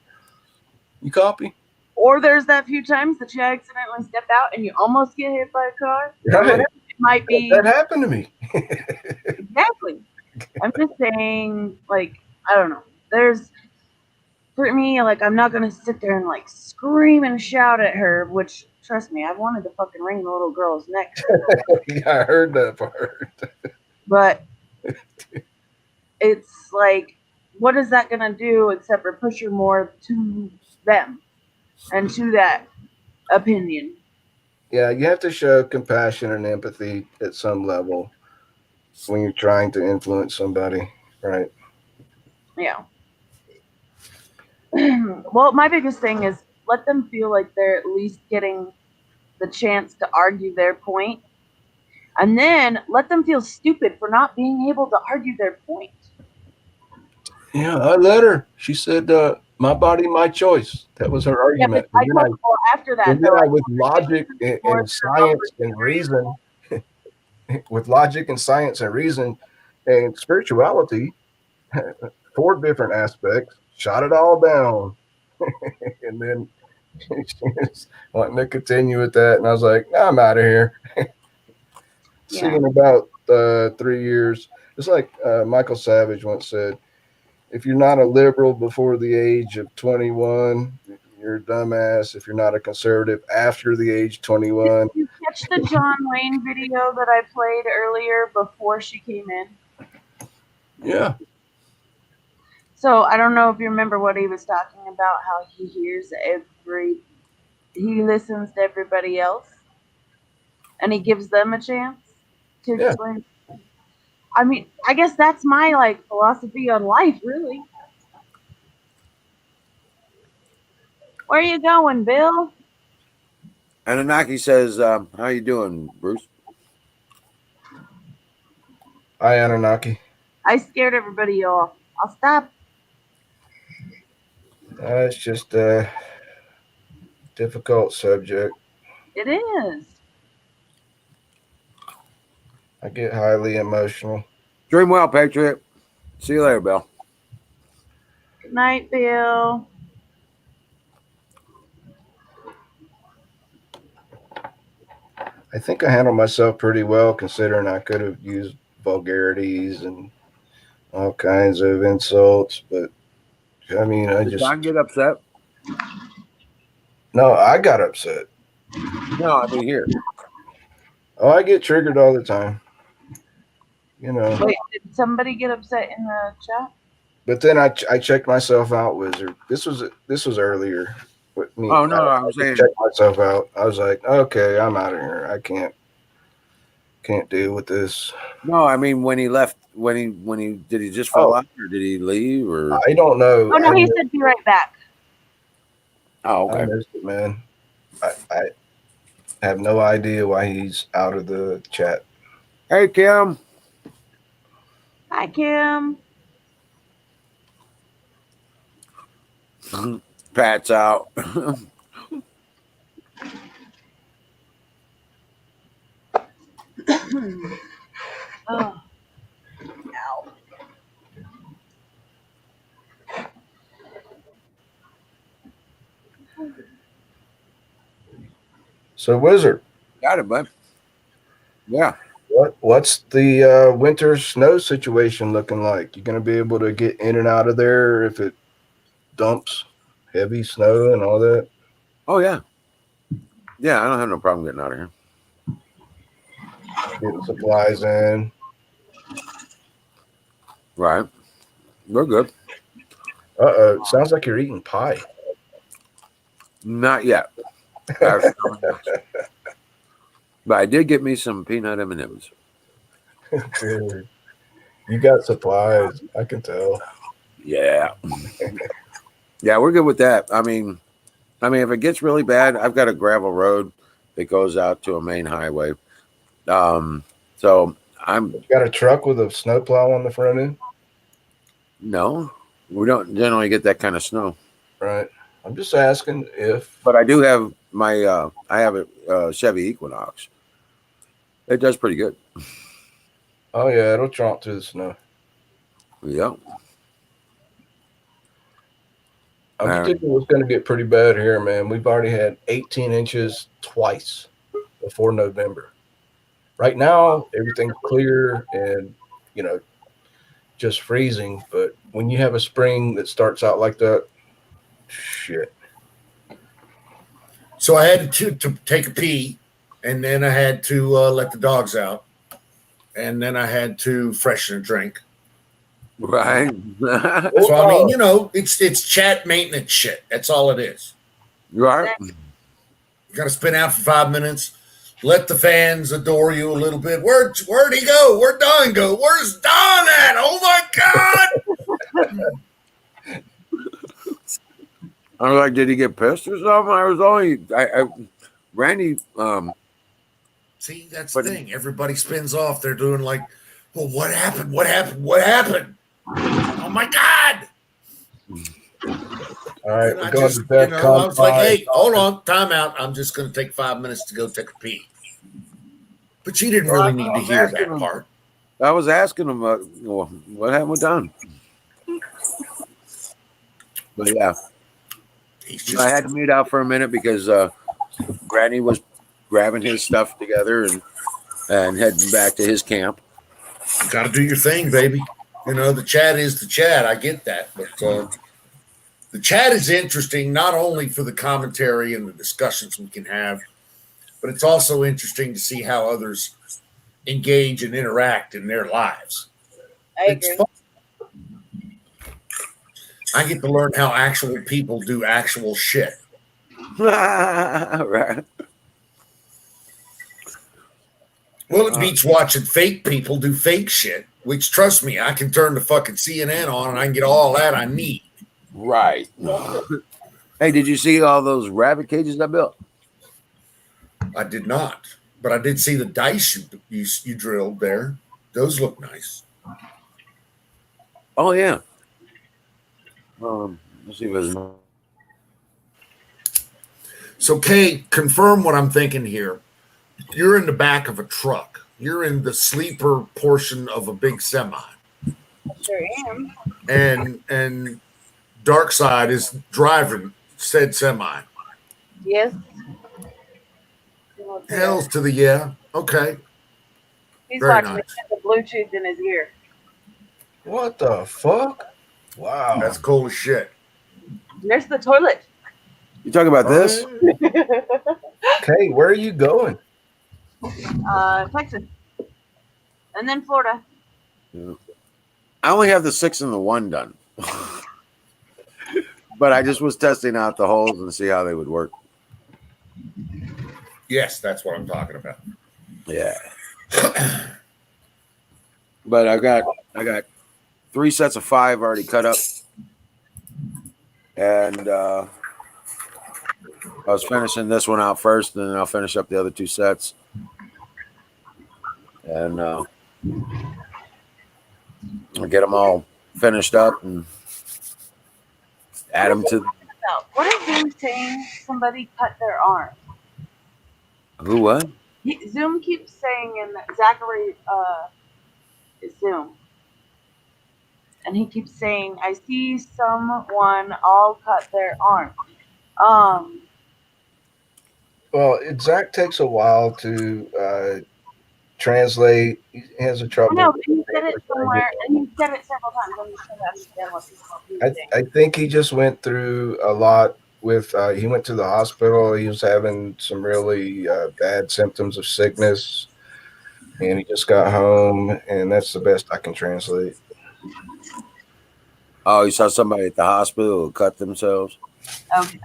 [SPEAKER 4] You copy?
[SPEAKER 6] or there's that few times that you accidentally step out and you almost get hit by a car. Or
[SPEAKER 4] Right.
[SPEAKER 6] whatever it might be.
[SPEAKER 4] That happened to me.
[SPEAKER 6] Exactly. I'm just saying, like, I don't know. There's, for me, like, I'm not gonna sit there and like scream and shout at her. Which, trust me, I wanted to fucking wring the little girl's neck.
[SPEAKER 4] Yeah, I heard that part.
[SPEAKER 6] But it's like, what is that gonna do except for push her more to them and to that opinion?
[SPEAKER 4] Yeah, you have to show compassion and empathy at some level when you're trying to influence somebody, right?
[SPEAKER 6] Yeah. Well, my biggest thing is let them feel like they're at least getting the chance to argue their point, and then let them feel stupid for not being able to argue their point.
[SPEAKER 4] Yeah, I let her. She said, "My body, my choice." That was her
[SPEAKER 6] Yeah, but
[SPEAKER 4] argument.
[SPEAKER 6] I told people after that,
[SPEAKER 4] And
[SPEAKER 6] though,
[SPEAKER 4] then I,
[SPEAKER 6] I
[SPEAKER 4] with logic
[SPEAKER 6] more
[SPEAKER 4] and science and reason, with logic and science and reason and spirituality, 4 different aspects, shot it all down, and then she was wanting to continue with that, and I was like, nah, "I'm out of here." See you in about 3 years. It's like Michael Savage once said, if you're not a liberal before the age of 21, you're a dumbass. If you're not a conservative after the age 21.
[SPEAKER 6] Did you catch the John Wayne video that I played earlier before she came in?
[SPEAKER 4] Yeah.
[SPEAKER 6] So I don't know if you remember what he was talking about, how he listens to everybody else and he gives them a chance to explain. I mean, I guess that's my like philosophy on life, really. Where are you going, Bill?
[SPEAKER 1] Anunnaki says, how you doing, Bruce?
[SPEAKER 4] Hi, Anunnaki.
[SPEAKER 6] I scared everybody off. I'll stop.
[SPEAKER 4] It's just a difficult subject.
[SPEAKER 6] It is.
[SPEAKER 4] I get highly emotional.
[SPEAKER 1] Dream well, Patriot. See you later, Bill.
[SPEAKER 6] Good night, Bill.
[SPEAKER 4] I think I handled myself pretty well, considering I could have used vulgarities and all kinds of insults. But I mean,
[SPEAKER 1] Did Don get upset?
[SPEAKER 4] No, I got upset.
[SPEAKER 1] No, I mean here.
[SPEAKER 4] Oh, I get triggered all the time. You know.
[SPEAKER 6] Wait, did somebody get upset in the chat?
[SPEAKER 4] But then I checked myself out, Wizard. This was earlier. With me.
[SPEAKER 1] Oh no, I'm saying
[SPEAKER 4] checked myself out. I was like, okay, I'm out of here. I can't deal with this.
[SPEAKER 1] No, I mean when he left, when he did he just fall out or did he leave or?
[SPEAKER 4] I don't know.
[SPEAKER 6] Oh no, he said be right back.
[SPEAKER 1] Oh, okay.
[SPEAKER 4] I missed it, man. I have no idea why he's out of the chat.
[SPEAKER 1] Hey, Kim.
[SPEAKER 6] Hi, Kim.
[SPEAKER 1] Pat's out.
[SPEAKER 6] Oh. Ow.
[SPEAKER 4] So, Wizard.
[SPEAKER 1] Got it, bud. Yeah.
[SPEAKER 4] What's the winter snow situation looking like? You gonna be able to get in and out of there if it dumps heavy snow and all that?
[SPEAKER 1] Oh yeah. Yeah, I don't have no problem getting out of here.
[SPEAKER 4] Getting supplies in.
[SPEAKER 1] Right. We're good.
[SPEAKER 4] Uh-oh. Sounds like you're eating pie.
[SPEAKER 1] Not yet. But I did get me some peanut M&Ms.
[SPEAKER 4] Dude, you got supplies. I can tell.
[SPEAKER 1] Yeah. Yeah, we're good with that. If it gets really bad, I've got a gravel road that goes out to a main highway. Um, so I'm
[SPEAKER 4] You got a truck with a snowplow on the front end,
[SPEAKER 1] no, we don't generally get that kind of snow.
[SPEAKER 4] right? I'm just asking if.
[SPEAKER 1] But I do have I have a Chevy Equinox. It does pretty good.
[SPEAKER 4] Oh yeah, it'll tromp through the snow.
[SPEAKER 1] Yeah.
[SPEAKER 4] I'm predicting it's going to get pretty bad here, man. We've already had 18 inches twice before November. Right now, everything's clear and just freezing. But when you have a spring that starts out like that, shit.
[SPEAKER 5] So I had to take a pee, and then I had to let the dogs out, and then I had to freshen a drink.
[SPEAKER 1] Right.
[SPEAKER 5] So I mean, it's chat maintenance shit. That's all it is.
[SPEAKER 1] You are.
[SPEAKER 5] You got to spin out for 5 minutes. Let the fans adore you a little bit. Where'd he go? Where'd Don go? Where's Don at? Oh my God!
[SPEAKER 1] I was like, did he get pissed or something? I was only Randy.
[SPEAKER 5] See, that's the thing. Everybody spins off. They're doing like, well, what happened? What happened? What happened? Oh my God!
[SPEAKER 4] All right,
[SPEAKER 5] I was like, hey, hold on, time out. I'm just going to take 5 minutes to go take a pee. But you didn't really need to hear that part.
[SPEAKER 1] I was asking him, what happened with Don? But yeah, I had to mute out for a minute because Granny was grabbing his stuff together and heading back to his camp.
[SPEAKER 5] You got to do your thing, baby. The chat is the chat. I get that, but the chat is interesting not only for the commentary and the discussions we can have, but it's also interesting to see how others engage and interact in their lives. It's fun. I get to learn how actual people do actual shit.
[SPEAKER 1] Right.
[SPEAKER 5] Well, it beats watching fake people do fake shit, which, trust me, I can turn the fucking CNN on and I can get all that I need.
[SPEAKER 1] Right. Hey, did you see all those rabbit cages I built?
[SPEAKER 5] I did not, but I did see the dice you drilled there. Those look nice.
[SPEAKER 1] Oh yeah. Let's see if there's.
[SPEAKER 5] So, Kay, confirm what I'm thinking here. You're in the back of a truck. You're in the sleeper portion of a big semi.
[SPEAKER 6] Sure am.
[SPEAKER 5] And Darkside is driving said semi.
[SPEAKER 6] Yes.
[SPEAKER 5] Hells to the yeah. Okay.
[SPEAKER 6] He's
[SPEAKER 5] Very
[SPEAKER 6] watching
[SPEAKER 5] nice.
[SPEAKER 6] the Bluetooth in his ear.
[SPEAKER 4] What the fuck? Wow.
[SPEAKER 5] That's cool as shit.
[SPEAKER 6] There's the toilet.
[SPEAKER 1] You talking about this?
[SPEAKER 4] Okay, where are you going?
[SPEAKER 6] Texas. And then Florida.
[SPEAKER 1] Yeah. I only have the 6 and the 1 done. But I just was testing out the holes and see how they would work.
[SPEAKER 5] Yes, that's what I'm talking about.
[SPEAKER 1] Yeah. But I got 3 sets of 5 already cut up. And I was finishing this one out first, and then I'll finish up the other 2 sets. And I'll get them all finished up and add them to.
[SPEAKER 6] What is Zoom saying? Somebody cut their arm.
[SPEAKER 1] Who what?
[SPEAKER 6] Zoom keeps saying, and Zachary is Zoom. And he keeps saying, I see someone all cut their arm.
[SPEAKER 4] Well, Zach takes a while to translate. He has a trouble.
[SPEAKER 6] No, he said it somewhere, and he said it several times. I'm just trying to understand what people are saying.
[SPEAKER 4] I think he just went through a lot with. He went to the hospital. He was having some really bad symptoms of sickness, and he just got home, and that's the best I can translate.
[SPEAKER 1] Oh, you saw somebody at the hospital who cut themselves?
[SPEAKER 6] Okay.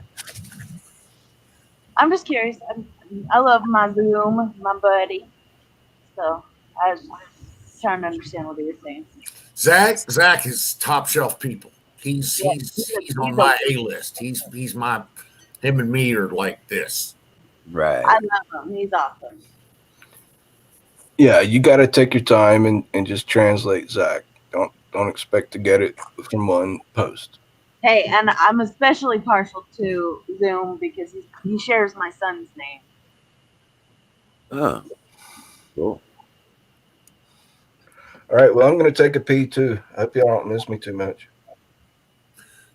[SPEAKER 6] I'm just curious. I love my Zoom, my buddy. So I was trying to understand what he was saying.
[SPEAKER 5] Zach is top shelf people. He's
[SPEAKER 6] Yeah,
[SPEAKER 5] he's on my A list. He's my him and me are like this.
[SPEAKER 1] Right.
[SPEAKER 6] I love him. He's awesome.
[SPEAKER 4] Yeah, you got to take your time and just translate Zach. Don't expect to get it from one post.
[SPEAKER 6] Hey, and I'm especially partial to Zoom because he shares my son's name.
[SPEAKER 1] Oh, cool.
[SPEAKER 4] All right, well, I'm going to take a pee too. I hope y'all don't miss me too much.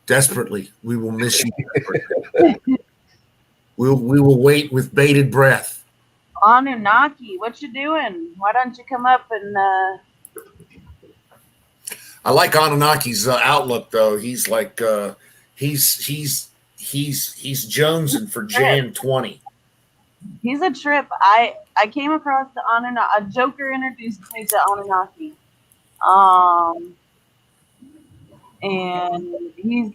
[SPEAKER 5] Desperately, we will miss you. we will wait with bated breath.
[SPEAKER 6] Anunnaki, what you doing? Why don't you come up and
[SPEAKER 5] I like Anunnaki's outlook, though. He's like he's jonesing for Jan 20.
[SPEAKER 6] he's a trip. I came across the Anunnaki. A Joker introduced me to Anunnaki. And he's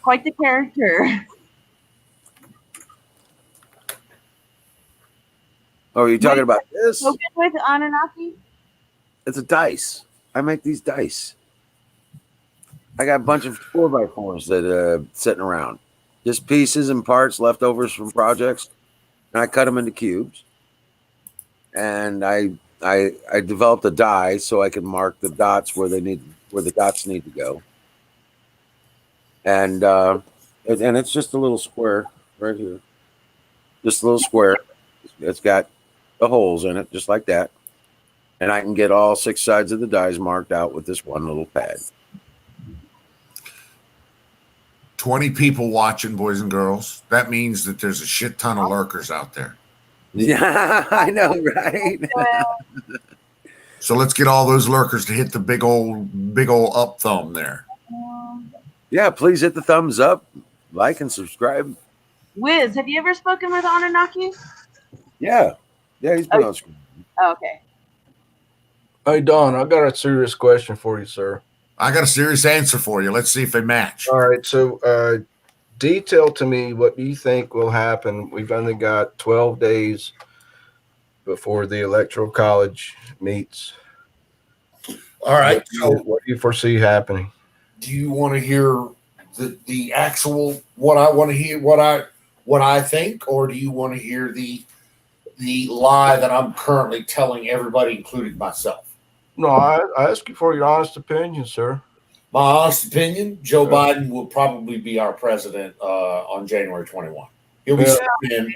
[SPEAKER 6] quite the character.
[SPEAKER 1] Oh, are you talking about this?
[SPEAKER 6] So good with Anunnaki?
[SPEAKER 1] It's a dice. I make these dice. I got a bunch of 4x4s that sitting around, just pieces and parts, leftovers from projects, and I cut them into cubes. And I developed a die so I can mark the dots where the dots need to go. And it's just a little square right here, just a little square. It's got the holes in it, just like that. And I can get all 6 sides of the dies marked out with this one little pad.
[SPEAKER 5] 20 people watching, boys and girls. That means that there's a shit ton of lurkers out there.
[SPEAKER 1] Yeah, I know, right?
[SPEAKER 5] So let's get all those lurkers to hit the big old up thumb there.
[SPEAKER 1] Yeah, please hit the thumbs up, like, and subscribe.
[SPEAKER 6] Wiz, have you ever spoken with Anunnaki?
[SPEAKER 1] Yeah, he's been on screen.
[SPEAKER 6] Oh, okay.
[SPEAKER 4] Hey, Don, I got a serious question for you, sir.
[SPEAKER 5] I got a serious answer for you. Let's see if they match.
[SPEAKER 4] All right, so detail to me what you think will happen. We've only got 12 days before the Electoral College meets.
[SPEAKER 5] All right.
[SPEAKER 4] What do you foresee happening?
[SPEAKER 5] Do you want to hear the actual what I want to hear, what I think, or do you want to hear the lie that I'm currently telling everybody, including myself?
[SPEAKER 4] No, I ask you for your honest opinion, sir.
[SPEAKER 5] My honest opinion, Joe Biden will probably be our president on January 21. He'll be sworn in.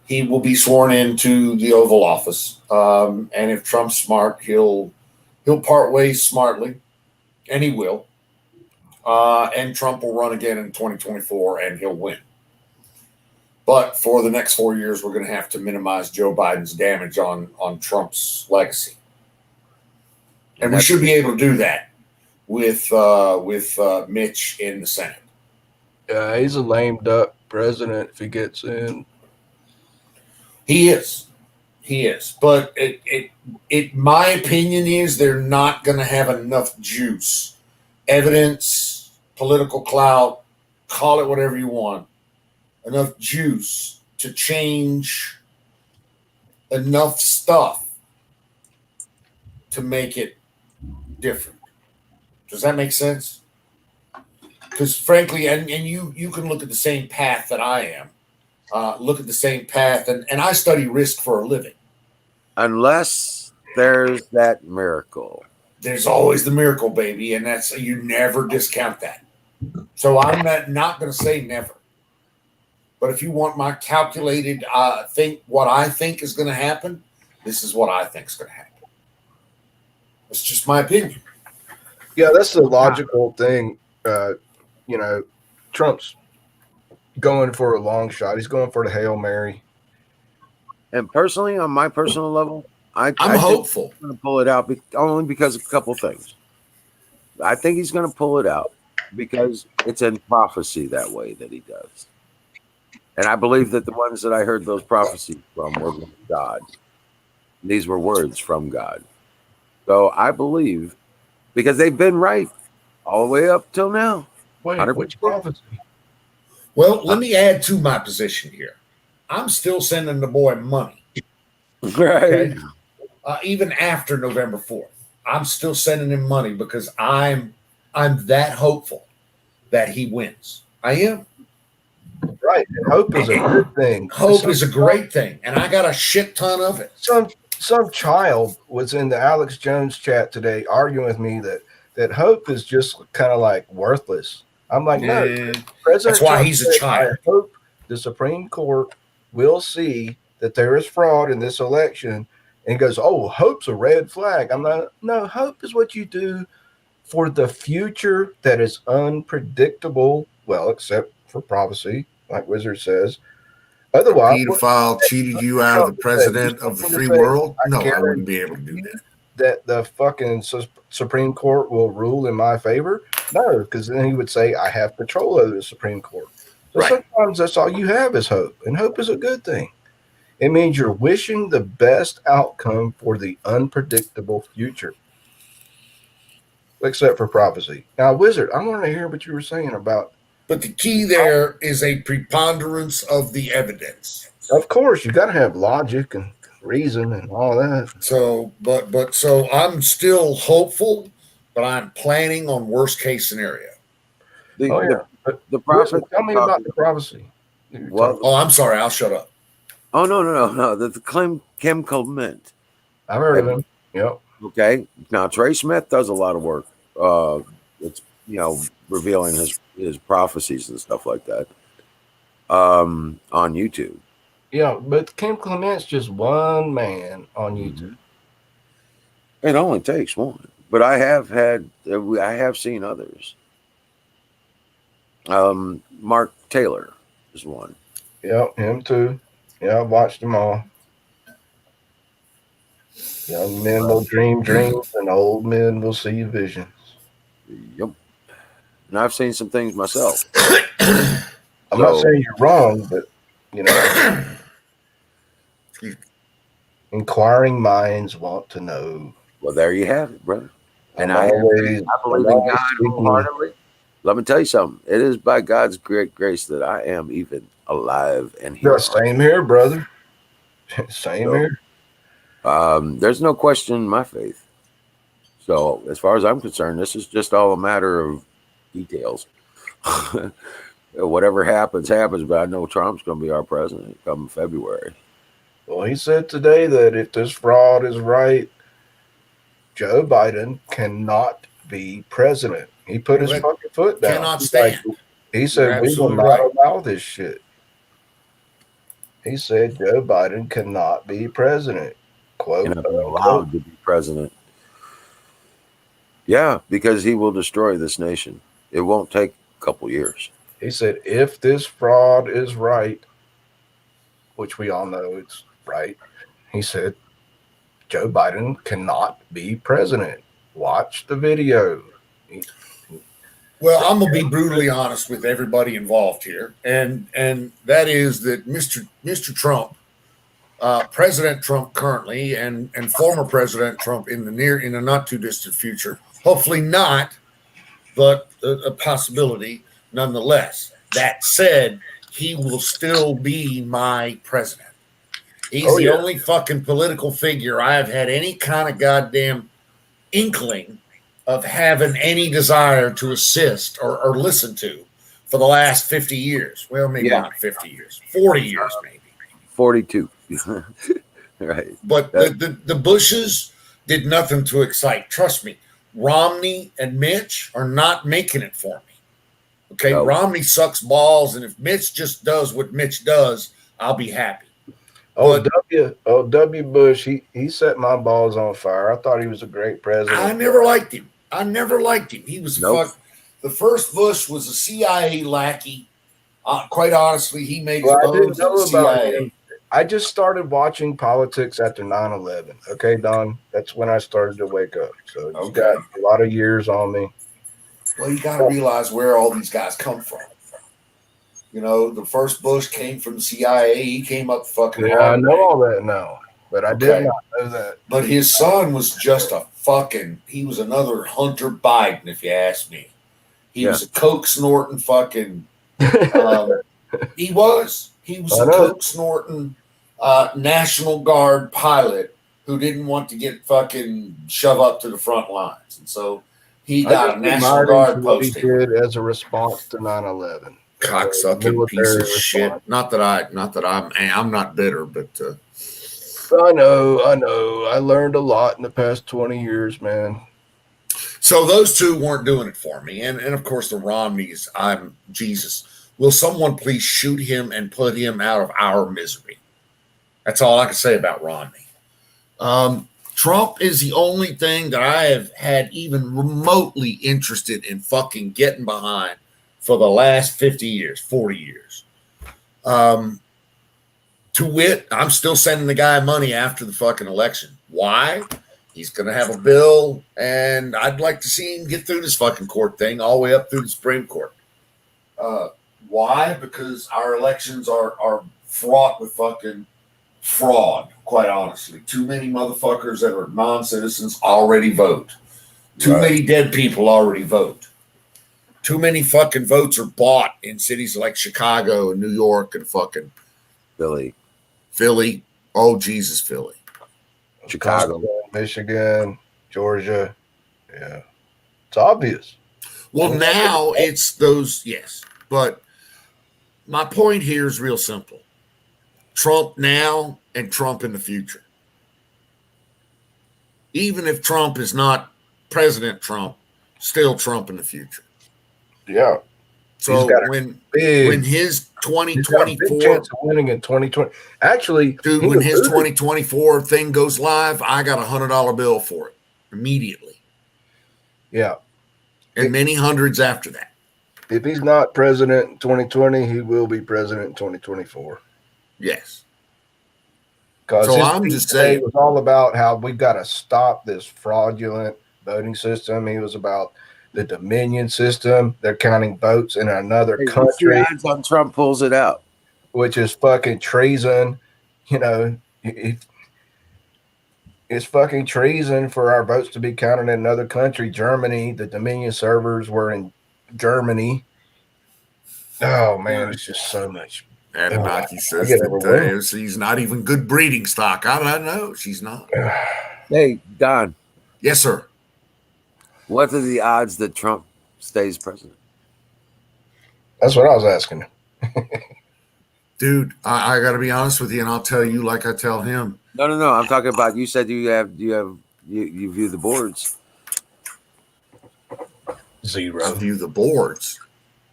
[SPEAKER 5] He will be sworn into the Oval Office. And if Trump's smart, he'll part ways smartly, and he will. And Trump will run again in 2024, and he'll win. But for the next 4 years, we're going to have to minimize Joe Biden's damage on Trump's legacy. And we should be able to do that with Mitch in the Senate.
[SPEAKER 4] Yeah, he's a lame duck president if he gets in.
[SPEAKER 5] He is. But my opinion is they're not going to have enough juice, evidence, political clout, call it whatever you want, enough juice to change enough stuff to make it different. Does that make sense? Because frankly, and you can look at the same path that I am. Look at the same path, and I study risk for a living.
[SPEAKER 1] Unless there's that miracle.
[SPEAKER 5] There's always the miracle, baby, and that's you never discount that. So I'm not going to say never. But if you want my calculated what I think is going to happen, this is what I think is going to happen. It's just my opinion.
[SPEAKER 4] Yeah, that's the logical thing. Trump's going for a long shot. He's going for the Hail Mary.
[SPEAKER 1] And personally, on my personal level, I'm
[SPEAKER 5] hopeful.
[SPEAKER 1] He's going to pull it out only because of a couple things. I think he's going to pull it out because it's in prophecy that way that he does. And I believe that the ones that I heard those prophecies from were from God. These were words from God. So I believe, because they've been right all the way up till now.
[SPEAKER 4] Wait,
[SPEAKER 1] 100%.
[SPEAKER 4] which prophecy?
[SPEAKER 5] Well, let me add to my position here. I'm still sending the boy money.
[SPEAKER 1] Right.
[SPEAKER 5] Okay? Even after November 4th. I'm still sending him money because I'm I'm that hopeful that he wins. I am.
[SPEAKER 4] Right. And hope is a good thing.
[SPEAKER 5] Hope is a great thing, and I got a shit ton of it.
[SPEAKER 4] Some child was in the Alex Jones chat today arguing with me that hope is just kind of like worthless. I'm like, no. President
[SPEAKER 5] That's why
[SPEAKER 4] Trump
[SPEAKER 5] he's a
[SPEAKER 4] said,
[SPEAKER 5] child.
[SPEAKER 4] I hope the Supreme Court will see that there is fraud in this election. And he goes, oh, hope's a red flag. I'm like, no, hope is what you do for the future that is unpredictable. Well, except for prophecy, like Wizard says. Otherwise,
[SPEAKER 5] A pedophile cheated you out of the president of the free world? No, I wouldn't be able to do
[SPEAKER 4] that the fucking Supreme Court will rule in my favor? No, because then he would say I have control over the Supreme Court. So sometimes that's all you have is hope, and hope is a good thing. It means you're wishing the best outcome for the unpredictable future, except for prophecy. Now, Wizard, I want to hear what you were saying about.
[SPEAKER 5] But the key there is a preponderance of the evidence.
[SPEAKER 4] Of course, you got to have logic and reason and all that.
[SPEAKER 5] So, so I'm still hopeful, but I'm planning on worst case scenario.
[SPEAKER 1] The prophet.
[SPEAKER 4] Tell me about the prophecy.
[SPEAKER 1] Well,
[SPEAKER 5] I'm sorry. I'll shut up.
[SPEAKER 1] Oh no. The Kim Clement.
[SPEAKER 4] I've heard of him. Yep.
[SPEAKER 1] Okay. Now Trey Smith does a lot of work. It's revealing his prophecies and stuff like that. On YouTube.
[SPEAKER 4] Yeah, but Kim Clement's just one man on YouTube.
[SPEAKER 1] It only takes one, but I have seen others. Mark Taylor is one.
[SPEAKER 4] Yeah, him too. Yeah, I've watched them all. Young men will dream dreams, and old men will see visions.
[SPEAKER 1] Yep. And I've seen some things myself.
[SPEAKER 4] I'm not saying you're wrong, but inquiring minds want to know.
[SPEAKER 1] Well, there you have it, brother. And
[SPEAKER 4] I
[SPEAKER 1] believe in God wholeheartedly. Let me tell you something. It is by God's great grace that I am even alive and here.
[SPEAKER 4] Yeah, same here, brother. Same here.
[SPEAKER 1] There's no question in my faith. So as far as I'm concerned, this is just all a matter of details. Whatever happens, but I know Trump's going to be our president come February.
[SPEAKER 4] Well, he said today that if this fraud is right, Joe Biden cannot be president. He put his fucking foot down.
[SPEAKER 5] Cannot stand.
[SPEAKER 4] He said, we will not allow this shit. He said Joe Biden cannot be president. Quote,
[SPEAKER 1] cannot be allowed to be president. Yeah, because he will destroy this nation. It won't take a couple years.
[SPEAKER 4] He said, if this fraud is right, which we all know it's right, he said, Joe Biden cannot be president. Watch the video.
[SPEAKER 5] Well, I'm going to be brutally honest with everybody involved here, and that is that Mr. Trump, President Trump currently, and former President Trump in the not too distant future, hopefully not, but a possibility nonetheless. That said, he will still be my president. He's the only fucking political figure I have had any kind of goddamn inkling of having any desire to assist or listen to for the last 50 years. Well, maybe not 50 years, 40 years maybe.
[SPEAKER 1] 42. Right.
[SPEAKER 5] But the Bushes did nothing to excite. Trust me, Romney and Mitch are not making it for me. Okay, no. Romney sucks balls, and if Mitch just does what Mitch does, I'll be happy.
[SPEAKER 4] W. Bush, he set my balls on fire. I thought he was a great president.
[SPEAKER 5] I never liked him. He was the first Bush was a CIA lackey. Quite honestly, he made his bones in the CIA.
[SPEAKER 4] I just started watching politics after 9/11. Okay, Don, that's when I started to wake up. So you got a lot of years on me.
[SPEAKER 5] Well, you got to realize where all these guys come from. You know, the first Bush came from the CIA. He came up fucking.
[SPEAKER 4] Yeah, I know all that now, but I did not know that.
[SPEAKER 5] But his son was just he was another Hunter Biden, if you ask me. He was a coke snorting fucking. He was a coke snorting National Guard pilot who didn't want to get fucking shoved up to the front lines, and so He
[SPEAKER 4] I
[SPEAKER 5] got
[SPEAKER 4] just
[SPEAKER 5] a National
[SPEAKER 4] admired him for
[SPEAKER 5] Guard
[SPEAKER 4] what he
[SPEAKER 5] posting.
[SPEAKER 4] did as a response to 9/11.
[SPEAKER 5] Cocksucking piece of
[SPEAKER 4] Military
[SPEAKER 5] shit.
[SPEAKER 4] response.
[SPEAKER 5] Not that I'm not bitter, but
[SPEAKER 4] I know. I learned a lot in the past 20 years, man.
[SPEAKER 5] so those two weren't doing it for me. And of course the Romneys, I'm Jesus. Will someone please shoot him and put him out of our misery? That's all I can say about Romney. Trump is the only thing that I have had even remotely interested in fucking getting behind for the last 50 years, 40 years. To wit, I'm still sending the guy money after the fucking election. Why? He's going to have a bill, and I'd like to see him get through this fucking court thing all the way up through the Supreme Court. Why? Because our elections are fraught with fucking fraud, quite honestly. Too many motherfuckers that are non-citizens already vote. Too many dead people already vote. Too many fucking votes are bought in cities like Chicago and New York and fucking Philly. Oh, Jesus, Philly.
[SPEAKER 1] Chicago,
[SPEAKER 4] Michigan, Georgia. Yeah. It's obvious.
[SPEAKER 5] Well, now it's those, yes. But my point here is real simple. Trump now and Trump in the future. Even if Trump is not President Trump, still Trump in the future.
[SPEAKER 4] Yeah.
[SPEAKER 5] So when his 2024
[SPEAKER 4] big chance of winning in 2020. Actually,
[SPEAKER 5] dude, when his 2024 thing goes live, I got $100 bill for it immediately.
[SPEAKER 4] Yeah.
[SPEAKER 5] And many hundreds after that.
[SPEAKER 4] If he's not president in 2020, he will be president in 2024.
[SPEAKER 5] Yes.
[SPEAKER 4] Because
[SPEAKER 5] so I'm just saying,
[SPEAKER 4] it was all about how we've got to stop this fraudulent voting system. He was about the Dominion system. They're counting votes in another country.
[SPEAKER 1] Odds on Trump pulls it out,
[SPEAKER 4] which is fucking treason. You know, it's fucking treason for our votes to be counted in another country. Germany, the Dominion servers were in Germany. Oh man, it's just so much.
[SPEAKER 5] Anunnaki says that she's not even good breeding stock. I don't know. She's not.
[SPEAKER 1] Hey, Don.
[SPEAKER 5] Yes, sir.
[SPEAKER 1] What are the odds that Trump stays president?
[SPEAKER 4] That's what I was asking.
[SPEAKER 5] Dude, I got to be honest with you, and I'll tell you like I tell him.
[SPEAKER 1] No. I'm talking about. You said you view the boards.
[SPEAKER 4] Zero.
[SPEAKER 5] I view the boards.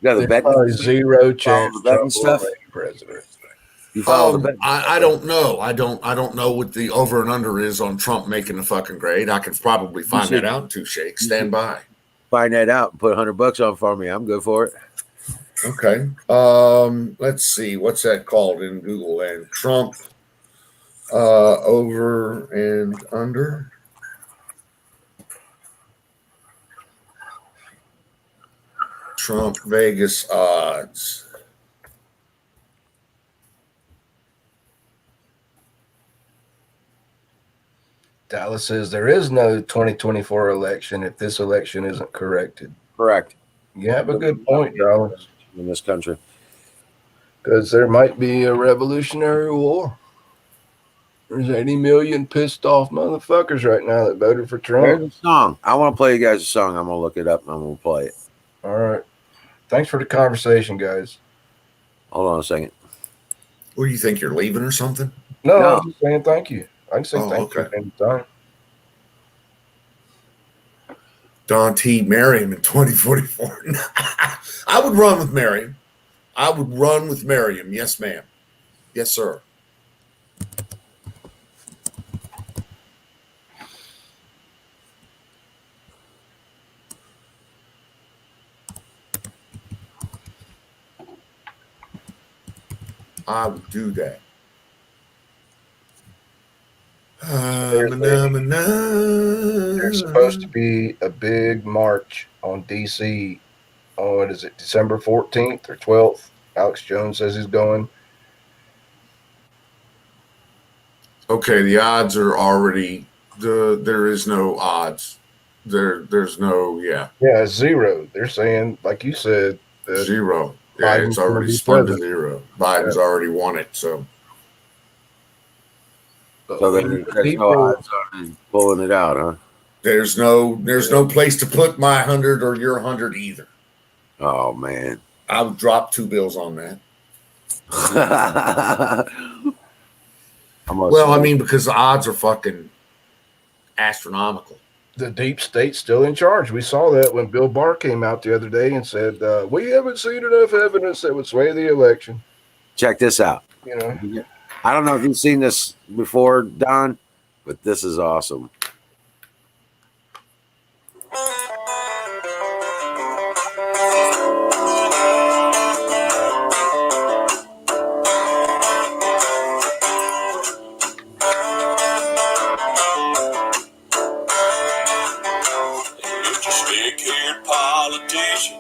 [SPEAKER 1] Yeah, the betting
[SPEAKER 4] zero chance.
[SPEAKER 1] Stuff.
[SPEAKER 4] President.
[SPEAKER 1] You follow the bet.
[SPEAKER 5] I don't know. I don't know what the over and under is on Trump making the fucking grade. I could probably find that out in 2 shakes. Stand by.
[SPEAKER 1] Find that out and put $100 on for me. I'm good for it.
[SPEAKER 5] Okay. Let's see. What's that called in Google land? Trump over and under. Trump Vegas odds.
[SPEAKER 4] Dallas says there is no 2024 election if this election isn't corrected.
[SPEAKER 1] Correct.
[SPEAKER 4] You have a good point, Dallas.
[SPEAKER 1] In this country.
[SPEAKER 4] Because there might be a revolutionary war. There's 80 million pissed off motherfuckers right now that voted for Trump.
[SPEAKER 1] There's a song. I want to play you guys a song. I'm going to look it up and I'm going to play it.
[SPEAKER 4] All right. Thanks for the conversation, guys.
[SPEAKER 1] Hold on a second.
[SPEAKER 5] What do you think? You're leaving or something?
[SPEAKER 4] No. I'm just saying thank you. I can say thank you anytime.
[SPEAKER 5] Don T. Merriam in 2044. I would run with Merriam. Yes, ma'am. Yes, sir. I would do that.
[SPEAKER 4] There's supposed to be a big march on DC on, what is it, December 14th or 12th? Alex Jones says he's going.
[SPEAKER 5] Okay, the odds are already there is no odds. There's no
[SPEAKER 4] Yeah, it's zero. They're saying, like you said,
[SPEAKER 5] zero. Yeah, it's already spun to zero. Biden's already won it, so
[SPEAKER 1] there's no odds on pulling it out, huh?
[SPEAKER 5] There's no place to put my 100 or your 100 either.
[SPEAKER 1] Oh man.
[SPEAKER 5] I would drop 2 bills on that. Well, I mean, because the odds are fucking astronomical.
[SPEAKER 4] The deep state's still in charge. We saw that when Bill Barr came out the other day and said, we haven't seen enough evidence that would sway the election.
[SPEAKER 1] Check this out.
[SPEAKER 4] You know,
[SPEAKER 1] I don't know if you've seen this before, Don, but this is awesome.
[SPEAKER 7] Politician,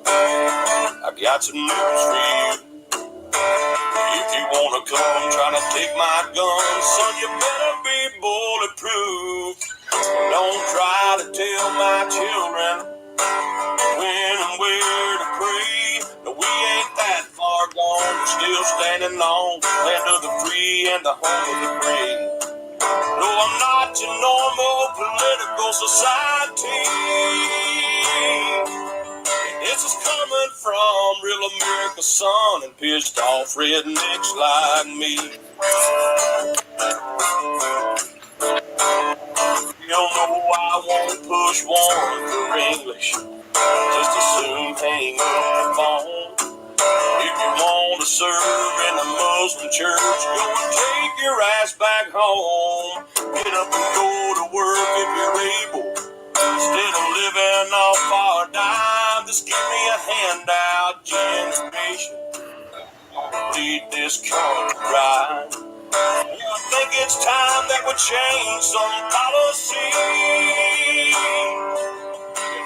[SPEAKER 7] I got some news for you. If you wanna come try to take my gun, son, you better be bulletproof. Don't try to tell my children when and where to pray. No, we ain't that far gone. We're still standing on land of the free and the home of the brave. No, I'm not your normal political society. This is coming from real America's son and pissed off rednecks like me. You don't know I won't push one for English. Just as soon hang up the phone. If you want to serve in the Muslim church, go and take your ass back home. Get up and go to work if you're able. Instead of living off our dime, just give me a handout generation. Lead this country right. I think it's time that we change some policy.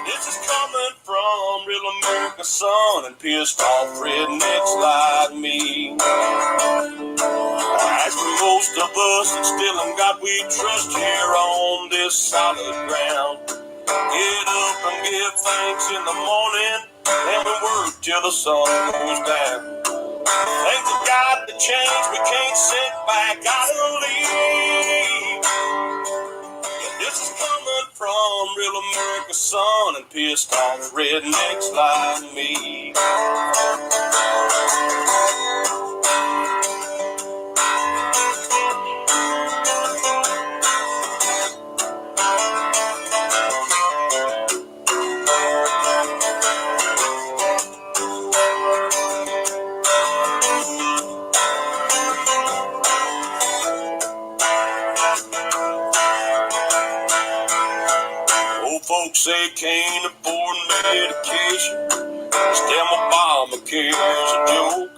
[SPEAKER 7] This is coming from real America's son and pissed off rednecks like me. As for most of us that still in God we trust here on this solid ground. Get up and give thanks in the morning and we work till the sun goes down. Things have got to change, we can't sit back idly. This is coming from real America's son and pissed off rednecks like me. Folks say can't afford medication. Damn Obamacare's a joke.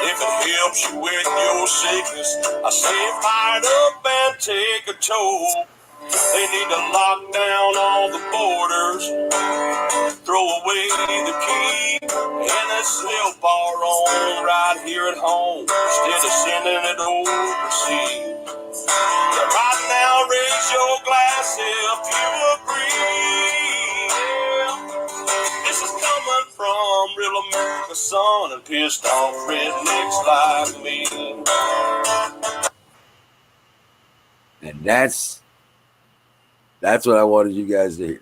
[SPEAKER 7] If it helps you with your sickness, I say fire it up and take a toll. They need to lock down all the borders, throw away the key, and let's help our own right here at home instead of sending it overseas. Right now, raise your glass if you agree. This is coming from real America's son and pissed off rednecks like me.
[SPEAKER 1] And that's what I wanted you guys to hear.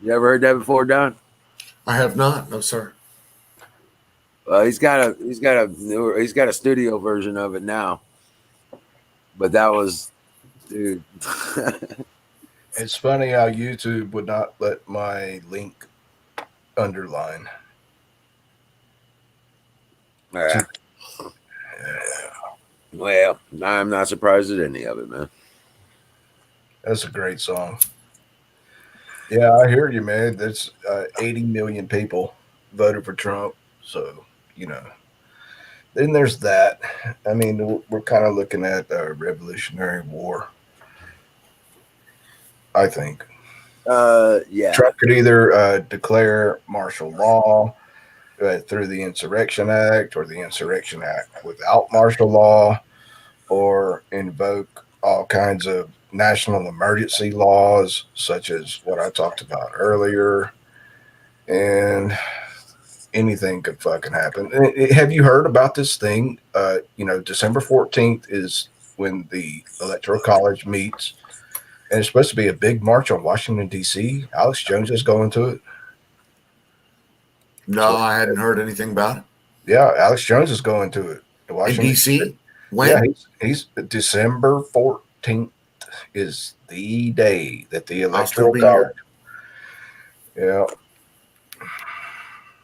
[SPEAKER 1] You ever heard that before, Don?
[SPEAKER 5] I have not. No, sir.
[SPEAKER 1] He's got a studio version of it now, but that was, dude.
[SPEAKER 4] It's funny how YouTube would not let my link underline.
[SPEAKER 1] Yeah. Well, I'm not surprised at any of it, man.
[SPEAKER 4] That's a great song. Yeah, I hear you, man. There's 80 million people voted for Trump, so you know. Then there's that. I mean, we're kind of looking at a Revolutionary War. I think.
[SPEAKER 1] Yeah.
[SPEAKER 4] Trump could either declare martial law through the Insurrection Act, or the Insurrection Act without martial law, or invoke all kinds of national emergency laws, such as what I talked about earlier. And anything could fucking happen. Have you heard about this thing? December 14th is when the Electoral College meets. And it's supposed to be a big march on Washington, D.C. Alex Jones is going to it.
[SPEAKER 5] No, I hadn't heard anything about it.
[SPEAKER 4] Yeah, Alex Jones is going to it.
[SPEAKER 5] In D.C.? When?
[SPEAKER 4] Yeah, he's December 14th is the day that the Electoral College. Yeah.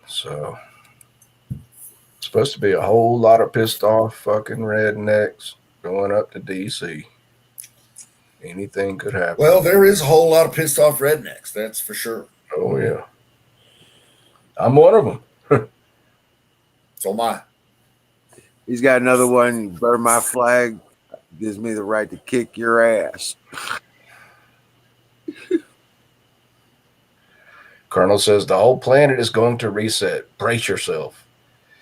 [SPEAKER 4] So it's supposed to be a whole lot of pissed off fucking rednecks going up to D.C. Anything could happen.
[SPEAKER 5] Well, there is a whole lot of pissed off rednecks, that's for sure.
[SPEAKER 4] Oh, yeah. I'm one of them.
[SPEAKER 5] So am I.
[SPEAKER 1] He's got another one. Burn my flag gives me the right to kick your ass.
[SPEAKER 4] Colonel says the whole planet is going to reset. Brace yourself.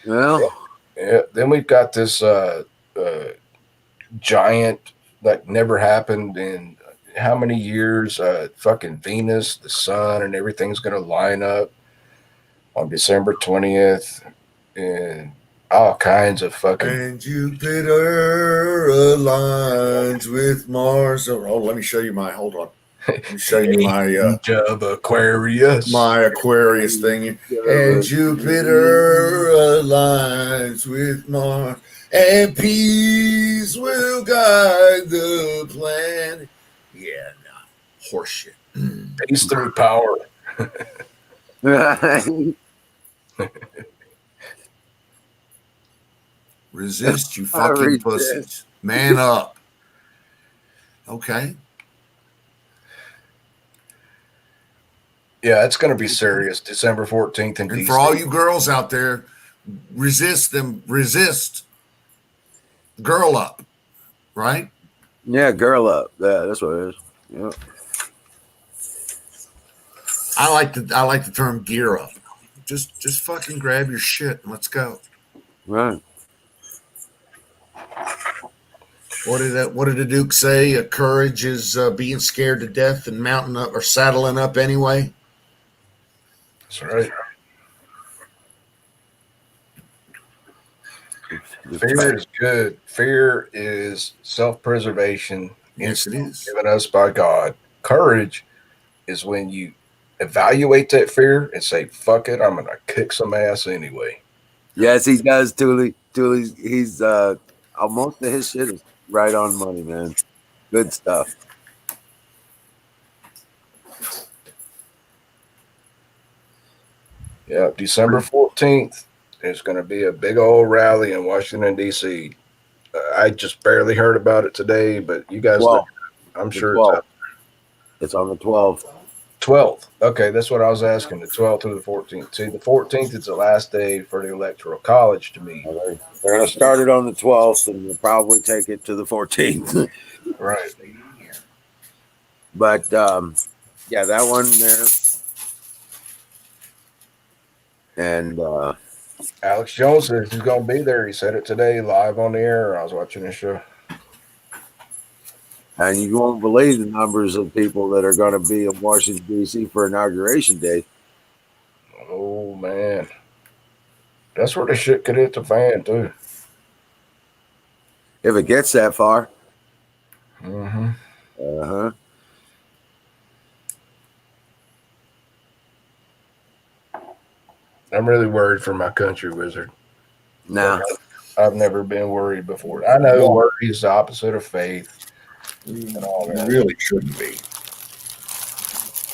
[SPEAKER 1] Well,
[SPEAKER 4] yeah. Then we've got this giant, like never happened in how many years? Fucking Venus, the sun, and everything's going to line up on December 20th, and all kinds of fucking.
[SPEAKER 5] And Jupiter aligns with Mars. Oh, let me show you my. Hold on. Let me show you my
[SPEAKER 4] of Aquarius.
[SPEAKER 5] My Aquarius thing. And Jupiter aligns with Mars, and peace will guide the planet. Yeah, no, horseshit.
[SPEAKER 4] Peace through power.
[SPEAKER 5] Resist, you fucking pussies. Man up. Okay.
[SPEAKER 4] Yeah, it's going to be serious. December 14th in
[SPEAKER 5] And
[SPEAKER 4] DC.
[SPEAKER 5] for all you girls out there, resist them. Resist. Girl up. Right?
[SPEAKER 1] Yeah, girl up. Yeah, that's what it is. Yeah.
[SPEAKER 5] I like the term gear up. Just fucking grab your shit and let's go.
[SPEAKER 1] Right.
[SPEAKER 5] What did the Duke say? Courage is being scared to death and mounting up or saddling up anyway.
[SPEAKER 4] That's right. Fear is good. Fear is self-preservation.
[SPEAKER 5] Yes, it is.
[SPEAKER 4] Given us by God. Courage is when you evaluate that fear and say, fuck it, I'm going to kick some ass anyway.
[SPEAKER 1] Yes, he does, Thule. He's most of his shit is right on money, man. Good stuff.
[SPEAKER 4] Yeah, December 14th, there's going to be a big old rally in Washington, D.C. I just barely heard about it today, but you guys, I'm sure
[SPEAKER 1] it's on the 12th.
[SPEAKER 4] 12th. Okay, that's what I was asking, the 12th through the 14th. See, the 14th is the last day for the Electoral College to meet.
[SPEAKER 1] They're going to start it on the 12th, and they'll probably take it to the 14th.
[SPEAKER 4] Right.
[SPEAKER 1] But, yeah, that one there. And
[SPEAKER 4] Alex Jones says he's going to be there. He said it today live on the air. I was watching the show.
[SPEAKER 1] And you won't believe the numbers of people that are going to be in Washington, D.C. for Inauguration Day.
[SPEAKER 4] Oh, man. That's where the shit could hit the fan, too.
[SPEAKER 1] If it gets that far.
[SPEAKER 4] Mm-hmm.
[SPEAKER 1] Uh-huh.
[SPEAKER 4] I'm really worried for my country, Wizard.
[SPEAKER 1] No.
[SPEAKER 4] I've never been worried before. I know worry is the opposite of faith.
[SPEAKER 5] And all that. It really shouldn't be.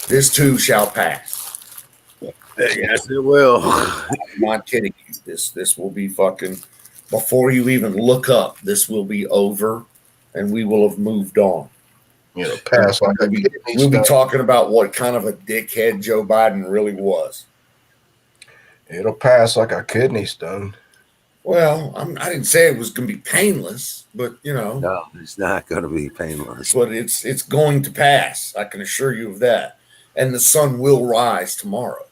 [SPEAKER 5] This too shall pass.
[SPEAKER 1] Yes, it will.
[SPEAKER 5] I'm not kidding you. This will be fucking, before you even look up, this will be over and we will have moved on.
[SPEAKER 4] You know, pass like
[SPEAKER 5] we'll be talking about what kind of a dickhead Joe Biden really was.
[SPEAKER 4] It'll pass like a kidney stone.
[SPEAKER 5] Well, I didn't say it was going to be painless, but you know,
[SPEAKER 1] no, it's not going to be painless.
[SPEAKER 5] But it's going to pass. I can assure you of that. And the sun will rise tomorrow.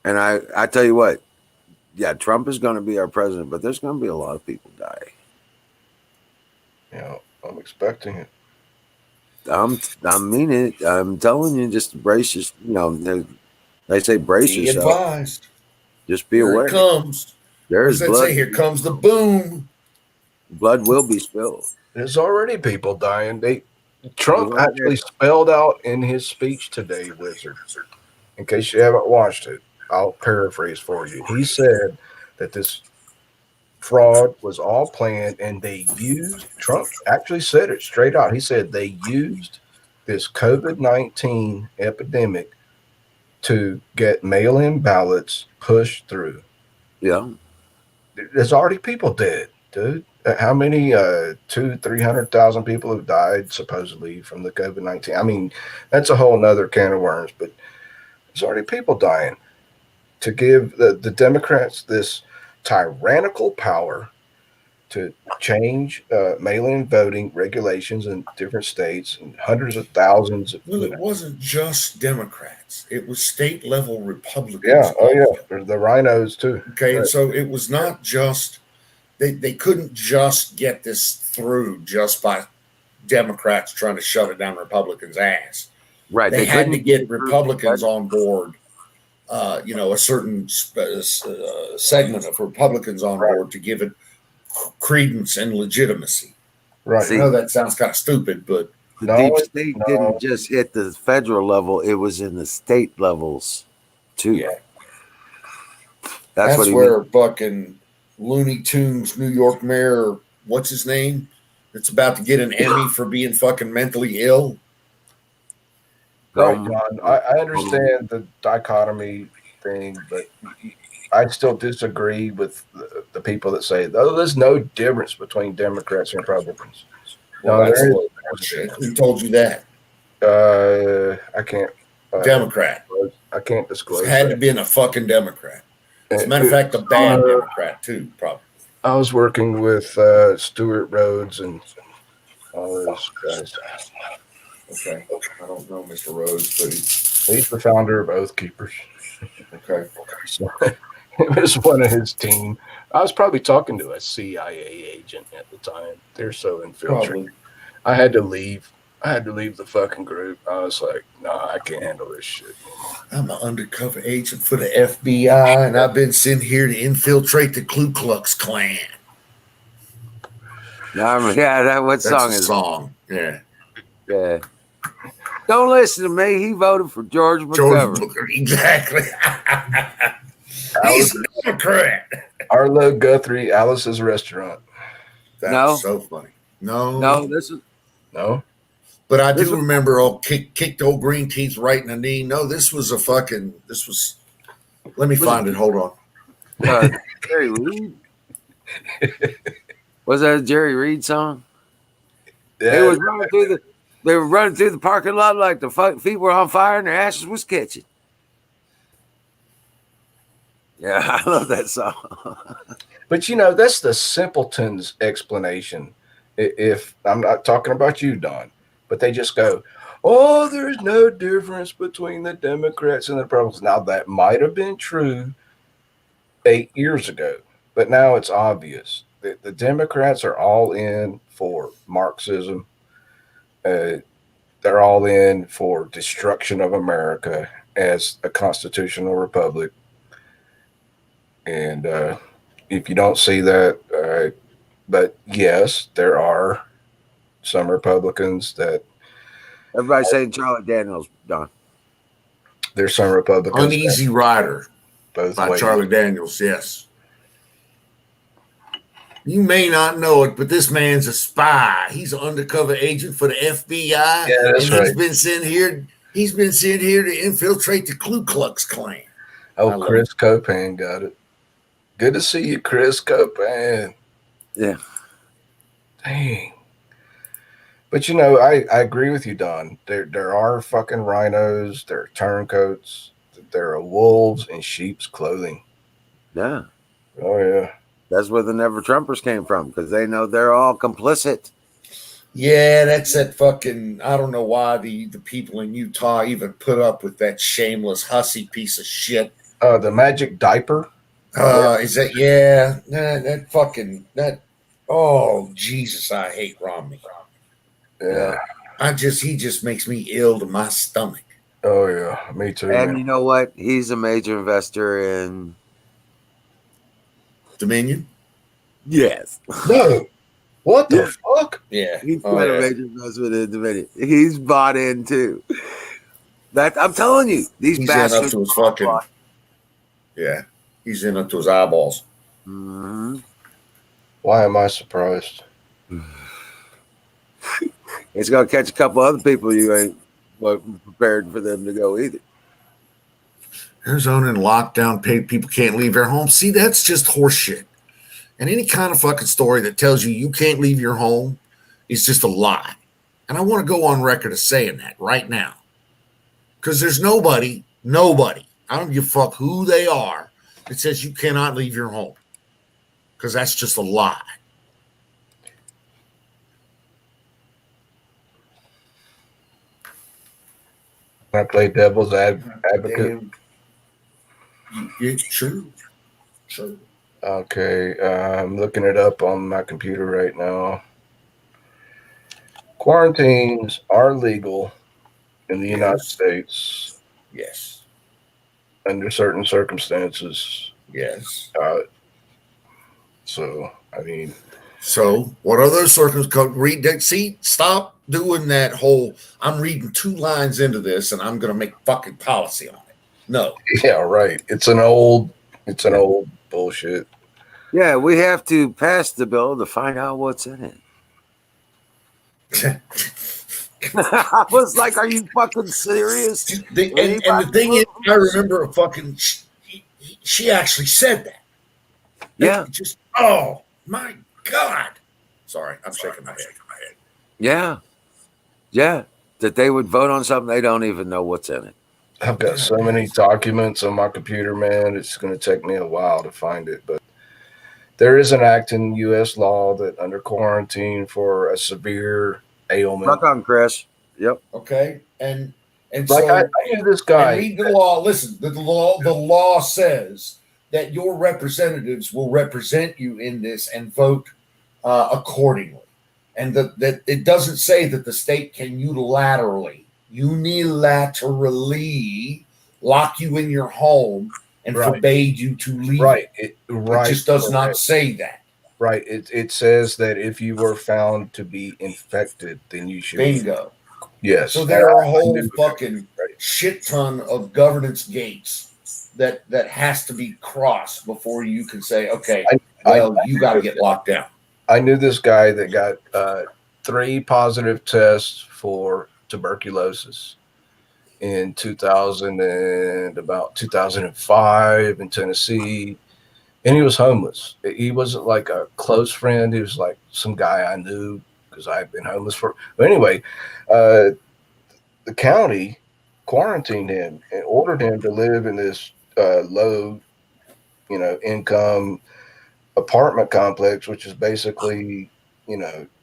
[SPEAKER 1] And I tell you what, yeah, Trump is going to be our president, but there's going to be a lot of people die.
[SPEAKER 4] Yeah, I'm expecting it.
[SPEAKER 1] I mean it. I'm telling you, just brace yourself. You know, they say brace yourself.
[SPEAKER 5] Advised.
[SPEAKER 1] Just be aware.
[SPEAKER 5] Here it comes.
[SPEAKER 1] There's blood.
[SPEAKER 5] Say, here comes the boom.
[SPEAKER 1] Blood will be spilled.
[SPEAKER 4] There's already people dying. Trump
[SPEAKER 1] Well,
[SPEAKER 4] actually spelled out in his speech today, Wizard. In case you haven't watched it, I'll paraphrase for you. He said that this fraud was all planned, and they used. Trump actually said it straight out. He said they used this COVID-19 epidemic to get mail-in ballots pushed through.
[SPEAKER 1] Yeah.
[SPEAKER 4] There's already people dead, dude. How many? 300,000 people have died supposedly from the COVID-19. I mean, that's a whole nother can of worms. But there's already people dying. To give the Democrats this tyrannical power to change mail-in voting regulations in different states and hundreds of thousands of.
[SPEAKER 5] Well, it wasn't just Democrats; it was state-level Republicans.
[SPEAKER 4] Yeah. Oh, yeah.
[SPEAKER 5] also.
[SPEAKER 4] There's the rhinos too.
[SPEAKER 5] Okay,
[SPEAKER 4] Right.
[SPEAKER 5] and so it was not just they couldn't just get this through just by Democrats trying to shove it down Republicans' ass.
[SPEAKER 1] Right.
[SPEAKER 5] They had to
[SPEAKER 1] couldn't
[SPEAKER 5] get Republicans on board. A certain segment of Republicans on board to give it credence and legitimacy.
[SPEAKER 4] Right.
[SPEAKER 5] I know that sounds kind of stupid, but
[SPEAKER 1] The
[SPEAKER 4] No,
[SPEAKER 1] deep state
[SPEAKER 4] no.
[SPEAKER 1] didn't just hit the federal level; it was in the state levels too.
[SPEAKER 5] yeah,
[SPEAKER 1] That's what he
[SPEAKER 5] where fucking Looney Tunes New York mayor, what's his name? It's about to get an Emmy for being fucking mentally ill.
[SPEAKER 4] Right, John. I understand the dichotomy thing, but I still disagree with the people that say, oh, there's no difference between Democrats and Republicans.
[SPEAKER 5] Well,
[SPEAKER 4] No,
[SPEAKER 5] that's
[SPEAKER 4] there is.
[SPEAKER 5] bullshit. Who told you that?
[SPEAKER 4] I can't.
[SPEAKER 5] Democrat.
[SPEAKER 4] I can't disclose.
[SPEAKER 5] It had to
[SPEAKER 4] that.
[SPEAKER 5] be a fucking Democrat. As a matter of fact, a bad Democrat too, probably.
[SPEAKER 4] I was working with Stuart Rhodes and all those guys.
[SPEAKER 5] Okay, I don't know Mr. Rhodes, but
[SPEAKER 4] He's the founder of Oath Keepers.
[SPEAKER 5] okay.
[SPEAKER 4] So, it was one of his team. I was probably talking to a CIA agent at the time. They're so infiltrated.
[SPEAKER 5] Probably.
[SPEAKER 4] I had to leave. I had to leave the fucking group. I was like, nah, I can't handle this shit anymore.
[SPEAKER 5] I'm an undercover agent for the FBI, and I've been sent here to infiltrate the Ku Klux Klan.
[SPEAKER 1] What
[SPEAKER 5] That's
[SPEAKER 1] song
[SPEAKER 5] a
[SPEAKER 1] is
[SPEAKER 5] song? Yeah.
[SPEAKER 1] Yeah. Don't listen to me. He voted for George McGovern.
[SPEAKER 5] Exactly. He's a Democrat.
[SPEAKER 4] Arlo Guthrie, Alice's Restaurant.
[SPEAKER 5] That's so funny.
[SPEAKER 1] No, this is
[SPEAKER 4] No?
[SPEAKER 5] But I do remember kicked old green teeth right in the knee. No, this was let me find it. Hold on.
[SPEAKER 1] Jerry Reed. Was that a Jerry Reed song?
[SPEAKER 4] Yeah.
[SPEAKER 1] They were running through the parking lot like the feet were on fire and their ashes was catching. Yeah, I love that song.
[SPEAKER 4] But that's the simpleton's explanation. If I'm not talking about you, Don, but they just go, oh, there's no difference between the Democrats and the Republicans. Now, that might have been true 8 years ago, but now it's obvious that the Democrats are all in for Marxism. They're all in for destruction of America as a constitutional republic. And if you don't see that, but yes, there are some Republicans that.
[SPEAKER 1] Everybody's saying Charlie Daniels, Don.
[SPEAKER 4] There's some Republicans.
[SPEAKER 5] Uneasy Rider
[SPEAKER 4] both
[SPEAKER 5] by
[SPEAKER 4] ways.
[SPEAKER 5] Charlie Daniels, yes. You may not know it, but this man's a spy. He's an undercover agent for the FBI.
[SPEAKER 4] Yeah, that's
[SPEAKER 5] and
[SPEAKER 4] right.
[SPEAKER 5] He's been sent here to infiltrate the Ku Klux Klan.
[SPEAKER 4] Oh, Chris Copan got it. Good to see you, Chris Copan.
[SPEAKER 1] Yeah.
[SPEAKER 4] Dang. But I agree with you, Don. There are fucking rhinos, there are turncoats, there are wolves in sheep's clothing.
[SPEAKER 1] Yeah.
[SPEAKER 4] Oh yeah.
[SPEAKER 1] That's where the Never Trumpers came from, because they know they're all complicit.
[SPEAKER 5] Yeah, that's that fucking. I don't know why the people in Utah even put up with that shameless hussy piece of shit.
[SPEAKER 4] The magic diaper.
[SPEAKER 5] Is that that fucking that? Oh Jesus, I hate Romney.
[SPEAKER 4] Yeah.
[SPEAKER 5] He just makes me ill to my stomach.
[SPEAKER 4] Oh yeah, me too.
[SPEAKER 1] And
[SPEAKER 4] man.
[SPEAKER 1] you know what? He's a major investor in
[SPEAKER 5] Dominion.
[SPEAKER 1] Yes.
[SPEAKER 4] No. What the
[SPEAKER 1] Yeah.
[SPEAKER 4] fuck?
[SPEAKER 5] Yeah.
[SPEAKER 1] He's
[SPEAKER 5] Oh,
[SPEAKER 1] got a
[SPEAKER 5] yeah.
[SPEAKER 1] major investment in Dominion. He's bought in too. That I'm telling you, these
[SPEAKER 5] He's in up
[SPEAKER 1] bastards.
[SPEAKER 5] to his fucking. Yeah. He's in up to his eyeballs.
[SPEAKER 1] Mm-hmm.
[SPEAKER 4] Why am I surprised?
[SPEAKER 1] It's gonna catch a couple other people you ain't prepared for them to go either.
[SPEAKER 5] Arizona in lockdown, people can't leave their home. See, that's just horseshit. And any kind of fucking story that tells you can't leave your home is just a lie. And I want to go on record as saying that right now. Because there's nobody, I don't give a fuck who they are, that says you cannot leave your home. Because that's just a lie.
[SPEAKER 4] I play devil's advocate.
[SPEAKER 5] Yeah, sure.
[SPEAKER 4] Okay, I'm looking it up on my computer right now. Quarantines are legal in the United States
[SPEAKER 5] Yes.
[SPEAKER 4] under certain circumstances.
[SPEAKER 5] Yes.
[SPEAKER 4] So, I mean,
[SPEAKER 5] So, what are those circumstances? Read that. See, stop doing that whole. I'm reading 2 lines into this, and I'm going to make fucking policy on it. No.
[SPEAKER 4] yeah, right. It's an old bullshit.
[SPEAKER 1] Yeah, we have to pass the bill to find out what's in it. I was like, "Are you fucking serious?"
[SPEAKER 5] And the thing is, I remember a fucking. She actually said that.
[SPEAKER 1] Yeah.
[SPEAKER 5] Just oh my god. Sorry, I'm shaking my head.
[SPEAKER 1] Yeah. Yeah. That they would vote on something they don't even know what's in it.
[SPEAKER 4] I've got so many documents on my computer, man. It's going to take me a while to find it, but there is an act in U.S. law that under quarantine for a severe ailment.
[SPEAKER 1] Rock on, Chris. Yep.
[SPEAKER 5] Okay, and
[SPEAKER 4] like
[SPEAKER 5] so
[SPEAKER 4] I knew this guy.
[SPEAKER 5] Read the law. Listen, the law says that your representatives will represent you in this and vote accordingly, and that it doesn't say that the state can unilaterally lock you in your home and forbade you to leave.
[SPEAKER 4] Right.
[SPEAKER 5] It just does not say that.
[SPEAKER 4] Right. It says that if you were found to be infected, then you should.
[SPEAKER 5] Bingo.
[SPEAKER 4] Yes.
[SPEAKER 5] So there are a whole fucking shit ton of governance gates that has to be crossed before you can say, okay, you got to get locked down.
[SPEAKER 4] I knew this guy that got 3 positive tests for tuberculosis in 2005 in Tennessee, and he was homeless. He wasn't like a close friend. He was like some guy I knew because I've been homeless for. But anyway, the county quarantined him and ordered him to live in this low, income apartment complex, which is basically,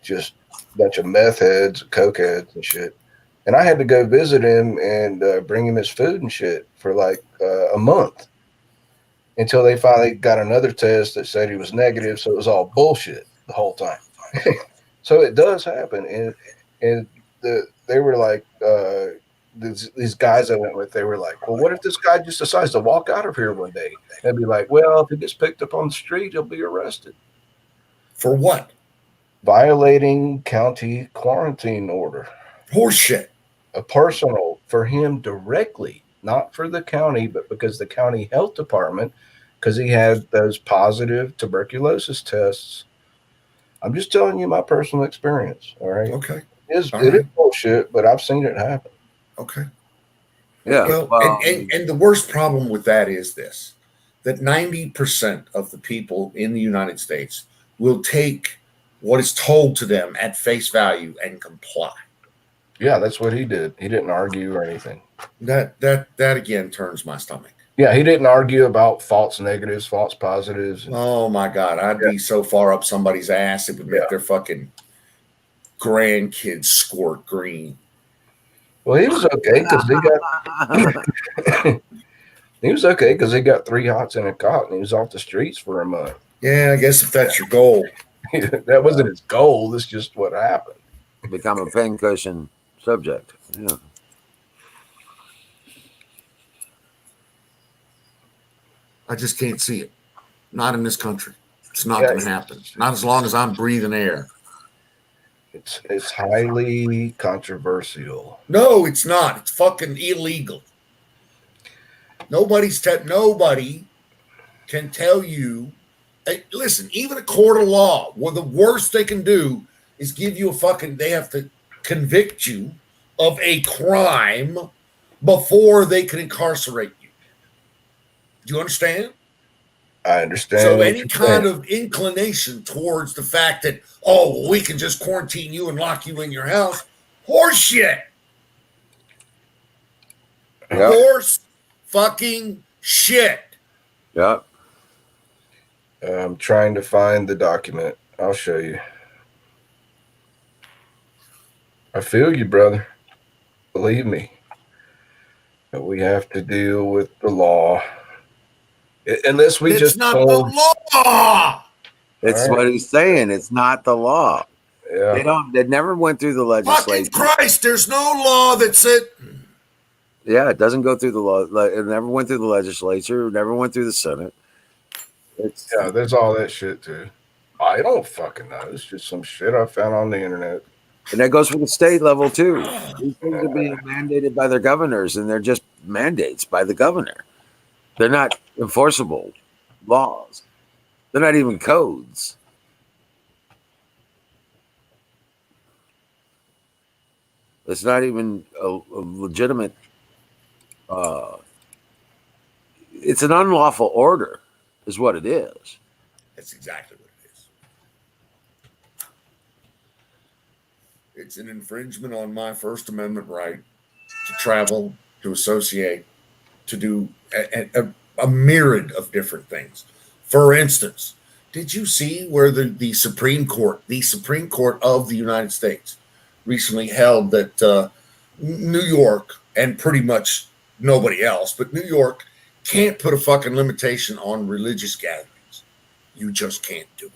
[SPEAKER 4] just a bunch of meth heads, coke heads and shit. And I had to go visit him and bring him his food and shit for like a month until they finally got another test that said he was negative. So it was all bullshit the whole time. So it does happen. And they were like, these guys I went with, they were like, well, what if this guy just decides to walk out of here one day? They'd be like, well, if he gets picked up on the street, he'll be arrested.
[SPEAKER 5] For what?
[SPEAKER 4] Violating county quarantine order.
[SPEAKER 5] Horseshit.
[SPEAKER 4] A personal for him directly, not for the county, but because the county health department, because he had those positive tuberculosis tests. I'm just telling you my personal experience. All right.
[SPEAKER 5] Okay.
[SPEAKER 4] It is bullshit, but I've seen it happen.
[SPEAKER 5] Okay.
[SPEAKER 1] Yeah.
[SPEAKER 5] Well, and the worst problem with that is this, that 90% of the people in the United States will take what is told to them at face value and comply.
[SPEAKER 4] Yeah, that's what he did. He didn't argue or anything.
[SPEAKER 5] That again turns my stomach.
[SPEAKER 4] Yeah, he didn't argue about false negatives, false positives.
[SPEAKER 5] Oh my God, I'd be so far up somebody's ass it would make their fucking grandkids squirt green.
[SPEAKER 4] Well, he was okay because he got 3 hots in a cot and he was off the streets for a month.
[SPEAKER 5] Yeah, I guess if that's your goal.
[SPEAKER 4] That wasn't his goal. That's just what happened.
[SPEAKER 1] Become a pincushion subject. Yeah.
[SPEAKER 5] I just can't see it. Not in this country. It's not going to happen. Not as long as I'm breathing air.
[SPEAKER 4] It's highly controversial.
[SPEAKER 5] No, it's not. It's fucking illegal. Nobody can tell you. Hey, listen, even a court of law, well, the worst they can do is give you a fucking. They have to convict you of a crime before they can incarcerate you. Do you understand?
[SPEAKER 4] I understand.
[SPEAKER 5] So
[SPEAKER 4] what
[SPEAKER 5] any
[SPEAKER 4] you're
[SPEAKER 5] kind
[SPEAKER 4] saying.
[SPEAKER 5] of inclination towards the fact that, oh, we can just quarantine you and lock you in your house, horseshit.
[SPEAKER 1] Yeah.
[SPEAKER 5] Horse fucking shit.
[SPEAKER 1] Yeah.
[SPEAKER 4] I'm trying to find the document. I'll show you. I feel you, brother. Believe me. But we have to deal with the law. Unless we
[SPEAKER 5] It's
[SPEAKER 4] just
[SPEAKER 5] not the
[SPEAKER 4] told.
[SPEAKER 5] law.
[SPEAKER 1] It's
[SPEAKER 4] All right.
[SPEAKER 1] what he's saying. It's not the law. They
[SPEAKER 4] Yeah.
[SPEAKER 1] don't. They never went through the
[SPEAKER 5] Fucking
[SPEAKER 1] legislature.
[SPEAKER 5] Christ, there's no law that said.
[SPEAKER 1] Yeah, it doesn't go through the law. It never went through the legislature. It never went through the Senate. It's
[SPEAKER 4] Yeah, there's all that shit too. I don't fucking know. It's just some shit I found on the internet.
[SPEAKER 1] and that goes for the state level too. These things are being mandated by their governors, and they're just mandates by the governor. They're not enforceable laws. They're not even codes. It's not even a legitimate. It's an unlawful order, is what it is.
[SPEAKER 5] That's exactly what it is. It's an infringement on my First Amendment right to travel, to associate, to do a myriad of different things. For instance, did you see where the Supreme Court of the United States, recently held that New York and pretty much nobody else, but New York can't put a fucking limitation on religious gatherings. You just can't do it.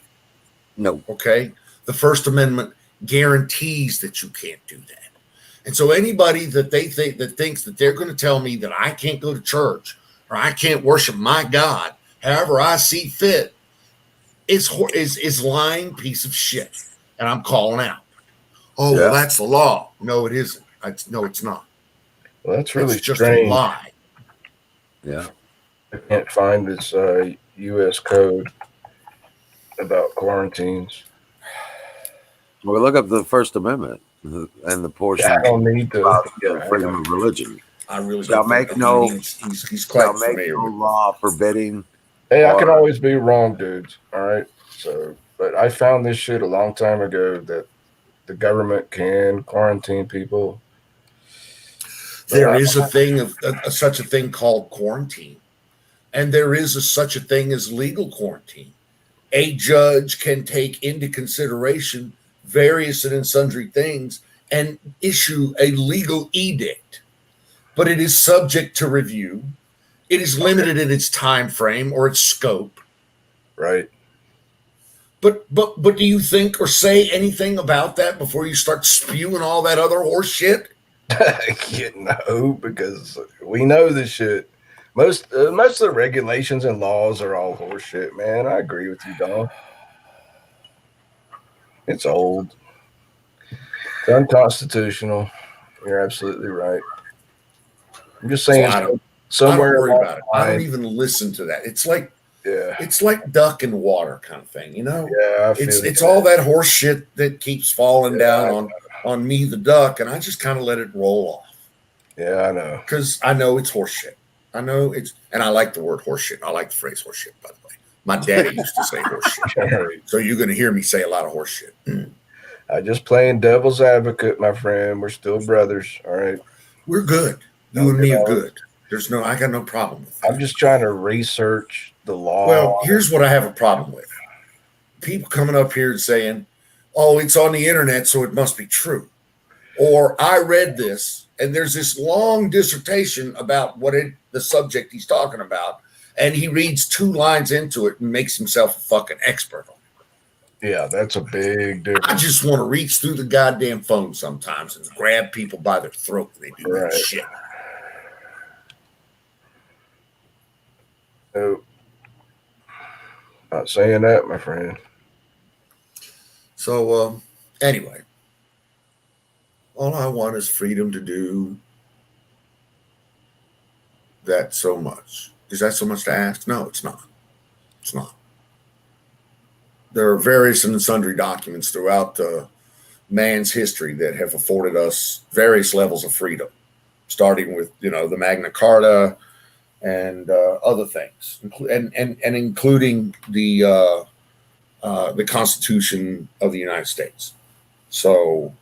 [SPEAKER 1] No.
[SPEAKER 5] Okay? The First Amendment guarantees that you can't do that. And so anybody that thinks that they're going to tell me that I can't go to church or I can't worship my God however I see fit is lying piece of shit. And I'm calling out. Oh, well, that's the law. No, it isn't. No, it's not.
[SPEAKER 4] Well, that's really
[SPEAKER 5] It's just
[SPEAKER 4] strange.
[SPEAKER 5] a lie.
[SPEAKER 1] Yeah.
[SPEAKER 4] I can't find this U.S. code about quarantines.
[SPEAKER 1] Well, look up the First Amendment and the portion
[SPEAKER 4] Yeah, I don't need to.
[SPEAKER 1] about
[SPEAKER 4] Yeah,
[SPEAKER 1] freedom of religion.
[SPEAKER 5] I really
[SPEAKER 1] Shall
[SPEAKER 5] don't think
[SPEAKER 1] make no.
[SPEAKER 5] he's
[SPEAKER 1] Shall
[SPEAKER 5] quite
[SPEAKER 1] make
[SPEAKER 5] familiar
[SPEAKER 1] no
[SPEAKER 5] with
[SPEAKER 1] law forbidding.
[SPEAKER 4] Hey, I can always be wrong, dudes. All right. So, but I found this shit a long time ago that the government can quarantine people.
[SPEAKER 5] There is a thing of such a thing called quarantine, and there is such a thing as legal quarantine. A judge can take into consideration various and sundry things and issue a legal edict, but it is subject to review. It is limited in its time frame or its scope.
[SPEAKER 4] Right.
[SPEAKER 5] But do you think or say anything about that before you start spewing all that other horse shit?
[SPEAKER 4] No, because we know this shit. Most of the regulations and laws are all horseshit, man. I agree with you, Don. It's old. It's unconstitutional. You're absolutely right. I'm just saying, somewhere
[SPEAKER 5] I don't worry
[SPEAKER 4] along
[SPEAKER 5] about it.
[SPEAKER 4] the
[SPEAKER 5] I don't
[SPEAKER 4] line-
[SPEAKER 5] even listen to that. It's like
[SPEAKER 4] Yeah,
[SPEAKER 5] it's like duck in water kind of thing, you know?
[SPEAKER 4] yeah. I feel
[SPEAKER 5] It's
[SPEAKER 4] you.
[SPEAKER 5] all that horse shit that keeps falling
[SPEAKER 4] Yeah,
[SPEAKER 5] down on me, the duck, and I just kind of let it roll off
[SPEAKER 4] Yeah, I know.
[SPEAKER 5] because I know it's horse shit. I know it's, and I like the word horse shit. I like the phrase horse shit, by the way. My daddy used to say horse shit. So you're going to hear me say a lot of horse shit.
[SPEAKER 4] I just playing devil's advocate, my friend. We're still brothers, all right?
[SPEAKER 5] We're good. You and me are good. I got no problem with that.
[SPEAKER 4] I'm just trying to research the law.
[SPEAKER 5] Well, here's what I have a problem with. People coming up here and saying, oh, it's on the internet, so it must be true. Or I read this, and there's this long dissertation about the subject he's talking about, and he reads 2 lines into it and makes himself a fucking expert on it.
[SPEAKER 4] Yeah, that's a big difference.
[SPEAKER 5] I just want to reach through the goddamn phone sometimes and grab people by their throat when they do that shit.
[SPEAKER 4] Nope. Not saying that, my friend.
[SPEAKER 5] So, anyway, All I want is freedom to do that so much. Is that so much to ask? No, it's not. It's not. There are various and sundry documents throughout man's history that have afforded us various levels of freedom, starting with the Magna Carta and other things, and including the Constitution of the United States. So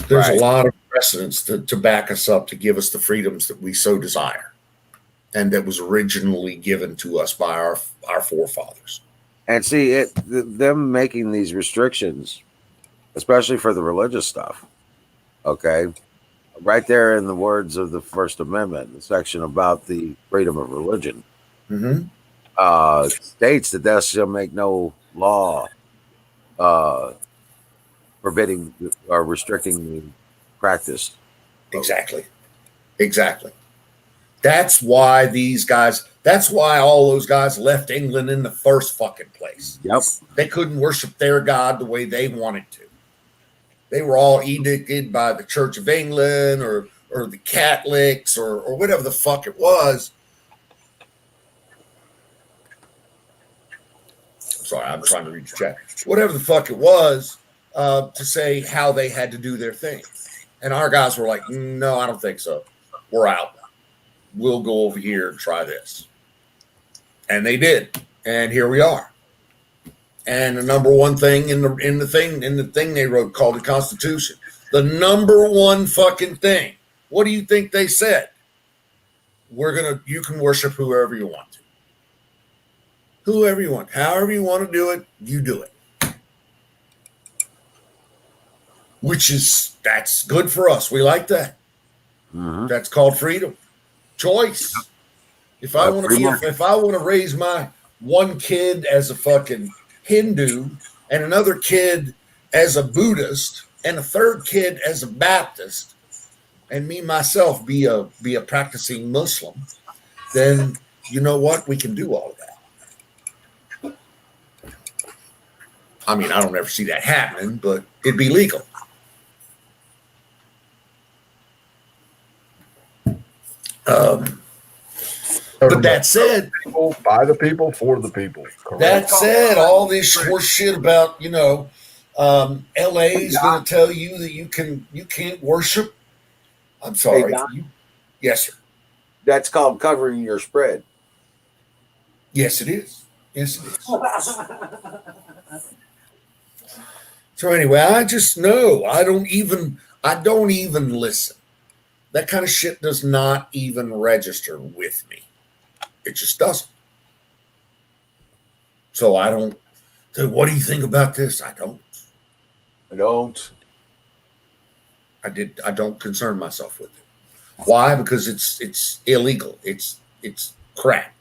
[SPEAKER 5] there's a lot of precedents to back us up, to give us the freedoms that we so desire, and that was originally given to us by our forefathers.
[SPEAKER 1] And see, them making these restrictions, especially for the religious stuff, okay, right there in the words of the First Amendment, the section about the freedom of religion, states that thou shalt make no law forbidding or restricting the practice.
[SPEAKER 5] Exactly. That's why that's why all those guys left England in the first fucking place.
[SPEAKER 1] Yep.
[SPEAKER 5] They couldn't worship their God the way they wanted to. They were all edicted by the Church of England or the Catholics or whatever the fuck it was. I'm sorry, I'm trying to read the chat. Whatever the fuck it was, to say how they had to do their thing. And our guys were like, no, I don't think so. We're out. We'll go over here and try this. And they did. And here we are. And the number one thing in the thing they wrote called the Constitution, the number one fucking thing. What do you think they said? You can worship whoever you want to. Whoever you want. However you want to do it, you do it. That's good for us. We like that. Mm-hmm. That's called freedom. Choice. If I want to raise my one kid as a fucking Hindu and another kid as a Buddhist and a third kid as a Baptist, and me myself be a practicing Muslim, then you know what? We can do all of that. I mean, I don't ever see that happening, but it'd be legal. But that said,
[SPEAKER 4] by the people, for the people.
[SPEAKER 5] Correct. That said, all this horse shit about LA is going to tell you that you can't worship. I'm sorry. Yes, sir.
[SPEAKER 1] That's called covering your spread.
[SPEAKER 5] Yes, it is. So anyway, I just know I don't even listen. That kind of shit does not even register with me. It just doesn't. So I don't. So what do you think about this? I don't. I don't concern myself with it. Why? Because it's illegal. It's crap.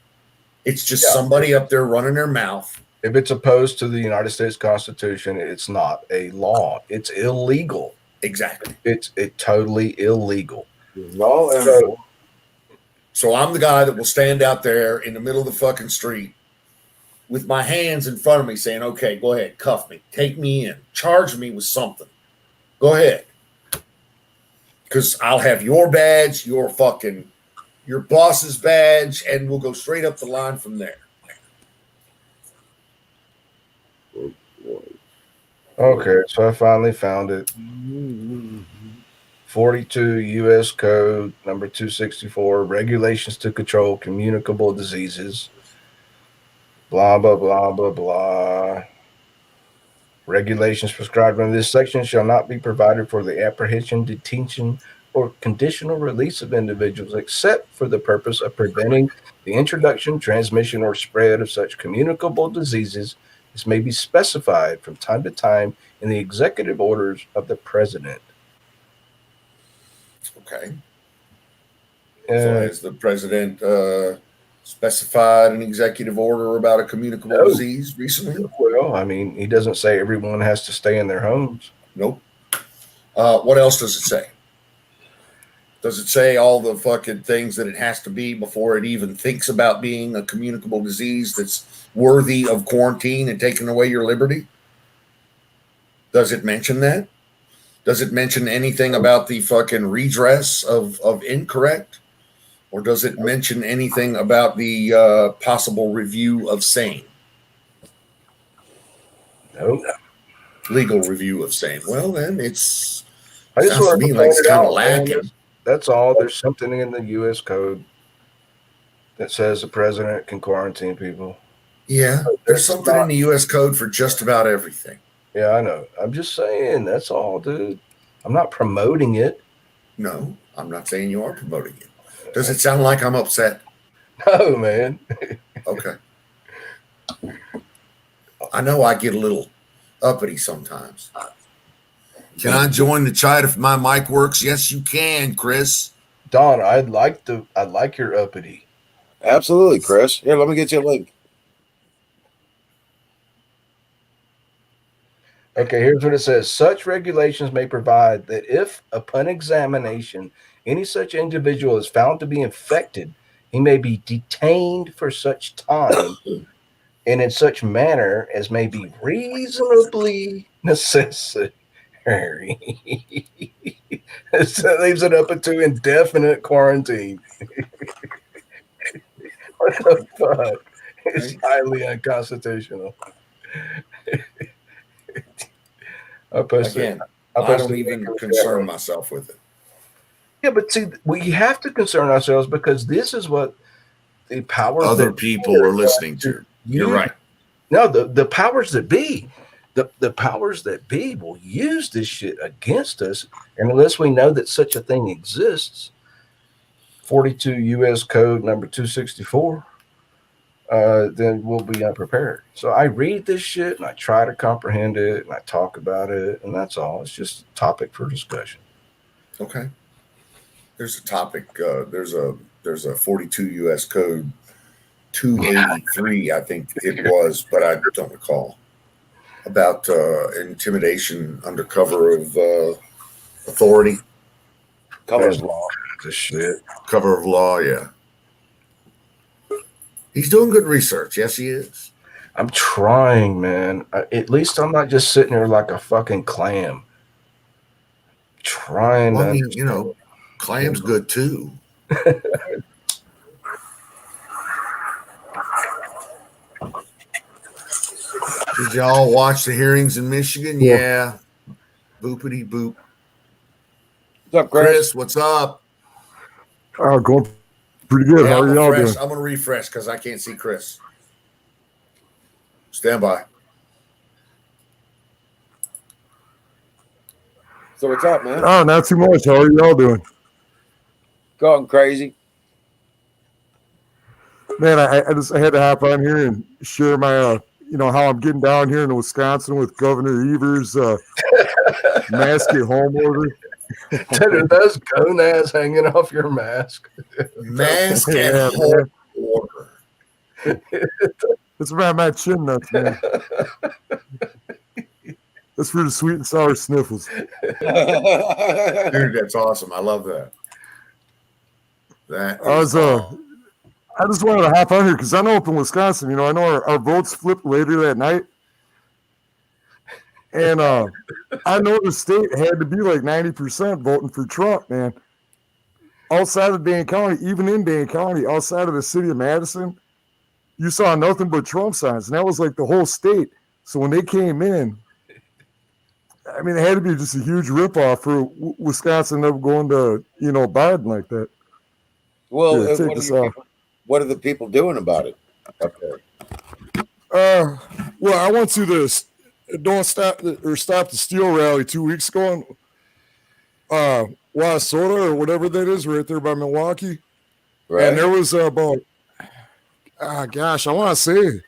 [SPEAKER 5] It's just somebody up there running their mouth.
[SPEAKER 4] If it's opposed to the United States Constitution, it's not a law. It's illegal.
[SPEAKER 5] Exactly.
[SPEAKER 4] It's totally illegal.
[SPEAKER 5] So I'm the guy that will stand out there in the middle of the fucking street with my hands in front of me saying, okay, go ahead, cuff me, take me in, charge me with something. Go ahead. Because I'll have your badge, your boss's badge, and we'll go straight up the line from there.
[SPEAKER 4] Okay, so I finally found it. 42 U.S. Code number 264, regulations to control communicable diseases. Blah, blah, blah, blah, blah. Regulations prescribed in this section shall not be provided for the apprehension, detention, or conditional release of individuals except for the purpose of preventing the introduction, transmission, or spread of such communicable diseases as may be specified from time to time in the executive orders of the president.
[SPEAKER 5] Okay. So has the president specified an executive order about a communicable disease recently?
[SPEAKER 4] Well, I mean, he doesn't say everyone has to stay in their homes.
[SPEAKER 5] Nope. What else does it say? Does it say all the fucking things that it has to be before it even thinks about being a communicable disease that's worthy of quarantine and taking away your liberty? Does it mention that? Does it mention anything about the fucking redress of incorrect? Or does it mention anything about the possible review of same?
[SPEAKER 4] Nope.
[SPEAKER 5] Legal review of same. Well, then
[SPEAKER 4] I just
[SPEAKER 5] sounds to
[SPEAKER 4] wanted to
[SPEAKER 5] me like
[SPEAKER 4] point
[SPEAKER 5] it's
[SPEAKER 4] it
[SPEAKER 5] kind of
[SPEAKER 4] out, man.
[SPEAKER 5] lacking.
[SPEAKER 4] That's all. There's something in the U.S. code that says the president can quarantine people.
[SPEAKER 5] Yeah, there's something in the U.S. code for just about everything.
[SPEAKER 4] Yeah, I know. I'm just saying. That's all, dude. I'm not promoting it.
[SPEAKER 5] No, I'm not saying you are promoting it. Does it sound like I'm upset?
[SPEAKER 4] No, man.
[SPEAKER 5] Okay. I know I get a little uppity sometimes. Can I join the chat if my mic works? Yes, you can, Chris.
[SPEAKER 4] Don, I'd like your uppity.
[SPEAKER 1] Absolutely, Chris. Here, let me get you a link.
[SPEAKER 4] Okay, here's what it says. Such regulations may provide that if, upon examination, any such individual is found to be infected, he may be detained for such time and in such manner as may be reasonably necessary. So leaves it up into indefinite quarantine. What the fuck? It's highly unconstitutional. I
[SPEAKER 5] don't even concern myself with it.
[SPEAKER 4] Yeah, but see, we have to concern ourselves because this is what the powers
[SPEAKER 5] other people are listening to. You're right.
[SPEAKER 4] No, the powers that be, the powers that be will use this shit against us, and unless we know that such a thing exists, 42 U.S. Code number 264, then we'll be unprepared. So I read this shit and I try to comprehend it and I talk about it, and that's all. It's just a topic for discussion.
[SPEAKER 5] Okay. There's a topic. There's a 42 U.S. Code 283, I think it was, but I don't recall, about intimidation under cover of authority.
[SPEAKER 1] Cover of law.
[SPEAKER 4] This shit.
[SPEAKER 5] Cover of law, yeah. He's doing good research. Yes, he is.
[SPEAKER 4] I'm trying, man. At least I'm not just sitting there like a fucking clam. Trying
[SPEAKER 5] well,
[SPEAKER 4] to.
[SPEAKER 5] I mean, you know, clam's good too. Did y'all watch the hearings in Michigan? Yeah. Boopity boop.
[SPEAKER 1] What's up,
[SPEAKER 5] Chris? What's up?
[SPEAKER 3] Going pretty good. How are y'all doing?
[SPEAKER 5] I'm going to refresh because I can't see Chris. Stand by.
[SPEAKER 1] So what's up, man?
[SPEAKER 3] Oh, not too much. How are y'all doing?
[SPEAKER 1] Going crazy.
[SPEAKER 3] Man, I had to hop on here and share my, how I'm getting down here in Wisconsin with Governor Evers' mask at home order.
[SPEAKER 4] Are those gonads hanging off your mask?
[SPEAKER 5] Mask at home order.
[SPEAKER 3] It's around my chin nuts, man. That's for the sweet and sour sniffles.
[SPEAKER 5] Dude, that's awesome. I love that.
[SPEAKER 3] I just wanted to hop on here because I know up in Wisconsin, I know our votes flipped later that night. And I know the state had to be like 90% voting for Trump, man. Outside of Dane County, even in Dane County, outside of the city of Madison, you saw nothing but Trump signs. And that was like the whole state. So when they came in, I mean, it had to be just a huge ripoff for Wisconsin never going to, Biden like that.
[SPEAKER 1] Well, what are the people doing about it up there?
[SPEAKER 3] Well, I went to the Stop the Steal rally 2 weeks ago in Wauwatosa or whatever that is, right there by Milwaukee. Right. And there was about, I want to say,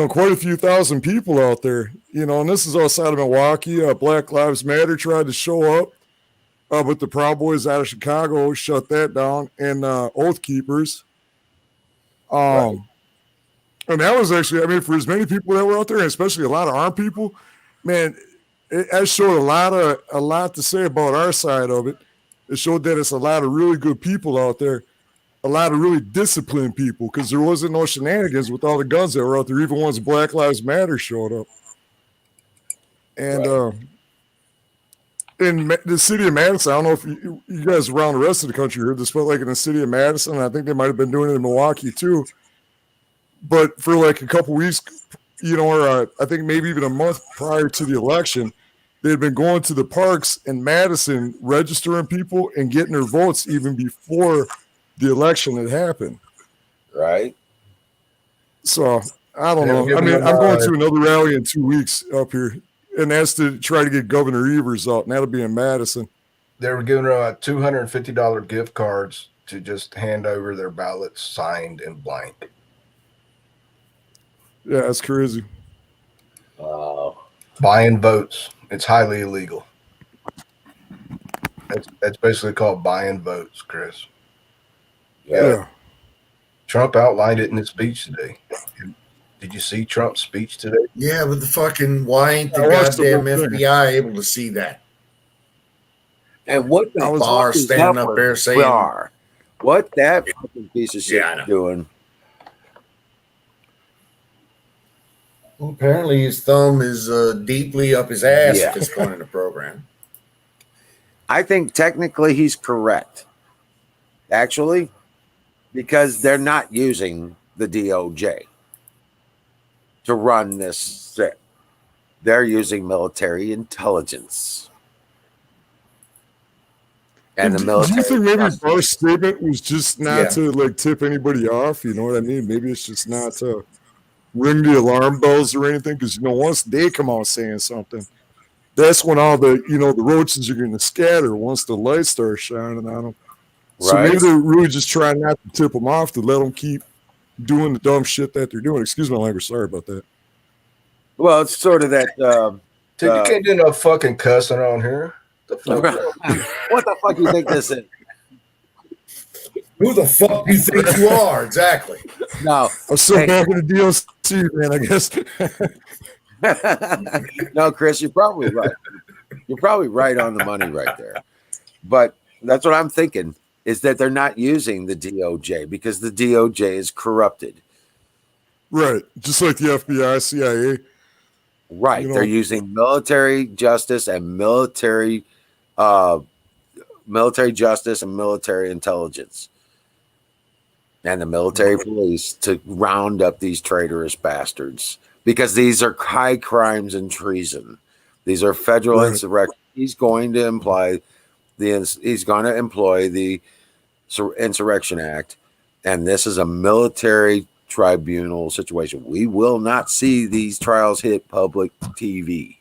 [SPEAKER 3] quite a few thousand people out there, and this is outside of Milwaukee. Black Lives Matter tried to show up, but the Proud Boys out of Chicago shut that down, and Oath Keepers. Right. And that was actually, for as many people that were out there, and especially a lot of armed people, man, it showed a lot to say about our side of it. It showed that it's a lot of really good people out there, a lot of really disciplined people, because there wasn't no shenanigans with all the guns that were out there, even once Black Lives Matter showed up. And in the city of Madison, I don't know if you guys around the rest of the country heard this, but like in the city of Madison, I think they might have been doing it in Milwaukee too. But for like a couple weeks, or I think maybe even a month prior to the election, they had been going to the parks in Madison, registering people and getting their votes even before the election had happened.
[SPEAKER 1] Right.
[SPEAKER 3] So I don't
[SPEAKER 4] They were
[SPEAKER 3] know. I
[SPEAKER 4] giving
[SPEAKER 3] mean,
[SPEAKER 4] them,
[SPEAKER 3] I'm going to another rally in 2 weeks up here, and that's to try to get Governor Evers out, and that'll be in Madison.
[SPEAKER 4] They were giving them $250 gift cards to just hand over their ballots signed and blank.
[SPEAKER 3] Yeah, that's crazy.
[SPEAKER 1] Wow.
[SPEAKER 4] Buying votes. It's highly illegal. That's basically called buying votes, Chris.
[SPEAKER 3] Yeah.
[SPEAKER 4] Trump outlined it in his speech today. Did you see Trump's speech today?
[SPEAKER 5] Yeah, but why ain't the
[SPEAKER 3] I watched the
[SPEAKER 5] goddamn
[SPEAKER 3] whole thing.
[SPEAKER 5] FBI able to see that?
[SPEAKER 1] And what the
[SPEAKER 5] Barr
[SPEAKER 1] fuck is
[SPEAKER 5] standing
[SPEAKER 1] that
[SPEAKER 5] up
[SPEAKER 1] for
[SPEAKER 5] there saying,
[SPEAKER 1] Barr? What that fucking piece of shit
[SPEAKER 5] Yeah, I know.
[SPEAKER 1] doing?
[SPEAKER 5] Well, apparently his thumb is deeply up his ass
[SPEAKER 1] Yeah.
[SPEAKER 5] at this point in the program.
[SPEAKER 1] I think technically he's correct. Actually, because they're not using the DOJ to run this thing. They're using military intelligence. And the
[SPEAKER 3] Do
[SPEAKER 1] military.
[SPEAKER 3] you think maybe Barr's statement was just not
[SPEAKER 5] Yeah.
[SPEAKER 3] to like tip anybody off? You know what I mean? Maybe it's just not to ring the alarm bells or anything. Because once they come out saying something, that's when all the the roaches are going to scatter once the lights start shining on them. So maybe
[SPEAKER 1] Right.
[SPEAKER 3] they're really just trying not to tip them off, to let them keep doing the dumb shit that they're doing. Excuse my language. Sorry about that.
[SPEAKER 1] Well, it's sort of that.
[SPEAKER 4] Dude, you can't do no fucking cussing on here. The fuck?
[SPEAKER 1] What the fuck do you think this is?
[SPEAKER 5] Who the fuck do you think you are? Exactly.
[SPEAKER 1] No.
[SPEAKER 3] I'm still
[SPEAKER 1] Hey.
[SPEAKER 3] back in the DLC, man, I guess.
[SPEAKER 1] No, Chris, you're probably right. You're probably right on the money right there. But that's what I'm thinking, is that they're not using the DOJ because the DOJ is corrupted.
[SPEAKER 3] Right. Just like the FBI, CIA.
[SPEAKER 1] Right. They're using military justice and military justice and military intelligence and the military police to round up these traitorous bastards, because these are high crimes and treason. These are federal insurrection. He's going to employ the Insurrection Act, and this is a military tribunal situation. We will not see these trials hit public TV.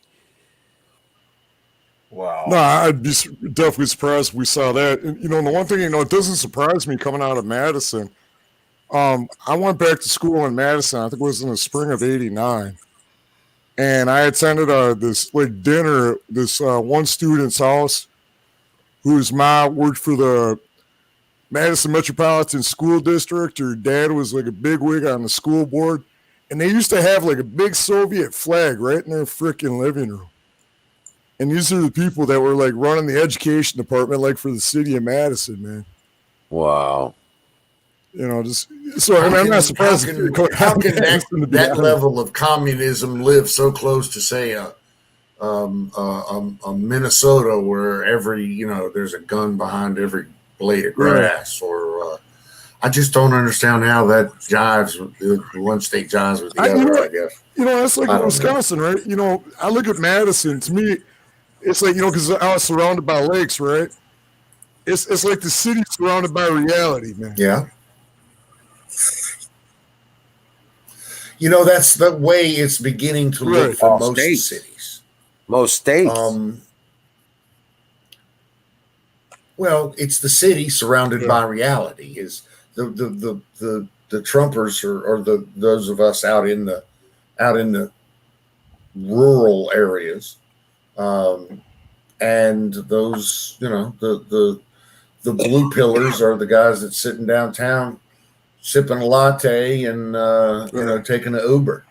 [SPEAKER 4] Wow.
[SPEAKER 3] No, I'd be definitely surprised if we saw that. And, the one thing, it doesn't surprise me coming out of Madison. I went back to school in Madison. I think it was in the spring of '89. And I attended this dinner at this one student's house whose mom worked for the Madison Metropolitan School District. Her dad was like a bigwig on the school board. And they used to have like a big Soviet flag right in their freaking living room. And these are the people that were like running the education department, like for the city of Madison, man.
[SPEAKER 1] Wow.
[SPEAKER 3] I'm not surprised.
[SPEAKER 5] How can that level of communism live so close to, say, a Minnesota, where there's a gun behind every blade of grass? Or I just don't understand how that jives. One state jives with the other. I guess.
[SPEAKER 3] That's like in Wisconsin, right? I look at Madison. To me, it's like because I was surrounded by lakes, right? It's like the city surrounded by reality, man.
[SPEAKER 5] Yeah. That's the way it's beginning to look for most cities.
[SPEAKER 1] Most states.
[SPEAKER 5] Well, it's the city surrounded by reality. Is the Trumpers or those of us out in the rural areas, and those the blue pillars are the guys that's sitting downtown sipping a latte and taking an Uber.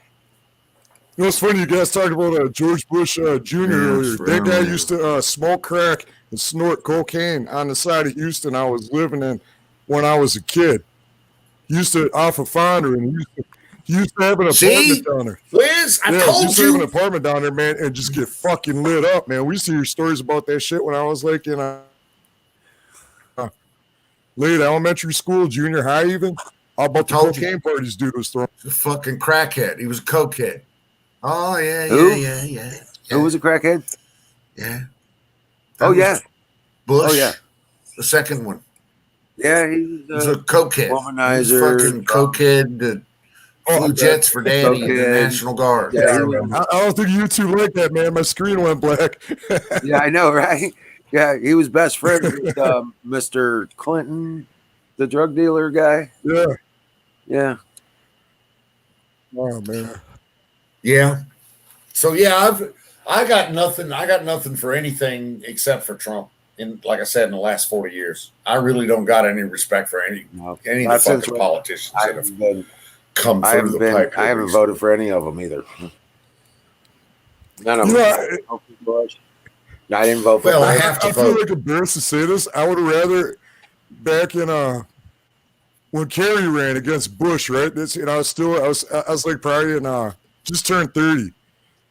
[SPEAKER 3] It's funny you guys talked about George Bush Jr. earlier. That guy used to smoke crack and snort cocaine on the side of Houston I was living in when I was a kid. He used to off of Fonder, and he He used to have an
[SPEAKER 5] See?
[SPEAKER 3] apartment down there.
[SPEAKER 5] Liz, I
[SPEAKER 3] Yeah, he
[SPEAKER 5] told
[SPEAKER 3] used to have an
[SPEAKER 5] you.
[SPEAKER 3] apartment down there, man, and just get fucking lit up, man. We used to hear stories about that shit when I was like in late elementary school, junior high, even. How about the
[SPEAKER 5] Told you.
[SPEAKER 3] cocaine parties dude was throwing?
[SPEAKER 5] He's a fucking crackhead. He was a cokehead. Oh, yeah,
[SPEAKER 1] Who?
[SPEAKER 5] yeah.
[SPEAKER 1] Who was a crackhead?
[SPEAKER 5] Yeah.
[SPEAKER 1] Oh
[SPEAKER 5] That
[SPEAKER 1] yeah.
[SPEAKER 5] was Bush.
[SPEAKER 1] Oh, yeah.
[SPEAKER 5] The second one.
[SPEAKER 1] Yeah,
[SPEAKER 5] He was a cokehead. He was
[SPEAKER 1] womanizer.
[SPEAKER 5] fucking cokehead that flew jets for daddy in the
[SPEAKER 1] Cokehead.
[SPEAKER 5] National Guard.
[SPEAKER 1] Yeah,
[SPEAKER 4] Yeah, I
[SPEAKER 1] he
[SPEAKER 4] remember.
[SPEAKER 1] was-
[SPEAKER 3] I don't think YouTube like that, man. My screen went black.
[SPEAKER 1] yeah, I know, right? Yeah, he was best friends with Mr. Clinton, the drug dealer guy.
[SPEAKER 3] Yeah.
[SPEAKER 1] Yeah.
[SPEAKER 3] Oh man.
[SPEAKER 5] Yeah. So yeah, I got nothing for anything except for Trump. In like I said, in the last 40 years, I really don't got any respect for any
[SPEAKER 1] No,
[SPEAKER 5] of the
[SPEAKER 1] not since
[SPEAKER 5] fucking politicians
[SPEAKER 1] I
[SPEAKER 5] that have
[SPEAKER 1] haven't been.
[SPEAKER 5] come
[SPEAKER 1] I
[SPEAKER 5] through
[SPEAKER 1] haven't
[SPEAKER 5] the
[SPEAKER 1] been.
[SPEAKER 5] pipe.
[SPEAKER 1] I haven't
[SPEAKER 5] recently.
[SPEAKER 1] voted for any of them either. None of
[SPEAKER 3] You
[SPEAKER 1] them.
[SPEAKER 3] know,
[SPEAKER 1] I didn't vote for Bush. I didn't vote for.
[SPEAKER 5] Well, I
[SPEAKER 1] Bush.
[SPEAKER 5] have to
[SPEAKER 3] I feel
[SPEAKER 5] vote.
[SPEAKER 3] like embarrassed to say this. I would have rather back in when Kerry ran against Bush, right? This, I was like probably in just turned 30.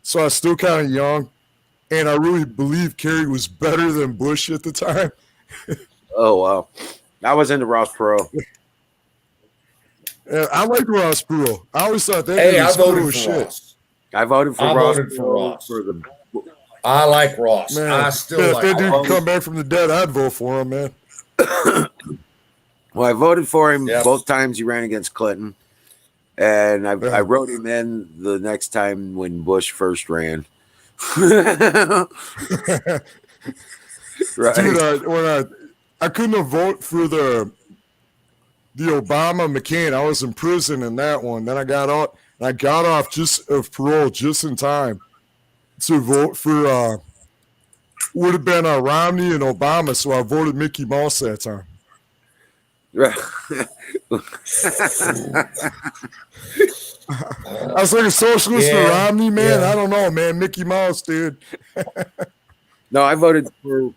[SPEAKER 3] So I was still kind of young. And I really believe Kerry was better than Bush at the time.
[SPEAKER 1] Oh wow, I was into Ross Perot.
[SPEAKER 3] And I liked Ross Perot. I always thought that
[SPEAKER 5] Hey,
[SPEAKER 3] dude
[SPEAKER 5] I
[SPEAKER 3] was cool
[SPEAKER 5] voted
[SPEAKER 3] as
[SPEAKER 5] for
[SPEAKER 3] shit.
[SPEAKER 5] Ross.
[SPEAKER 1] I voted for
[SPEAKER 5] I
[SPEAKER 1] Ross.
[SPEAKER 5] voted for
[SPEAKER 1] Perot
[SPEAKER 5] Ross.
[SPEAKER 1] for the.
[SPEAKER 5] I like Ross.
[SPEAKER 3] Man,
[SPEAKER 5] I still
[SPEAKER 3] if
[SPEAKER 5] like
[SPEAKER 3] that dude
[SPEAKER 5] Ross.
[SPEAKER 3] could come back from the dead, I'd vote for him, man.
[SPEAKER 1] Well, I voted for him
[SPEAKER 5] Yep.
[SPEAKER 1] both times he ran against Clinton, and I
[SPEAKER 3] Yeah.
[SPEAKER 1] wrote him in the next time when Bush first ran. Right.
[SPEAKER 3] Dude, when I couldn't vote for the Obama McCain. I was in prison in that one. Then I got out. And I got off just of parole just in time to vote for would have been Romney and Obama. So I voted Mickey Mouse that time. I was like a socialist for
[SPEAKER 5] Yeah,
[SPEAKER 3] Romney, man.
[SPEAKER 5] yeah.
[SPEAKER 3] I don't know, man. Mickey Mouse, dude.
[SPEAKER 1] No, I voted for.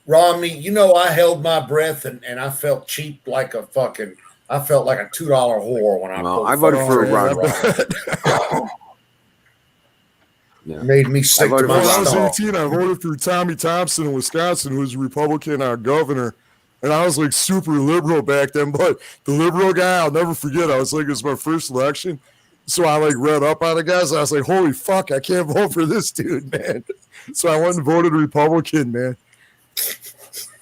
[SPEAKER 5] Romney, you know, I held my breath and I felt cheap like a fucking. I felt like a $2 whore when
[SPEAKER 1] I voted for
[SPEAKER 3] man,
[SPEAKER 1] Ron. Yeah.
[SPEAKER 5] Made me sick to
[SPEAKER 1] voted
[SPEAKER 5] my
[SPEAKER 3] When I was
[SPEAKER 5] stomach.
[SPEAKER 3] 18, I voted for Tommy Thompson in Wisconsin, who was a Republican governor. And I was like super liberal back then. But the liberal guy, I'll never forget. I was like, it was my first election. So I like read up on the guys. I was like, holy fuck, I can't vote for this dude, man. So I went and voted Republican, man.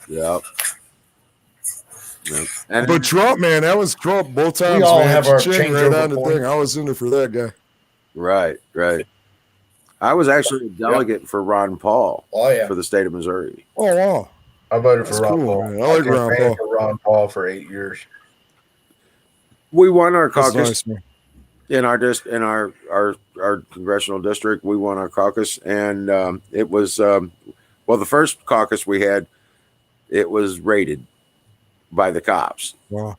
[SPEAKER 1] Yep. Yep. And
[SPEAKER 3] But Trump, man, that was Trump both times,
[SPEAKER 5] all
[SPEAKER 3] man.
[SPEAKER 5] have our
[SPEAKER 3] Cha-ching,
[SPEAKER 5] changeover
[SPEAKER 3] right on the
[SPEAKER 5] points.
[SPEAKER 3] thing. I was in it for that guy.
[SPEAKER 1] right. I was actually a delegate for Ron Paul
[SPEAKER 5] Oh yeah.
[SPEAKER 1] for the state of Missouri.
[SPEAKER 3] Oh, wow.
[SPEAKER 2] I voted for
[SPEAKER 3] That's
[SPEAKER 2] Ron
[SPEAKER 3] cool,
[SPEAKER 2] Paul.
[SPEAKER 3] man. I like Ron
[SPEAKER 2] campaigned
[SPEAKER 3] Paul.
[SPEAKER 2] for Ron Paul for 8 years.
[SPEAKER 1] We won our
[SPEAKER 3] That's
[SPEAKER 1] caucus
[SPEAKER 3] nice, man.
[SPEAKER 1] in our congressional district. We won our caucus, and it was the first caucus we had. It was raided by the cops.
[SPEAKER 3] Wow.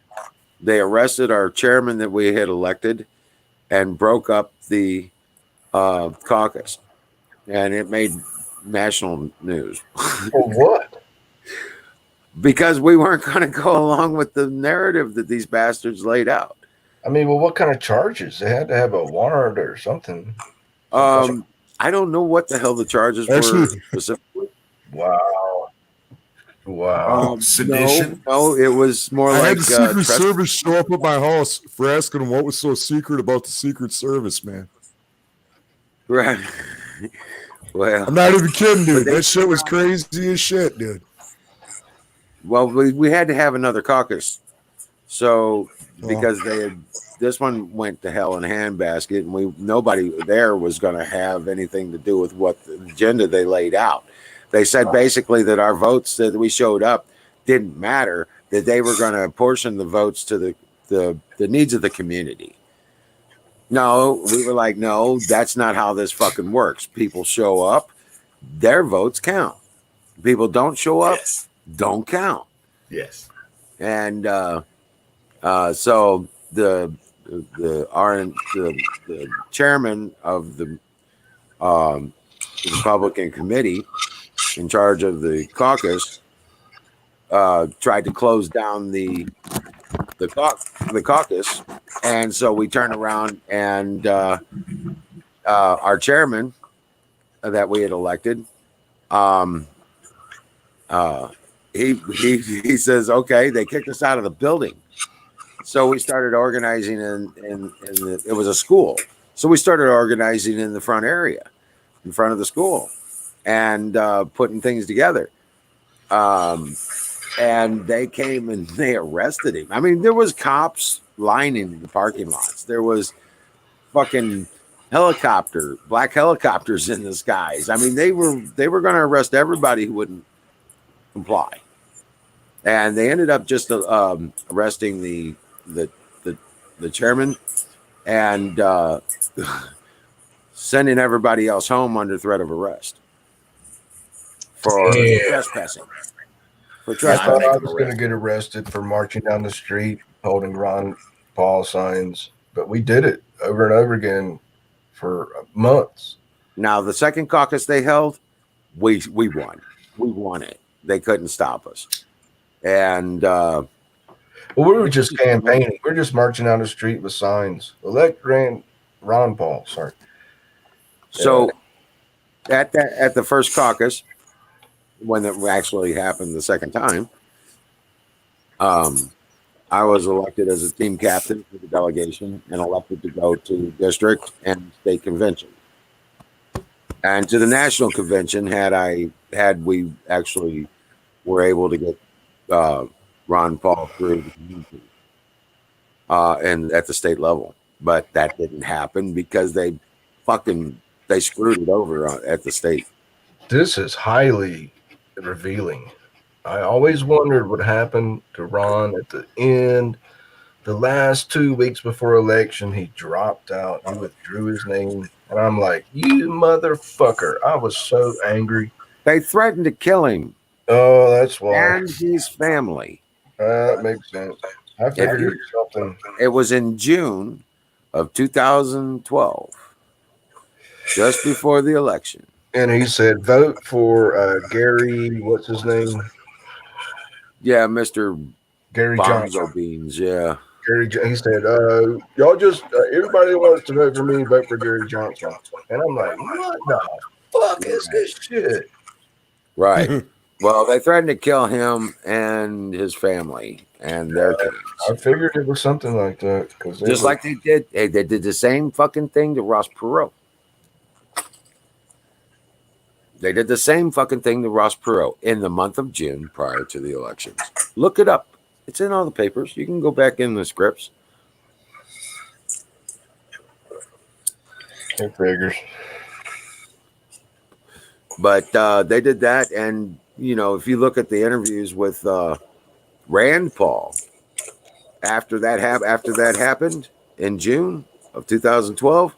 [SPEAKER 1] They arrested our chairman that we had elected, and broke up the caucus, and it made national news
[SPEAKER 2] For what?
[SPEAKER 1] because we weren't going to go along with the narrative that these bastards laid out.
[SPEAKER 2] I mean, well, what kind of charges? They had to have a warrant or something.
[SPEAKER 1] I don't know what the hell the charges were
[SPEAKER 3] Actually-
[SPEAKER 1] specifically.
[SPEAKER 2] Wow. Wow.
[SPEAKER 5] Sedition?
[SPEAKER 1] No, it was more
[SPEAKER 3] I
[SPEAKER 1] like
[SPEAKER 3] had the Secret
[SPEAKER 1] trust-
[SPEAKER 3] Service show up at my house for asking them what was so secret about the Secret Service, man.
[SPEAKER 1] Right. Well,
[SPEAKER 3] I'm not even kidding, dude.
[SPEAKER 1] But they-
[SPEAKER 3] That shit was crazy as shit, dude.
[SPEAKER 1] well, we had to have another caucus, so because this one went to hell in a handbasket, and nobody there was going to have anything to do with what the agenda they laid out. They said basically that our votes that we showed up didn't matter, that they were going to apportion the votes to the needs of the community. No, we were like, no, that's not how this fucking works. People show up, their votes count. People don't show up,
[SPEAKER 5] Yes.
[SPEAKER 1] don't count.
[SPEAKER 5] Yes.
[SPEAKER 1] And so the chairman of the Republican committee in charge of the caucus tried to close down the caucus And so we turned around and our chairman that we had elected, he says, okay, they kicked us out of the building. So we started organizing it was a school. So we started organizing in the front area, in front of the school, and putting things together. And they came and they arrested him. I mean, there was cops lining the parking lots. There was fucking black helicopters in the skies. I mean, they were going to arrest everybody who wouldn't comply. And they ended up just arresting the chairman and sending everybody else home under threat of arrest for trespassing.
[SPEAKER 4] I thought I was going to get arrested for marching down the street holding Ron Paul signs, but we did it over and over again for months.
[SPEAKER 1] Now, the second caucus they held, we won. We won it. They couldn't stop us. And
[SPEAKER 4] well, we were just campaigning. We were just marching down the street with signs. Elect Ron Paul. Sorry.
[SPEAKER 1] So at the first caucus, when it actually happened the second time, I was elected as a team captain for the delegation and elected to go to district and state convention. And to the national convention, had we actually were able to get Ron Paul through the community and at the state level, but that didn't happen because they screwed it over at the state.
[SPEAKER 4] This is highly revealing. I always wondered what happened to Ron at the end. The last 2 weeks before election, he dropped out. He withdrew his name. And I'm like, you motherfucker. I was so angry.
[SPEAKER 1] They threatened to kill him.
[SPEAKER 4] Oh, that's why.
[SPEAKER 1] And his family.
[SPEAKER 4] That makes sense. I figured it was something.
[SPEAKER 1] It was in June of 2012, just before the election.
[SPEAKER 4] And he said, vote for Gary, what's his name?
[SPEAKER 1] Yeah, Mr.
[SPEAKER 4] Gary Johnson.
[SPEAKER 1] Beans, yeah.
[SPEAKER 4] He said, y'all just, everybody that wants to vote for me, vote for Gary Johnson. And I'm like, what the fuck is this shit?
[SPEAKER 1] Right. Well, they threatened to kill him and his family and their kids.
[SPEAKER 4] I figured it was something like that.
[SPEAKER 1] Just like they did the same fucking thing to Ross Perot. They did the same fucking thing to Ross Perot in the month of June prior to the elections. Look it up. It's in all the papers. You can go back in the scripts.
[SPEAKER 4] It figures.
[SPEAKER 1] But they did that. And, you know, if you look at the interviews with Rand Paul, after that happened in June of 2012,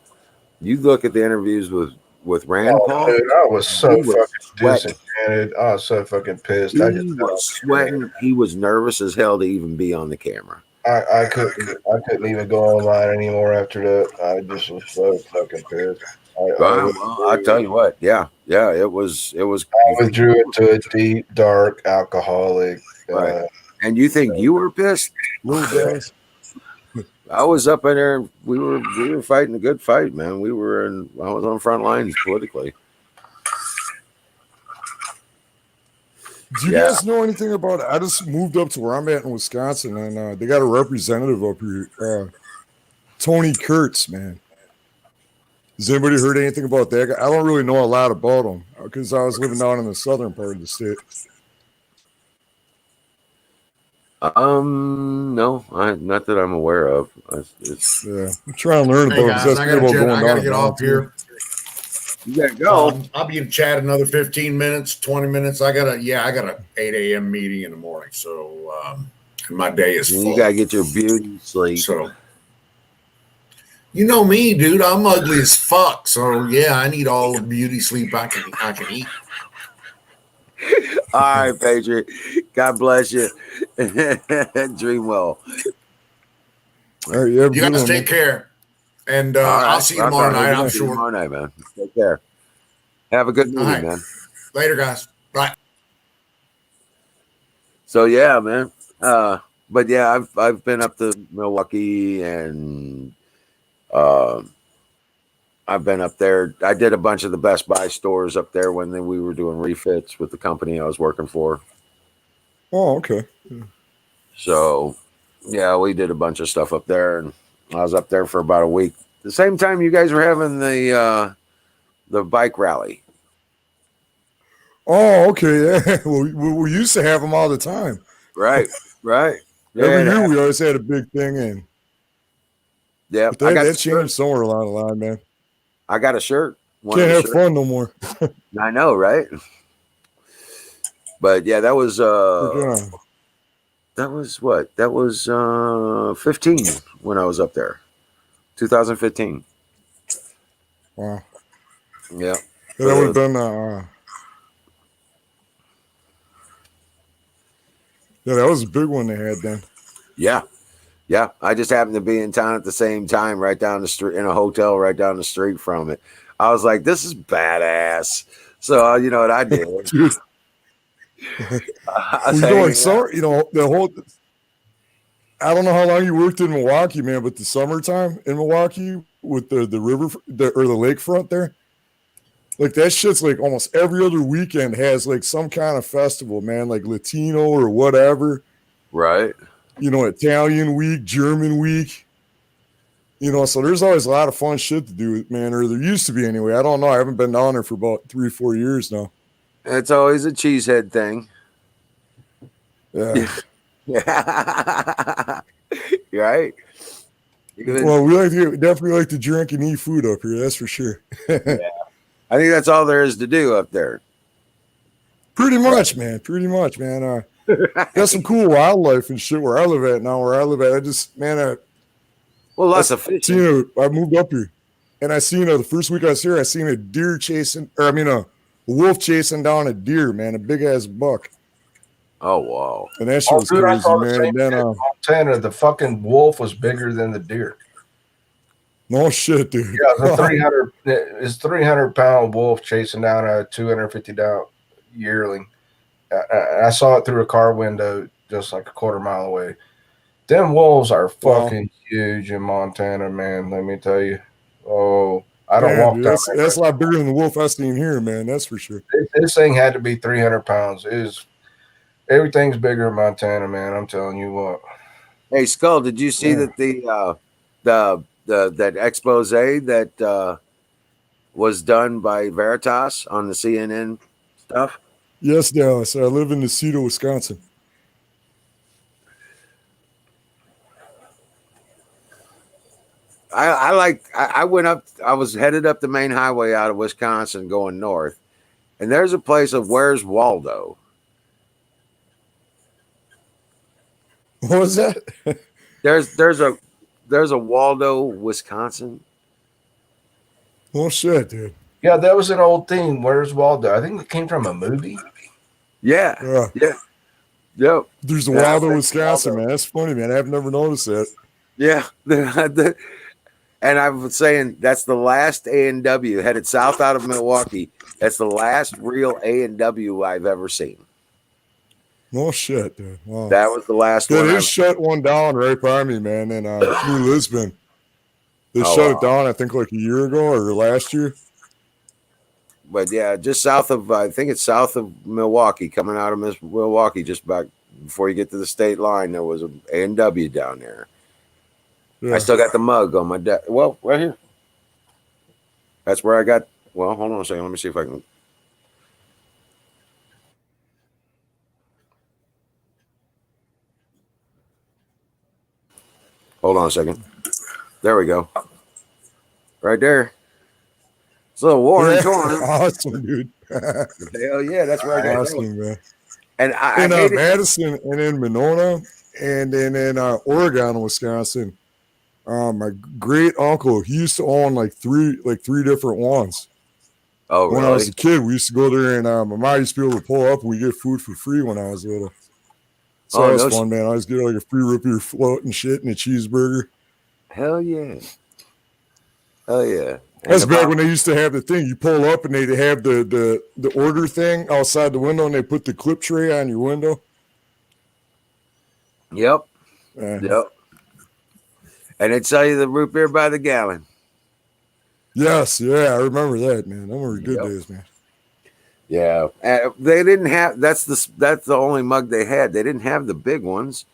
[SPEAKER 1] you look at the interviews with Rand Paul.
[SPEAKER 4] Dude, I was so fucking disenchanted. I was so fucking pissed.
[SPEAKER 1] He was sweating. He was nervous as hell to even be on the camera.
[SPEAKER 4] I couldn't even go online anymore after that. I just was so fucking pissed.
[SPEAKER 1] I tell you what, yeah, it was.
[SPEAKER 4] I withdrew into a deep, dark alcoholic.
[SPEAKER 1] Right. And you think you were pissed? I was up in there. We were fighting a good fight, man. I was on front lines politically.
[SPEAKER 3] Do you guys know anything about it? I just moved up to where I'm at in Wisconsin, and they got a representative up here, Tony Kurtz, man. Has anybody heard anything about that guy? I don't really know a lot about him because I was living down in the southern part of the state.
[SPEAKER 1] No, not that I'm aware of.
[SPEAKER 3] I'm trying to learn about it.
[SPEAKER 5] I gotta get off here.
[SPEAKER 1] You gotta go.
[SPEAKER 5] I'll be in chat another 15 minutes, 20 minutes. I got a 8 a.m. meeting in the morning, so my day is full.
[SPEAKER 1] You gotta get your beauty sleep.
[SPEAKER 5] So, you know me, dude. I'm ugly as fuck. So yeah, I need all the beauty sleep I can eat.
[SPEAKER 1] All right, Patriot. God bless you. Dream well.
[SPEAKER 3] All right, you
[SPEAKER 5] guys take care. And I'll see you tomorrow night, I'm sure.
[SPEAKER 1] Tomorrow night, man. Take care. Have a good meeting, man.
[SPEAKER 5] Later, guys. Bye.
[SPEAKER 1] So, yeah, man. but yeah, I've been up to Milwaukee, and I've been up there. I did a bunch of the Best Buy stores up there when we were doing refits with the company I was working for.
[SPEAKER 3] Oh, okay.
[SPEAKER 1] So, yeah, we did a bunch of stuff up there, and I was up there for about a week. The same time you guys were having the bike rally.
[SPEAKER 3] Oh, okay. Yeah. Well, we used to have them all the time.
[SPEAKER 1] Right, right.
[SPEAKER 3] Every
[SPEAKER 1] Yeah,
[SPEAKER 3] year we always had a big thing in.
[SPEAKER 1] yeah.
[SPEAKER 3] But that changed somewhere along the line, man.
[SPEAKER 1] I got a shirt.
[SPEAKER 3] Can't have fun no more.
[SPEAKER 1] I know, right? But yeah, that was what? That was 15 when I was up there. 2015.
[SPEAKER 3] Wow.
[SPEAKER 1] Yeah.
[SPEAKER 3] That would have been yeah, that was a big one they had then.
[SPEAKER 1] Yeah. Yeah. I just happened to be in town at the same time, right down the street, in a hotel right down the street from it. I was like, this is badass. So you know what I did?
[SPEAKER 3] Dude. The whole. I don't know how long you worked in Milwaukee, man, but the summertime in Milwaukee with the river or the lakefront there, like that shit's like almost every other weekend has like some kind of festival, man, like Latino or whatever.
[SPEAKER 1] Right.
[SPEAKER 3] You know, Italian week, German week. You know, so there's always a lot of fun shit to do, man, or there used to be anyway. I don't know. I haven't been down there for about 3 or 4 years now.
[SPEAKER 1] It's always a cheesehead thing.
[SPEAKER 3] Yeah.
[SPEAKER 1] Yeah. Right.
[SPEAKER 3] Well, we definitely like to drink and eat food up here. That's for sure.
[SPEAKER 1] Yeah. I think that's all there is to do up there.
[SPEAKER 3] Pretty much, man. Got some cool wildlife and shit where I live at now. I just, man,
[SPEAKER 1] lots of fishing.
[SPEAKER 3] I moved up here, and I seen the first week I was here. I seen a deer chasing, or I mean a wolf chasing down a deer, man, a big ass buck.
[SPEAKER 1] Oh wow!
[SPEAKER 3] And that shit was crazy, man. And then
[SPEAKER 4] Montana, the fucking wolf was bigger than the deer.
[SPEAKER 3] No shit, dude.
[SPEAKER 4] Yeah, the 300-pound wolf chasing down a 250-pound yearling. I saw it through a car window just like a quarter mile away. Them wolves are fucking huge in Montana, man. Let me tell you. Oh, I don't walk down.
[SPEAKER 3] That's a lot bigger than the wolf I seen here, man. That's for sure.
[SPEAKER 4] This thing had to be 300 pounds. Everything's bigger in Montana, man. I'm telling you what.
[SPEAKER 1] Hey, Skull, did you see that that expose that was done by Veritas on the CNN stuff?
[SPEAKER 3] Yes, Dallas. I live in Neceto, Wisconsin.
[SPEAKER 1] I went up. I was headed up the main highway out of Wisconsin going north, and there's a place of Where's Waldo.
[SPEAKER 3] What was that?
[SPEAKER 1] There's a Waldo, Wisconsin.
[SPEAKER 3] Oh shit, dude.
[SPEAKER 4] Yeah, that was an old thing. Where's Waldo? I think it came from a movie.
[SPEAKER 1] Yeah. Yep.
[SPEAKER 3] There's a Waldo, Wisconsin, man. That's funny, man. I've never noticed that.
[SPEAKER 1] Yeah. And I was saying that's the last A&W headed south out of Milwaukee. That's the last real A&W I've ever seen.
[SPEAKER 3] No shit, dude. Wow.
[SPEAKER 1] That was the last one.
[SPEAKER 3] They shut one down right by me, man, in New Lisbon. They shut it down, I think, like a year ago or last year.
[SPEAKER 1] But yeah, just south of, I think it's south of Milwaukee, coming out of Milwaukee, just back before you get to the state line, there was an A&W down there. Yeah. I still got the mug on my desk. Well, right here. That's where I got. Well, hold on a second. Let me see if I can. Hold on a second. There we go. Right there. It's a little Warren corner.
[SPEAKER 3] Awesome, dude.
[SPEAKER 1] Hell yeah, that's where I got.
[SPEAKER 3] Awesome, man.
[SPEAKER 1] And I
[SPEAKER 3] in Madison and in Monona and then in Oregon, Wisconsin. My great uncle, he used to own like three different ones.
[SPEAKER 1] Oh, really?
[SPEAKER 3] When I was a kid, we used to go there, and my mom used to be able to pull up and we get food for free when I was little. So that was fun, man. I always get like a free root beer float and shit and a cheeseburger.
[SPEAKER 1] Hell yeah. Hell yeah.
[SPEAKER 3] That's back when they used to have the thing. You pull up and they'd have the order thing outside the window, and they put the clip tray on your window.
[SPEAKER 1] Yep. Yep. And they sell you the root beer by the gallon.
[SPEAKER 3] Yes, yeah, I remember that, man. Those were good
[SPEAKER 1] Yep.
[SPEAKER 3] days, man.
[SPEAKER 1] Yeah, they didn't have. That's the only mug they had. They didn't have the big ones.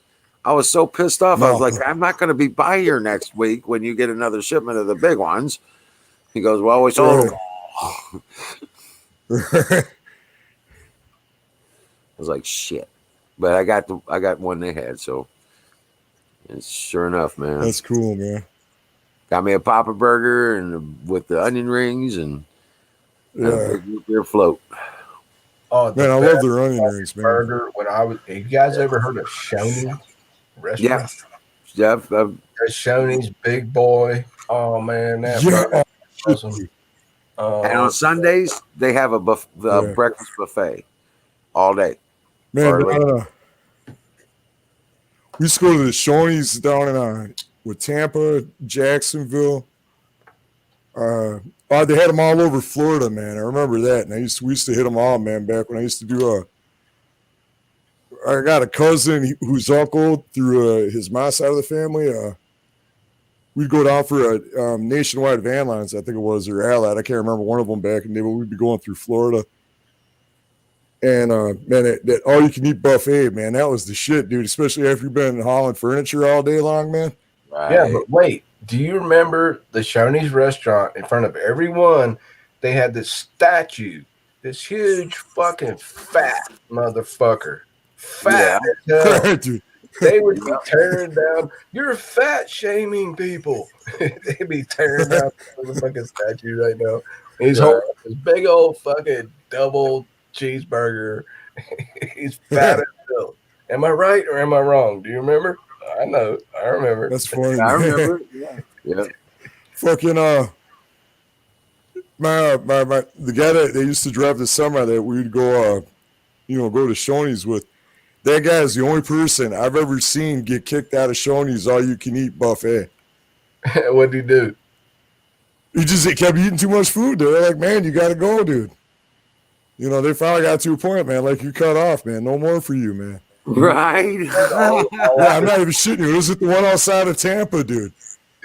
[SPEAKER 1] I was so pissed off. I was
[SPEAKER 3] No.
[SPEAKER 1] like, I'm not going to be by here next week when you get another shipment of the big ones. He goes, well, we sold them all. I was like, shit. But I got one they had, so it's sure enough, man.
[SPEAKER 3] That's cool, man.
[SPEAKER 1] Got me a Papa Burger and with the onion rings and a
[SPEAKER 3] Yeah,
[SPEAKER 1] big root beer float.
[SPEAKER 4] Oh,
[SPEAKER 3] man, I love their onion rings, man.
[SPEAKER 4] burger. When I was, have you guys ever heard of Shoney's restaurant?
[SPEAKER 1] Yeah,
[SPEAKER 4] Shoney's Big Boy. Oh man, that
[SPEAKER 3] Yeah,
[SPEAKER 4] burger is awesome.
[SPEAKER 1] and on Sundays they have a
[SPEAKER 3] Yeah.
[SPEAKER 1] breakfast buffet all day.
[SPEAKER 3] man.
[SPEAKER 1] Early.
[SPEAKER 3] We used to go to the Shoney's down in with Tampa, Jacksonville. They had them all over Florida, man. I remember that, and we used to hit them all, man. Back when I used to do I got a cousin whose uncle through his mom's side of the family. We'd go down for a nationwide van lines, I think it was, or Allied. I can't remember one of them back in the day, but we'd be going through Florida. And man, that all you can eat buffet, man, that was the shit, dude. Especially after you've been hauling furniture all day long, man.
[SPEAKER 1] Right.
[SPEAKER 4] Yeah, but wait, do you remember the Shoney's restaurant in front of everyone? They had this statue, this huge fucking fat motherfucker. Fat as hell.
[SPEAKER 3] Dude.
[SPEAKER 4] They would be tearing down. You're fat shaming people. They'd be tearing down the fucking statue right now. He's holding this big old fucking double cheeseburger. He's fat as hell. Am I right or am I wrong? Do you remember? I know. I remember.
[SPEAKER 3] That's funny.
[SPEAKER 1] I
[SPEAKER 3] man.
[SPEAKER 1] remember. Yeah.
[SPEAKER 3] Fucking the guy that they used to drive this summer that we'd go go to Shoney's with. That guy is the only person I've ever seen get kicked out of Shoney's all you can eat buffet.
[SPEAKER 4] What'd he do?
[SPEAKER 3] He just kept eating too much food. They're like, man, you got to go, dude. You know, they finally got to a point, man, like you cut off, man. No more for you, man.
[SPEAKER 1] Right.
[SPEAKER 3] Yeah, I'm not even shitting you. This is the one outside of Tampa, dude.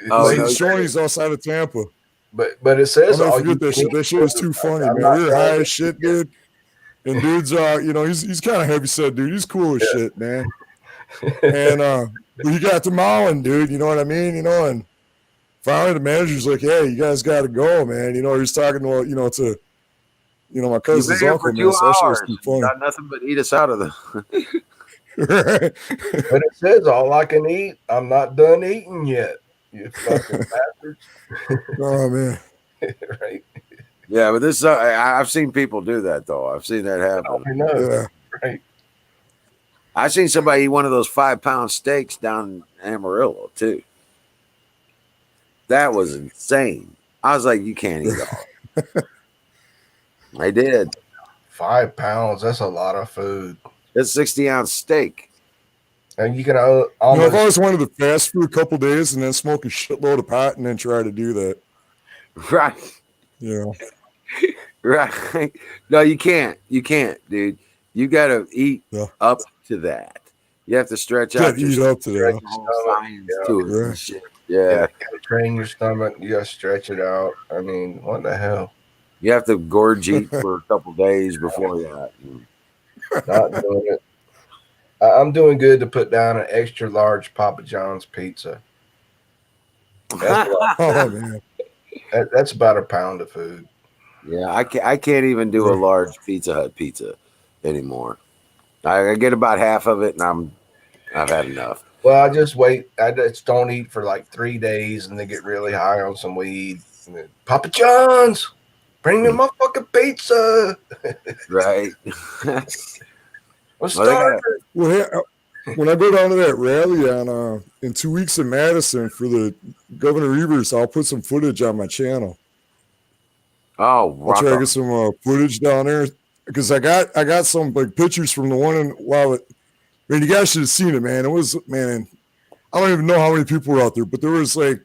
[SPEAKER 1] Oh,
[SPEAKER 3] This
[SPEAKER 1] no,
[SPEAKER 3] is Shoney's outside of Tampa.
[SPEAKER 4] But it says
[SPEAKER 3] I'll
[SPEAKER 4] all
[SPEAKER 3] never
[SPEAKER 4] you
[SPEAKER 3] forget that
[SPEAKER 4] can
[SPEAKER 3] shit.
[SPEAKER 4] eat
[SPEAKER 3] That shit was
[SPEAKER 4] food.
[SPEAKER 3] too funny,
[SPEAKER 4] I'm
[SPEAKER 3] man.
[SPEAKER 4] not
[SPEAKER 3] We were
[SPEAKER 4] trying
[SPEAKER 3] high
[SPEAKER 4] to-
[SPEAKER 3] as shit, dude. And dude's he's kind of heavy set, dude. He's cool as shit, man. And but he got to mowing, dude. You know what I mean? You know, and finally the manager's like, "Hey, you guys got to go, man." You know, he's talking to my cousin's
[SPEAKER 1] You've
[SPEAKER 3] uncle,
[SPEAKER 1] been here
[SPEAKER 3] man.
[SPEAKER 1] for 2
[SPEAKER 3] So that shit was
[SPEAKER 1] hours.
[SPEAKER 3] too funny.
[SPEAKER 1] Got nothing but eat us out of the.
[SPEAKER 3] Right?
[SPEAKER 4] But it says all I can eat. I'm not done eating yet. You fucking bastards.
[SPEAKER 3] Oh man.
[SPEAKER 4] Right?
[SPEAKER 1] Yeah, but this I've seen people do that though. I've seen that happen.
[SPEAKER 4] I know.
[SPEAKER 3] Yeah.
[SPEAKER 4] Right.
[SPEAKER 1] I've seen somebody eat one of those 5-pound steaks down in Amarillo too. That was insane. I was like, you can't eat all. I did.
[SPEAKER 4] 5 pounds. That's a lot of food.
[SPEAKER 1] It's 60-ounce steak.
[SPEAKER 4] And you can
[SPEAKER 3] I've
[SPEAKER 4] almost.
[SPEAKER 3] always wanted to fast for a couple days and then smoke a shitload of pot and then try to do that.
[SPEAKER 1] Right.
[SPEAKER 3] You know.
[SPEAKER 1] Right. No, you can't. You can't, dude. You got to eat up to that. You have to stretch out.
[SPEAKER 3] Eat up to that.
[SPEAKER 1] whole science to it.
[SPEAKER 3] Yeah.
[SPEAKER 1] And shit. Yeah.
[SPEAKER 4] You gotta train your stomach. You gotta stretch it out. I mean, what the hell?
[SPEAKER 1] You have to gorge eat for a couple days before that.
[SPEAKER 4] Not doing it. I'm doing good to put down an extra large Papa John's pizza. That's,
[SPEAKER 3] Oh man.
[SPEAKER 4] that's about a pound of food.
[SPEAKER 1] Yeah, I can't even do a large Pizza Hut pizza anymore. I get about half of it, and I've had enough.
[SPEAKER 4] Well, I just wait. I just don't eat for like 3 days, and then get really high on some weed. And then, Papa John's, bring me my fucking pizza.
[SPEAKER 1] Right.
[SPEAKER 4] What's
[SPEAKER 1] Well, they gotta-
[SPEAKER 4] starter?
[SPEAKER 3] Well, yeah, when I go down to that rally on in 2 weeks in Madison for the Governor Evers, I'll put some footage on my channel.
[SPEAKER 1] Oh,
[SPEAKER 3] I'll
[SPEAKER 1] rock
[SPEAKER 3] try to
[SPEAKER 1] on.
[SPEAKER 3] get some footage down there because I got some like pictures from the one man, you guys should have seen it, man. It was, man, I don't even know how many people were out there, but there was like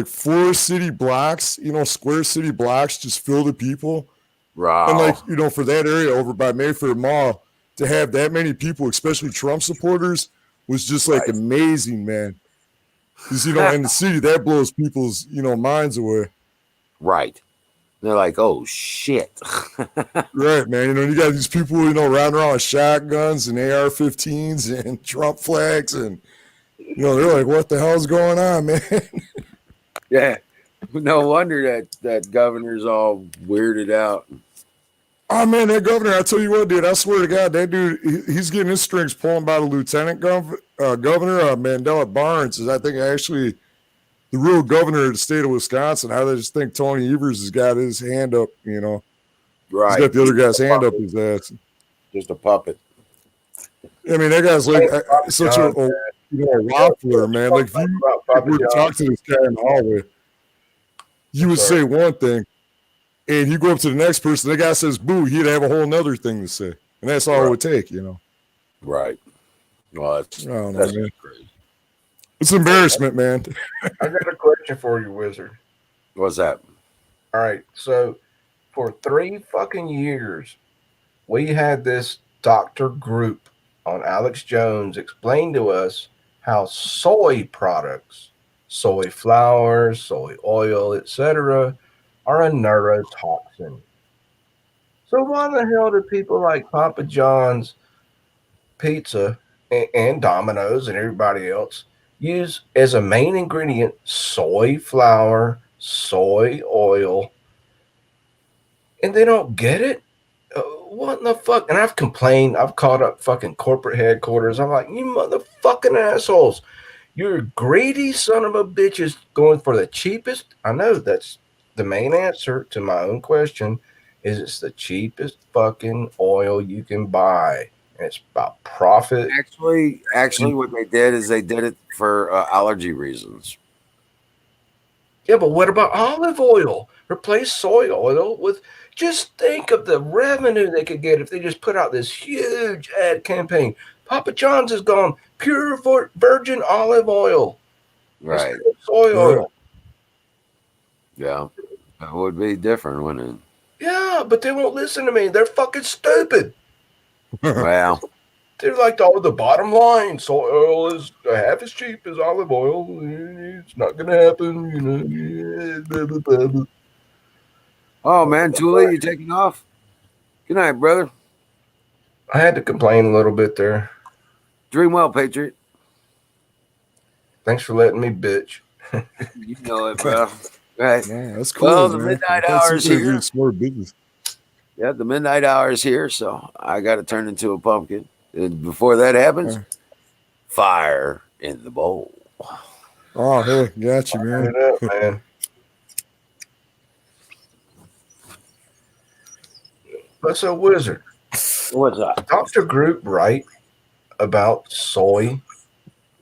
[SPEAKER 3] 4 city blocks, square city blocks just filled with people.
[SPEAKER 1] Wow.
[SPEAKER 3] And for that area over by Mayfair Mall to have that many people, especially Trump supporters, was just like amazing, man. Because, you know, in the city, that blows people's, you know, minds away.
[SPEAKER 1] Right. They're like, oh, shit.
[SPEAKER 3] Right, man. You know, you got these people, you know, riding around with shotguns and AR-15s and Trump flags. And, you know, they're like, what the hell's going on, man?
[SPEAKER 1] Yeah. No wonder that governor's all weirded out.
[SPEAKER 3] Oh, man, that governor, I tell you what, dude, I swear to God, that dude, he's getting his strings pulled by the lieutenant governor, Mandela Barnes, is I think actually the real governor of the state of Wisconsin. I just think Tony Evers has got his hand up, you know.
[SPEAKER 1] Right.
[SPEAKER 3] He's got the other guy's hand up his ass.
[SPEAKER 1] Just a puppet.
[SPEAKER 3] I mean, that guy's like such a waffler, man. Like, if you were to talk to this guy in the hallway, you would say one thing, and you go up to the next person, the guy says boo, he'd have a whole nother thing to say. And that's all it would take, you know.
[SPEAKER 1] Right. Well, that's
[SPEAKER 3] man. Crazy. It's embarrassment, man.
[SPEAKER 4] I got a question for you, Wizard.
[SPEAKER 1] What's that?
[SPEAKER 4] All right. So for 3 fucking years, we had this doctor group on Alex Jones explain to us how soy products, soy flour, soy oil, etc., are a neurotoxin. So why the hell do people like Papa John's Pizza and Domino's and everybody else use as a main ingredient soy flour, soy oil, and they don't get it? What in the fuck? And I've complained. I've called up fucking corporate headquarters. I'm like, you motherfucking assholes. You're greedy son of a bitches going for the cheapest. I know that's the main answer to my own question is it's the cheapest fucking oil you can buy. And it's about profit.
[SPEAKER 1] Actually, what they did is they did it for allergy reasons.
[SPEAKER 4] Yeah, but what about olive oil? Replace soy oil with, just think of the revenue they could get if they just put out this huge ad campaign. Papa John's has gone pure virgin olive oil.
[SPEAKER 1] Right.
[SPEAKER 4] Soy oil.
[SPEAKER 1] Yeah. That would be different, wouldn't it?
[SPEAKER 4] Yeah, but they won't listen to me. They're fucking stupid.
[SPEAKER 1] Well.
[SPEAKER 4] They're like, oh, the bottom line, soy oil is half as cheap as olive oil. It's not going to happen, you know.
[SPEAKER 1] Oh, man, Thule, you taking off? Good night, brother.
[SPEAKER 4] I had to complain a little bit there.
[SPEAKER 1] Dream well, Patriot.
[SPEAKER 4] Thanks for letting me bitch.
[SPEAKER 1] You know it, bro. Right.
[SPEAKER 3] Yeah, that's cool.
[SPEAKER 1] Well,
[SPEAKER 3] man.
[SPEAKER 1] the midnight hour is here.
[SPEAKER 3] Smart business.
[SPEAKER 1] Yeah, the midnight hour is here, so I got to turn into a pumpkin. And before that happens, fire in the bowl.
[SPEAKER 3] Oh, hey, got you, man.
[SPEAKER 4] Turn it up, man. What's a Wizard?
[SPEAKER 1] What's up?
[SPEAKER 4] Dr. Group right about soy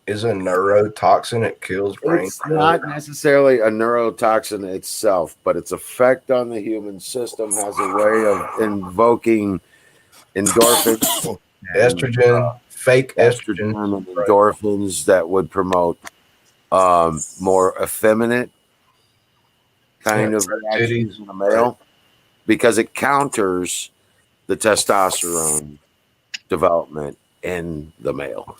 [SPEAKER 4] is a neurotoxin. It kills brain.
[SPEAKER 1] It's not necessarily a neurotoxin itself, but its effect on the human system has a way of invoking endorphins,
[SPEAKER 4] estrogen, fake estrogen,
[SPEAKER 1] and endorphins that would promote more effeminate kind of reactions in a male, because it counters the testosterone development in the male.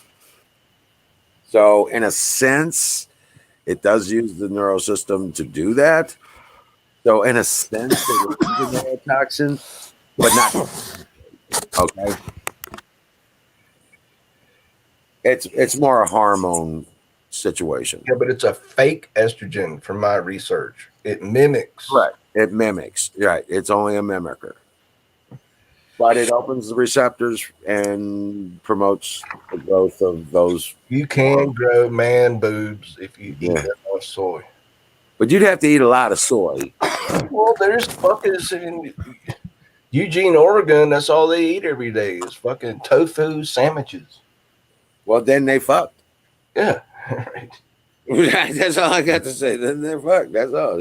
[SPEAKER 1] So in a sense, it does use the neural system to do that. So in a sense, it is a neurotoxin, but not okay. It's more a hormone situation.
[SPEAKER 4] Yeah, but it's a fake estrogen from my research. It mimics.
[SPEAKER 1] Right. It mimics. Right. It's only a mimicker. But it opens the receptors and promotes the growth of those.
[SPEAKER 4] You can grow man boobs if you eat that much soy.
[SPEAKER 1] But you'd have to eat a lot of soy.
[SPEAKER 4] Well, there's fuckers in Eugene, Oregon. That's all they eat every day is fucking tofu sandwiches.
[SPEAKER 1] Well, then they fucked.
[SPEAKER 4] Yeah. Right.
[SPEAKER 1] That's all I got to say. Then they're fucked. That's all.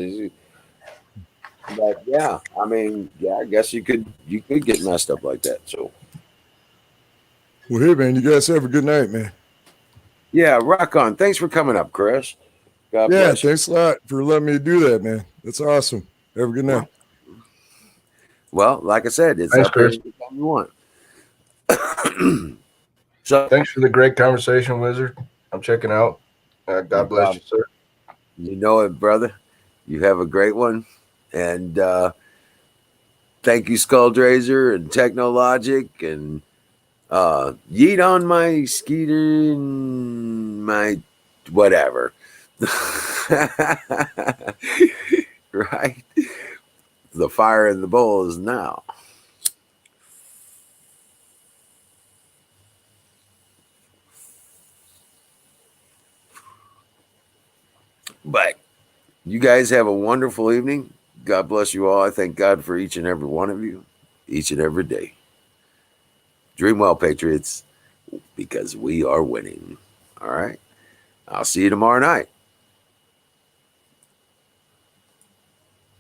[SPEAKER 1] But yeah, I mean, yeah, I guess you could get messed up like that. So,
[SPEAKER 3] well, hey man, you guys have a good night, man.
[SPEAKER 1] Yeah, rock on. Thanks for coming up, Chris. God bless.
[SPEAKER 3] Thanks a lot for letting me do that, man. That's awesome. Have a good night.
[SPEAKER 1] Well, like I said, it's
[SPEAKER 4] thanks,
[SPEAKER 1] up there
[SPEAKER 4] Chris.
[SPEAKER 1] anytime you want. So,
[SPEAKER 4] Thanks for the great conversation, Wizard. I'm checking out. God bless you, sir.
[SPEAKER 1] you know it, brother. You have a great one. And thank you, Skulldrazer and Technologic, and yeet on my skeeter and my whatever. Right? The fire in the bowl is now. But you guys have a wonderful evening. God bless you all. I thank God for each and every one of you, each and every day. Dream well, Patriots, because we are winning. All right. I'll see you tomorrow night.